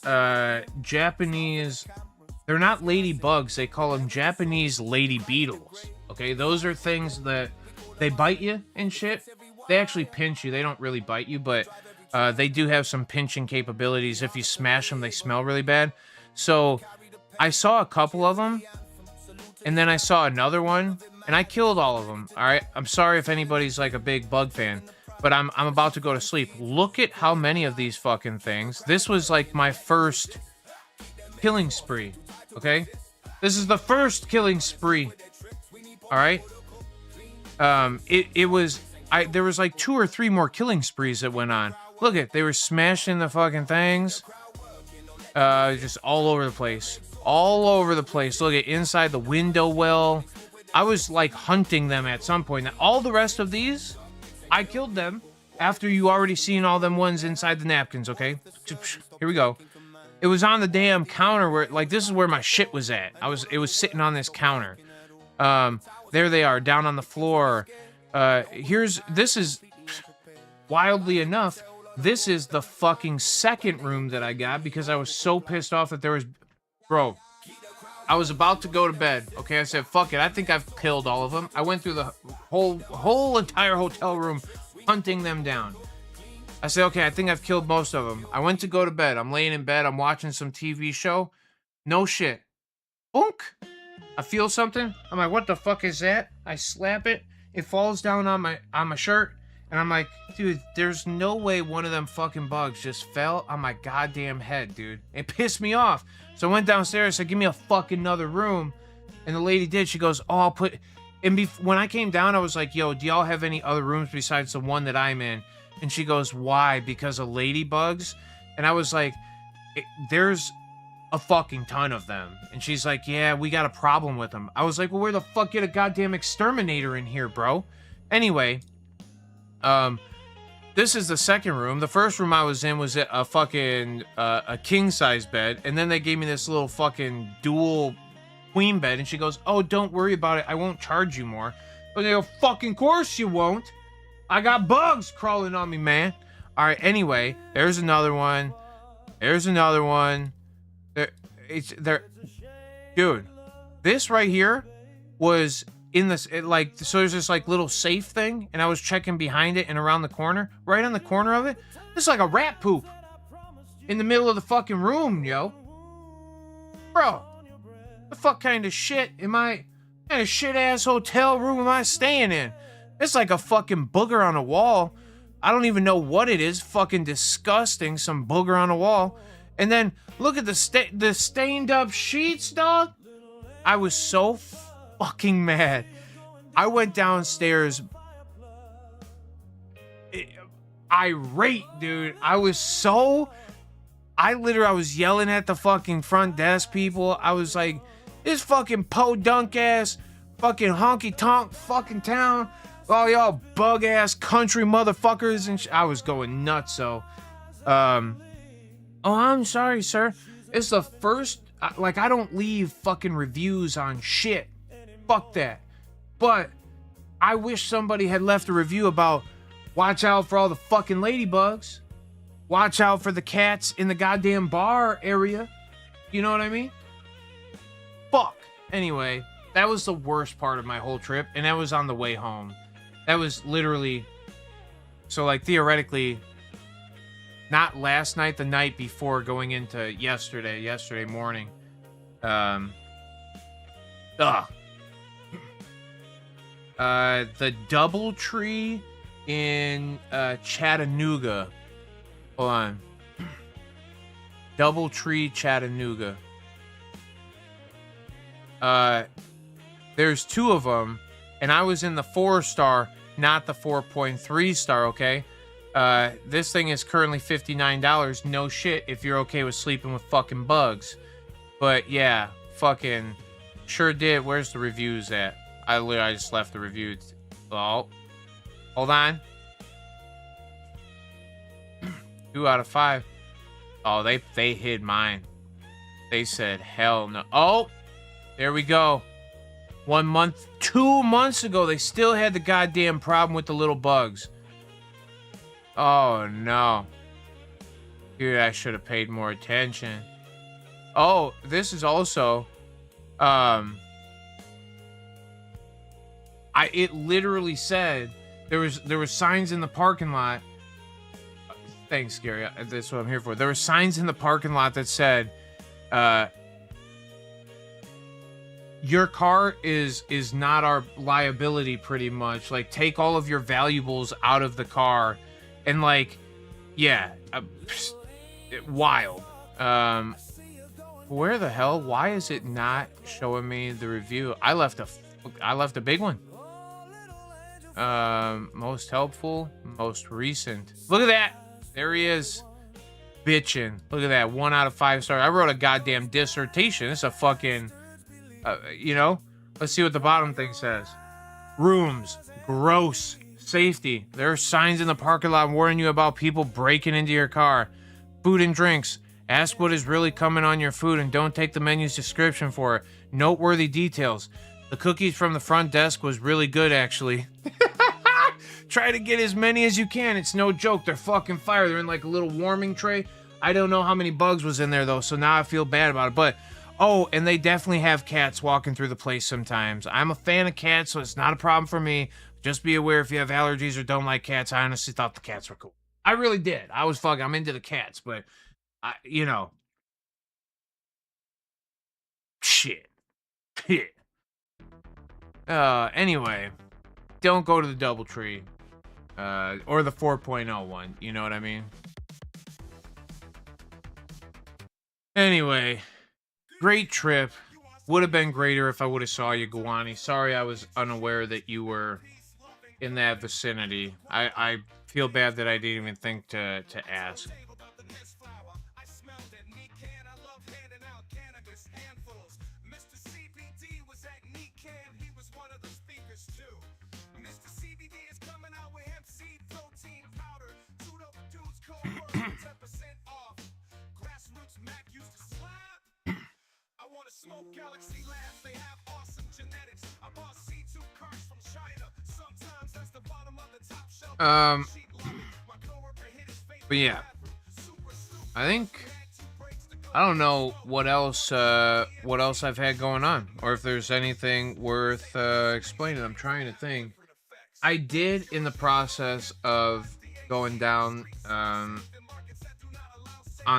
Japanese, they're not ladybugs, they call them Japanese lady beetles, okay? Those are things that, they bite you and shit. They actually pinch you. They don't really bite you, but they do have some pinching capabilities. If you smash them, they smell really bad. So I saw a couple of them, and then I saw another one, and I killed all of them. All right. I'm sorry if anybody's like a big bug fan, but I'm about to go to sleep. Look at how many of these fucking things. This was like my first killing spree. Okay. This is the first killing spree. All right. There was like 2 or 3 more killing sprees that went on. Look at, they were smashing the fucking things. Just all over the place. All over the place. Look at inside the window well. I was like hunting them at some point. Now, all the rest of these, I killed them after you already seen all them ones inside the napkins, okay? Here we go. It was on the damn counter where, like, this is where my shit was at. It was sitting on this counter. There they are, down on the floor. This is, wildly enough, this is the fucking second room that I got because I was so pissed off that there was, bro, I was about to go to bed, okay? I said, fuck it, I think I've killed all of them. I went through the whole entire hotel room hunting them down. I said, okay, I think I've killed most of them. I went to go to bed. I'm laying in bed. I'm watching some TV show. No shit. Boonk. I feel something. I'm like, what the fuck is that? I slap it. It falls down on my shirt. And I'm like, dude, there's no way one of them fucking bugs just fell on my goddamn head, dude. It pissed me off. So I went downstairs, said, give me a fucking another room. And the lady did. She goes, oh, I'll put... And when I came down, I was like, yo, do y'all have any other rooms besides the one that I'm in? And she goes, why? Because of ladybugs? And I was like, there's a fucking ton of them. And she's like, yeah, we got a problem with them. I was like, well, where the fuck get a goddamn exterminator in here, bro? Anyway, this is the second room. The first room I was in was a fucking, a king-size bed. And then they gave me this little fucking dual queen bed. And she goes, oh, don't worry about it. I won't charge you more. But they go, fucking course you won't. I got bugs crawling on me, man. All right, anyway, there's another one. There's another one. They're dude. This right here was in this so there's this like little safe thing, and I was checking behind it and around the corner, right on the corner of it. It's like a rat poop in the middle of the fucking room, yo. Bro, the fuck kind of shit kind of shit ass hotel room am I staying in? It's like a fucking booger on a wall. I don't even know what it is. Fucking disgusting. Some booger on a wall. And then look at the stained up sheets, dog. I was so fucking mad. I went downstairs irate, dude. I was yelling at the fucking front desk people. I was like, this fucking podunk ass fucking honky tonk fucking town. All y'all bug ass country motherfuckers and I was going nuts. So, oh, I'm sorry, sir. It's the first, I don't leave fucking reviews on shit. Fuck that. But I wish somebody had left a review about watch out for all the fucking ladybugs. Watch out for the cats in the goddamn bar area. You know what I mean? Fuck. Anyway, that was the worst part of my whole trip, and that was on the way home. That was literally, so like theoretically, not last night, the night before going into yesterday morning. The DoubleTree in Chattanooga. Hold on. DoubleTree Chattanooga. There's two of them, and I was in the 4-star, not the 4.3 star, okay? This thing is currently $59. No shit if you're okay with sleeping with fucking bugs. But yeah, fucking sure did. Where's the reviews at? I just left the reviews. Oh, hold on. 2 out of 5. Oh, they hid mine. They said hell no. Oh, there we go. 1 month, 2 months ago, they still had the goddamn problem with the little bugs. Oh no. Dude, I should have paid more attention. Oh, this is also it literally said there was signs in the parking lot. Thanks, Gary. That's what I'm here for. There were signs in the parking lot that said your car is not our liability, pretty much. Like, take all of your valuables out of the car. And like, yeah, wild. Where the hell? Why is it not showing me the review? I left a big one. Most helpful, most recent. Look at that. There he is. Bitchin'. Look at that. 1 out of 5 stars. I wrote a goddamn dissertation. It's a fucking, let's see what the bottom thing says. Rooms. Gross. Safety. There are signs in the parking lot warning you about people breaking into your car. Food and drinks. Ask what is really coming on your food and don't take the menu's description for it. Noteworthy details. The cookies from the front desk was really good, actually. Try to get as many as you can. It's no joke. They're fucking fire. They're in like a little warming tray. I don't know how many bugs was in there, though, so now I feel bad about it. But, oh, and they definitely have cats walking through the place sometimes. I'm a fan of cats, so it's not a problem for me. Just be aware if you have allergies or don't like cats. I honestly thought the cats were cool. I really did. I'm into the cats, but, shit. Anyway, don't go to the DoubleTree. Or the 4.0 one. You know what I mean? Anyway, great trip. Would have been greater if I would have saw you, Guwani. Sorry I was unaware that you were in that vicinity. I feel bad that I didn't even think to ask. Galaxy Labs, they have awesome genetics. I bought C2 cars from China. Sometimes that's the bottom of the top shelf. But yeah, I think I don't know what else I've had going on, or if there's anything worth explaining. I'm trying to think. I did, in the process of going down on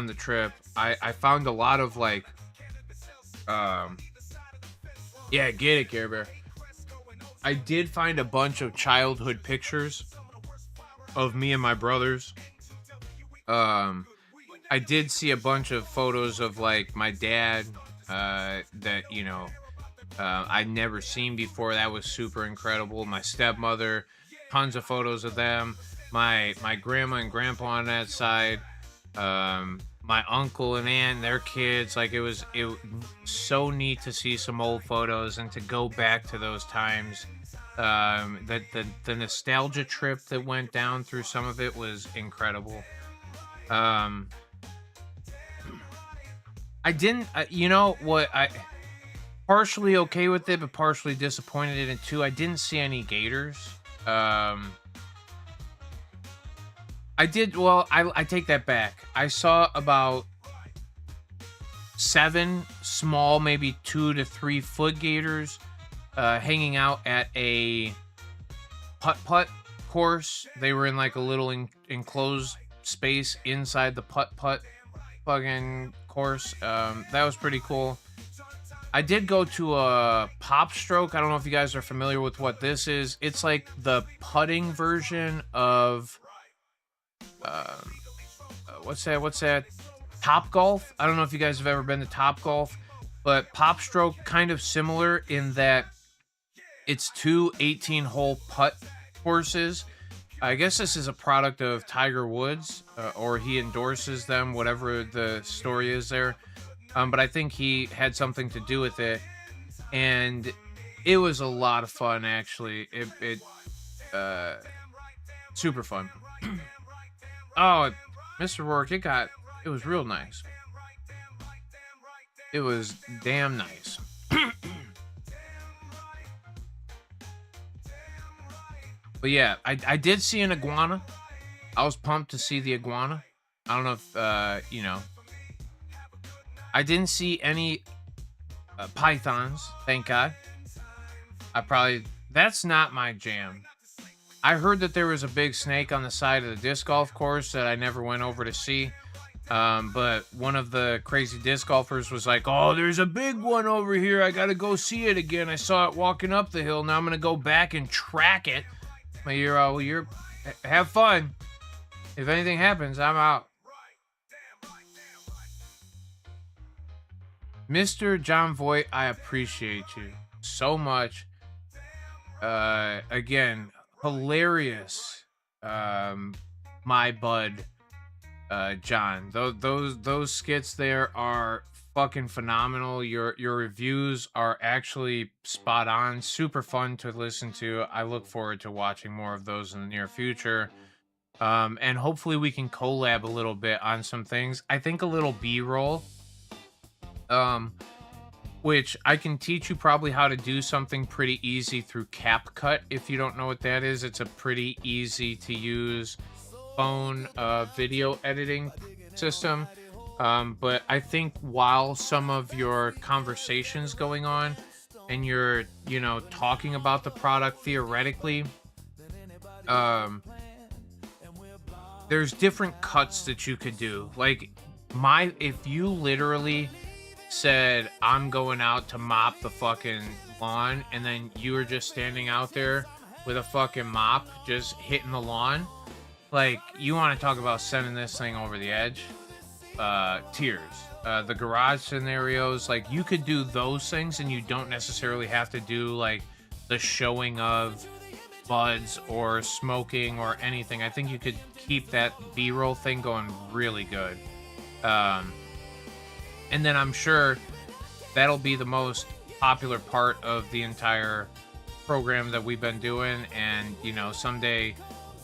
the trip, I found a lot of like um yeah, get it, Care Bear. I did find a bunch of childhood pictures of me and my brothers. Um I did see a bunch of photos of like my dad that I'd never seen before. That was super incredible. My stepmother, tons of photos of them. My grandma and grandpa on that side. My uncle and aunt, their kids. Like it was so neat to see some old photos and to go back to those times. That the nostalgia trip that went down through some of it was incredible. Um, I didn't, you know what? I partially okay with it, but partially disappointed in it too. I didn't see any gators. Um, I did. Well, I take that back. I saw about 7 small, maybe 2 to 3 foot gators, hanging out at a putt course. They were in like a little enclosed space inside the putt fucking course. That was pretty cool. I did go to a Pop Stroke. I don't know if you guys are familiar with what this is. It's like the putting version of what's that? Top Golf. I don't know if you guys have ever been to Top Golf, but Pop Stroke kind of similar in that it's 2 18-hole putt courses. I guess this is a product of Tiger Woods, or he endorses them, whatever the story is there. But I think he had something to do with it, and it was a lot of fun. Actually, it super fun. Oh, Mr. Rourke, it was real nice. It was damn nice. But yeah, I did see an iguana. I was pumped to see the iguana. I don't know if I didn't see any pythons, thank God. That's not my jam. I heard that there was a big snake on the side of the disc golf course that I never went over to see. But one of the crazy disc golfers was like, "Oh, there's a big one over here. I gotta go see it again. I saw it walking up the hill. Now I'm gonna go back and track it." Well, have fun. If anything happens, I'm out. Mr. John Voight, I appreciate you so much. Again, hilarious. My bud, John. Those skits there are fucking phenomenal. Your reviews are actually spot on. Super fun to listen to. I look forward to watching more of those in the near future. And hopefully we can collab a little bit on some things. I think a little B-roll. Which I can teach you probably how to do something pretty easy through CapCut. If you don't know what that is, it's a pretty easy to use phone video editing system. But I think while some of your conversations going on and you're, talking about the product theoretically, there's different cuts that you could do. Like if you literally said, "I'm going out to mop the fucking lawn," and then you were just standing out there with a fucking mop just hitting the lawn, like, you want to talk about sending this thing over the edge. Tears. The garage scenarios, like, you could do those things and you don't necessarily have to do like the showing of buds or smoking or anything. I think you could keep that B-roll thing going really good. And then I'm sure that'll be the most popular part of the entire program that we've been doing. And, someday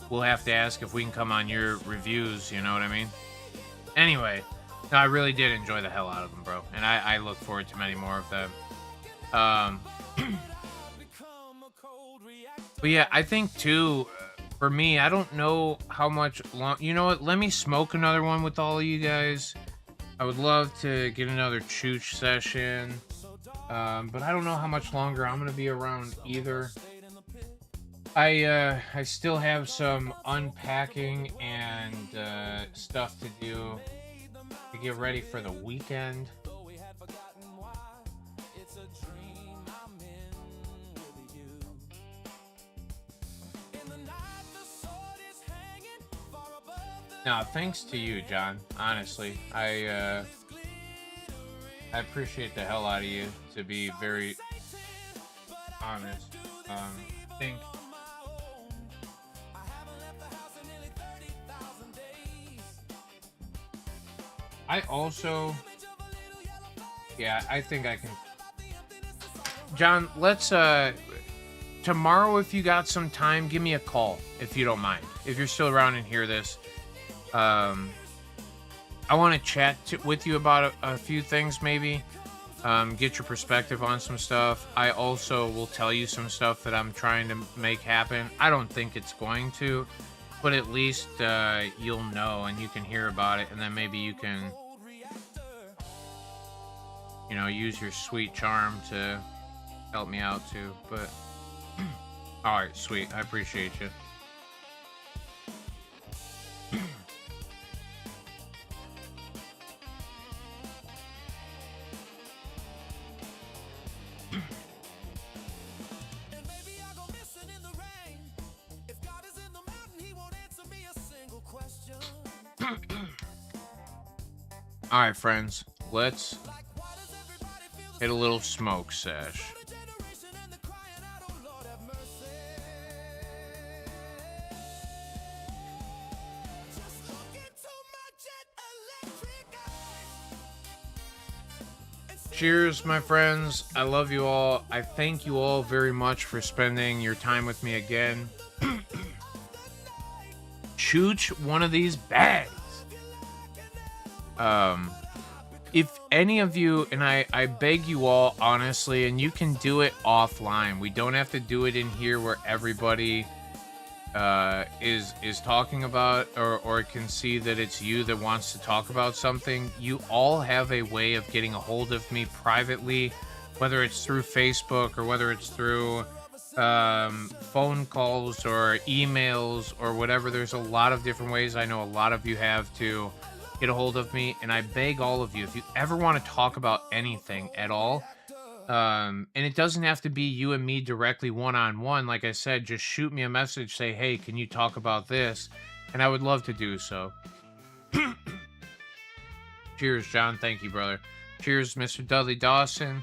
we'll have to ask if we can come on your reviews, you know what I mean? Anyway, no, I really did enjoy the hell out of them, bro. And I look forward to many more of them. But yeah, I think too, for me, I don't know how much long... You know what? Let me smoke another one with all of you guys. I would love to get another chooch session, but I don't know how much longer I'm gonna be around either. I still have some unpacking and stuff to do to get ready for the weekend. No, thanks to you, John. Honestly, I appreciate the hell out of you, to be very honest. I think I also, yeah, I think I can. John, let's tomorrow, if you got some time, give me a call if you don't mind. If you're still around and hear this. I want to chat with you about a few things, maybe. Get your perspective on some stuff. I also will tell you some stuff that I'm trying to make happen. I don't think it's going to, but at least you'll know and you can hear about it, and then maybe you can, use your sweet charm to help me out too. But all right, sweet. I appreciate you. All right, friends, let's hit a little smoke sesh. Cheers, my friends. I love you all. I thank you all very much for spending your time with me again. Chooch one of these bags. If any of you, and I beg you all honestly, and you can do it offline. We don't have to do it in here where everybody is talking about, or can see that it's you that wants to talk about something. You all have a way of getting a hold of me privately, whether it's through Facebook or whether it's through phone calls or emails or whatever. There's a lot of different ways. I know a lot of you have to get a hold of me, and I beg all of you, if you ever want to talk about anything at all, and it doesn't have to be you and me directly one-on-one, like I said, just shoot me a message, say, hey, can you talk about this? And I would love to do so. Cheers, John. Thank you, brother. Cheers, Mr. Dudley Dawson,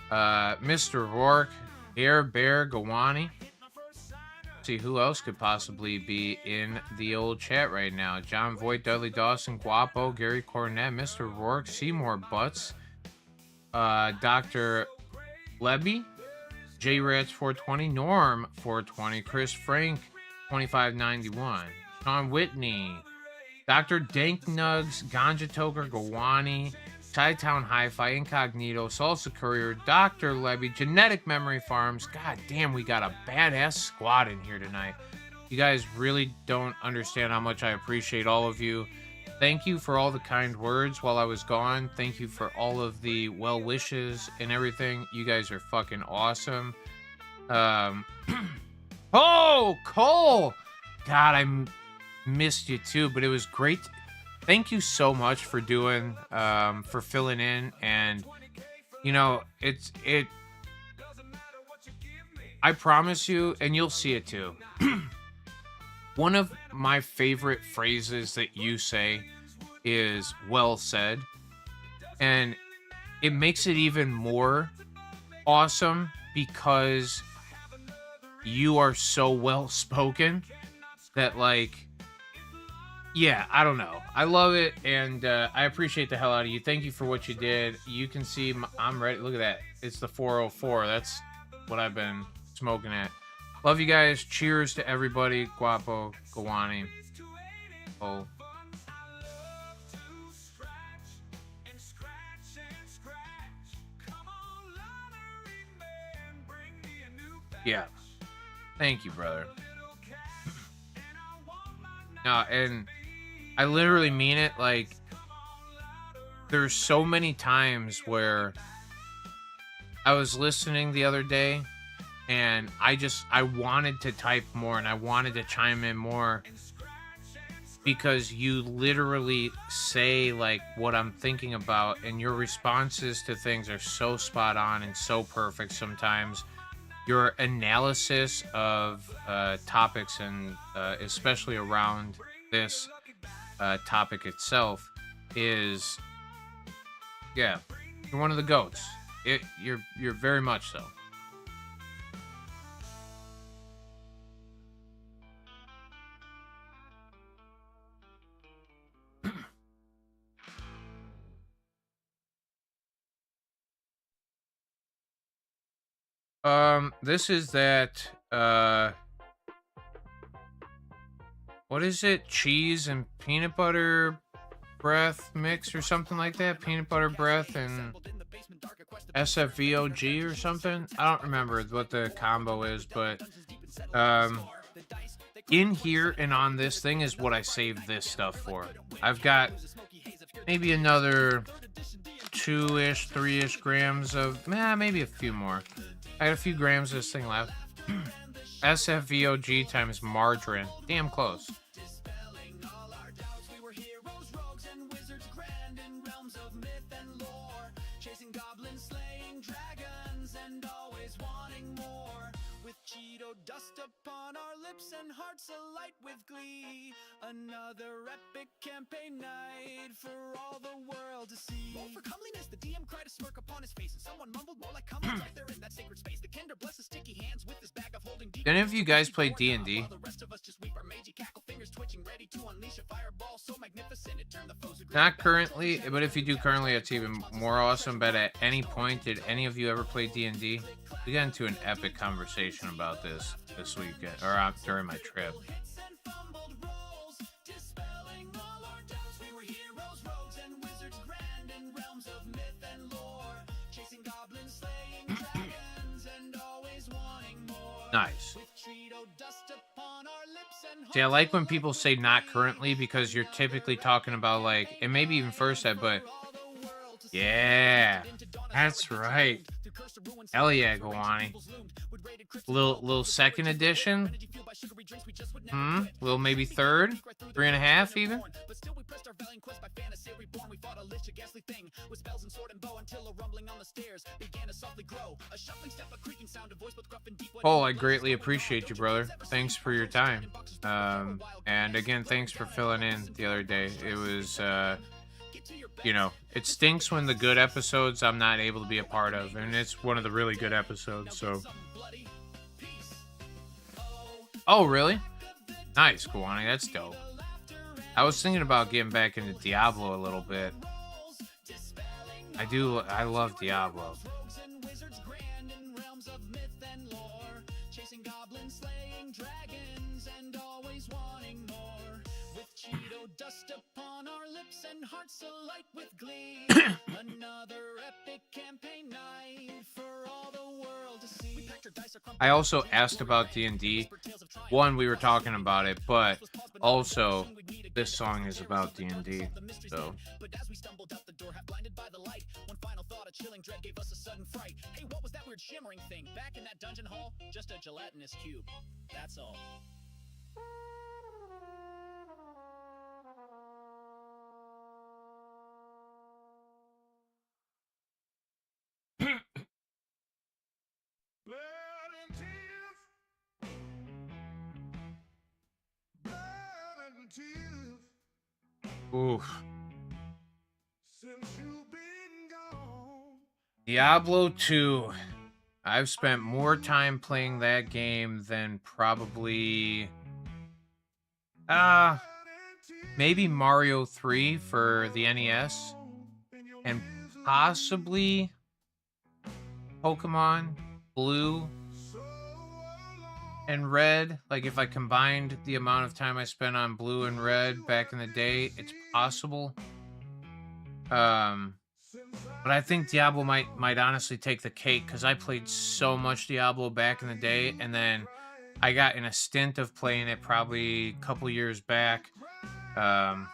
Mr. Rourke, Air Bear Gawani. See who else could possibly be in the old chat right now. John Voight, Dudley Dawson, Guapo, Gary Cornett, Mr. Rourke, Seymour Butts, Dr. Lebby, J Rats 420, Norm 420, Chris Frank 2591, Sean Whitney, Dr. Dank Nugs, Ganja Toker Gawani, Chi-Town Hi-Fi, Incognito, Salsa Courier, Dr. Lebby, Genetic Memory Farms. God damn, we got a badass squad in here tonight. You guys really don't understand how much I appreciate all of you. Thank you for all the kind words while I was gone. Thank you for all of the well wishes and everything. You guys are fucking awesome. Oh, Cole! God, I missed you too, but it was great. Thank you so much for doing, for filling in, and I promise you, and you'll see it too. One of my favorite phrases that you say is well said, and it makes it even more awesome because you are so well spoken that, like, yeah, I don't know. I love it, and I appreciate the hell out of you. Thank you for what you did. You can see I'm ready. Look at that. It's the 404. That's what I've been smoking at. Love you guys. Cheers to everybody. Guapo, Gawani. Oh. Yeah. Thank you, brother. No, and I literally mean it. Like, there's so many times where I was listening the other day and I wanted to type more and I wanted to chime in more because you literally say like what I'm thinking about, and your responses to things are so spot on and so perfect sometimes. Your analysis of topics and especially around this topic itself is, yeah, you're one of the goats. You're very much so. This is that what is it? Cheese and peanut butter breath mix or something like that? Peanut butter breath and SFVOG or something? I don't remember what the combo is, but um in here and on this thing is what I saved this stuff for. I've got maybe another 2-ish, 3-ish grams of, maybe a few more. I got a few grams of this thing left. SFVOG times margarine. Damn close. Dust upon our lips and hearts alight with glee. Another epic campaign night for all the world to see. Roll for comeliness, the DM cried a smirk upon his face, and someone mumbled more like come on right there in that sacred space. The Kinder bless his sticky hands with his bag of holding deep. Did any of you guys play D&D? The rest of us just weep our mangy cackle fingers twitching, ready to unleash a fireball so magnificent it turned the foes. Not currently, but if you do currently, it's even more awesome. But at any point, did any of you ever play D&D? We got into an epic conversation about this weekend, or during my trip. Nice. See, I like when people say not currently because you're typically talking about like, and maybe even first ed, but yeah, that's right. Hell yeah, Guani. Little second edition. Little maybe third, 3.5 even. Oh, I greatly appreciate you, brother. Thanks for your time. And again, thanks for filling in the other day. It was you know, it stinks when the good episodes I'm not able to be a part of, and it's one of the really good episodes, so. Oh, really? Nice, Kawani, that's dope. I was thinking about getting back into Diablo a little bit. I love Diablo. Dust upon our lips and hearts alight with glee. Another epic campaign night for all the world to see. I also asked about D&D. One, we were talking about it, but also this song is about D&D. So. But as we stumbled out the door, half blinded by the light, one final thought, a chilling dread gave us a sudden fright. Hey, what was that weird shimmering thing back in that dungeon hall? Just a gelatinous cube. That's all. Oof. Diablo 2. I've spent more time playing that game than probably maybe Mario 3 for the NES, and possibly Pokemon Blue and Red. Like if I combined the amount of time I spent on Blue and Red back in the day, it's possible. But I think Diablo might honestly take the cake because I played so much Diablo back in the day, and then I got in a stint of playing it probably a couple years back. But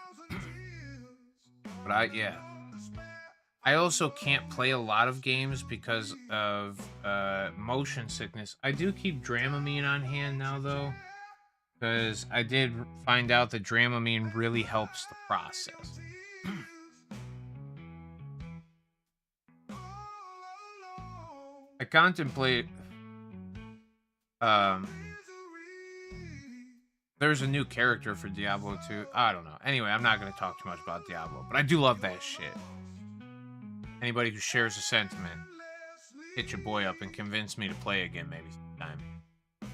yeah. I also can't play a lot of games because of motion sickness. I do keep Dramamine on hand now though, because I did find out that Dramamine really helps the process. I contemplate um there's a new character for Diablo 2. I don't know. Anyway, I'm not going to talk too much about Diablo, but I do love that shit. Anybody who shares a sentiment, hit your boy up and convince me to play again maybe sometime.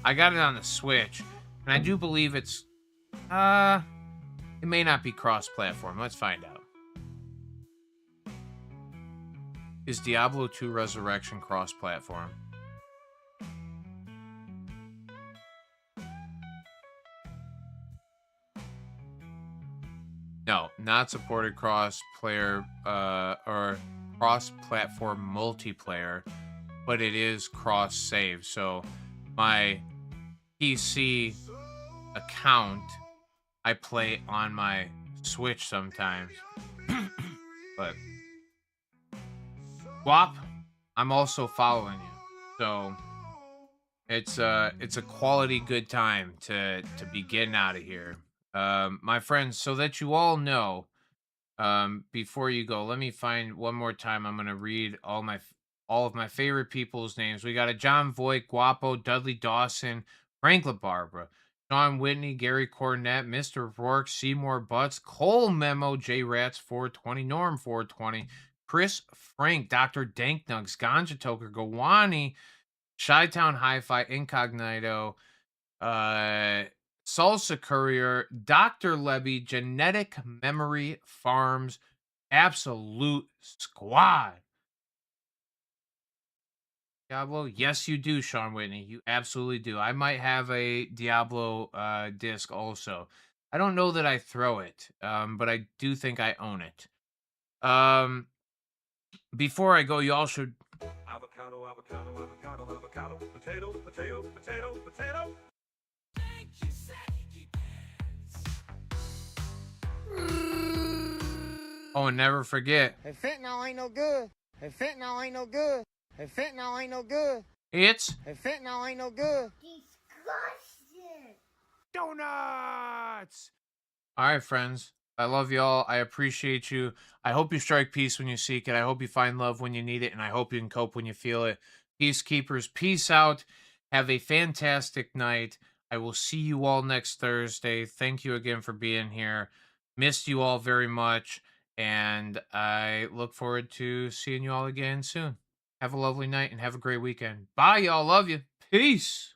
I got it on the Switch, and I do believe it's it may not be cross-platform. Let's find out. Is Diablo 2 Resurrection cross-platform? No, not supported cross-player or cross-platform multiplayer, but it is cross-save. So my PC account, I play on my Switch sometimes. But Guap, I'm also following you. So it's a quality good time to be getting out of here. My friends, so that you all know, before you go, let me find one more time. I'm gonna read all of my favorite people's names. We got a John Voight, Guapo, Dudley Dawson, Frank LaBarbera, Sean Whitney, Gary Cornett, Mr. Rourke, Seymour Butts, Cole Memo, J Rats 420, Norm 420, Chris Frank, Dr. Danknugs, Ganja Toker, Gawani, Chi-Town Hi-Fi, Incognito, uh, Salsa Courier, Dr. Levy, Genetic Memory Farms, Absolute Squad. Diablo? Yes, you do, Sean Whitney. You absolutely do. I might have a Diablo disc also. I don't know that I throw it, but I do think I own it. Before I go, y'all should. Avocado, avocado, avocado, avocado, potato, potato, potato, potato. Oh, and never forget. Hey, fentanyl ain't no good. Hey, fentanyl ain't no good. Hey, fentanyl ain't no good. It's Hey, fentanyl ain't no good. Disgusting. donuts. All right, friends. I love y'all. I appreciate you. I hope you strike peace when you seek it. I hope you find love when you need it, and I hope you can cope when you feel it. Peacekeepers, peace out. Have a fantastic night. I will see you all next Thursday. Thank you again for being here. Missed you all very much, and I look forward to seeing you all again soon. Have a lovely night and have a great weekend. Bye, y'all. Love you. Peace.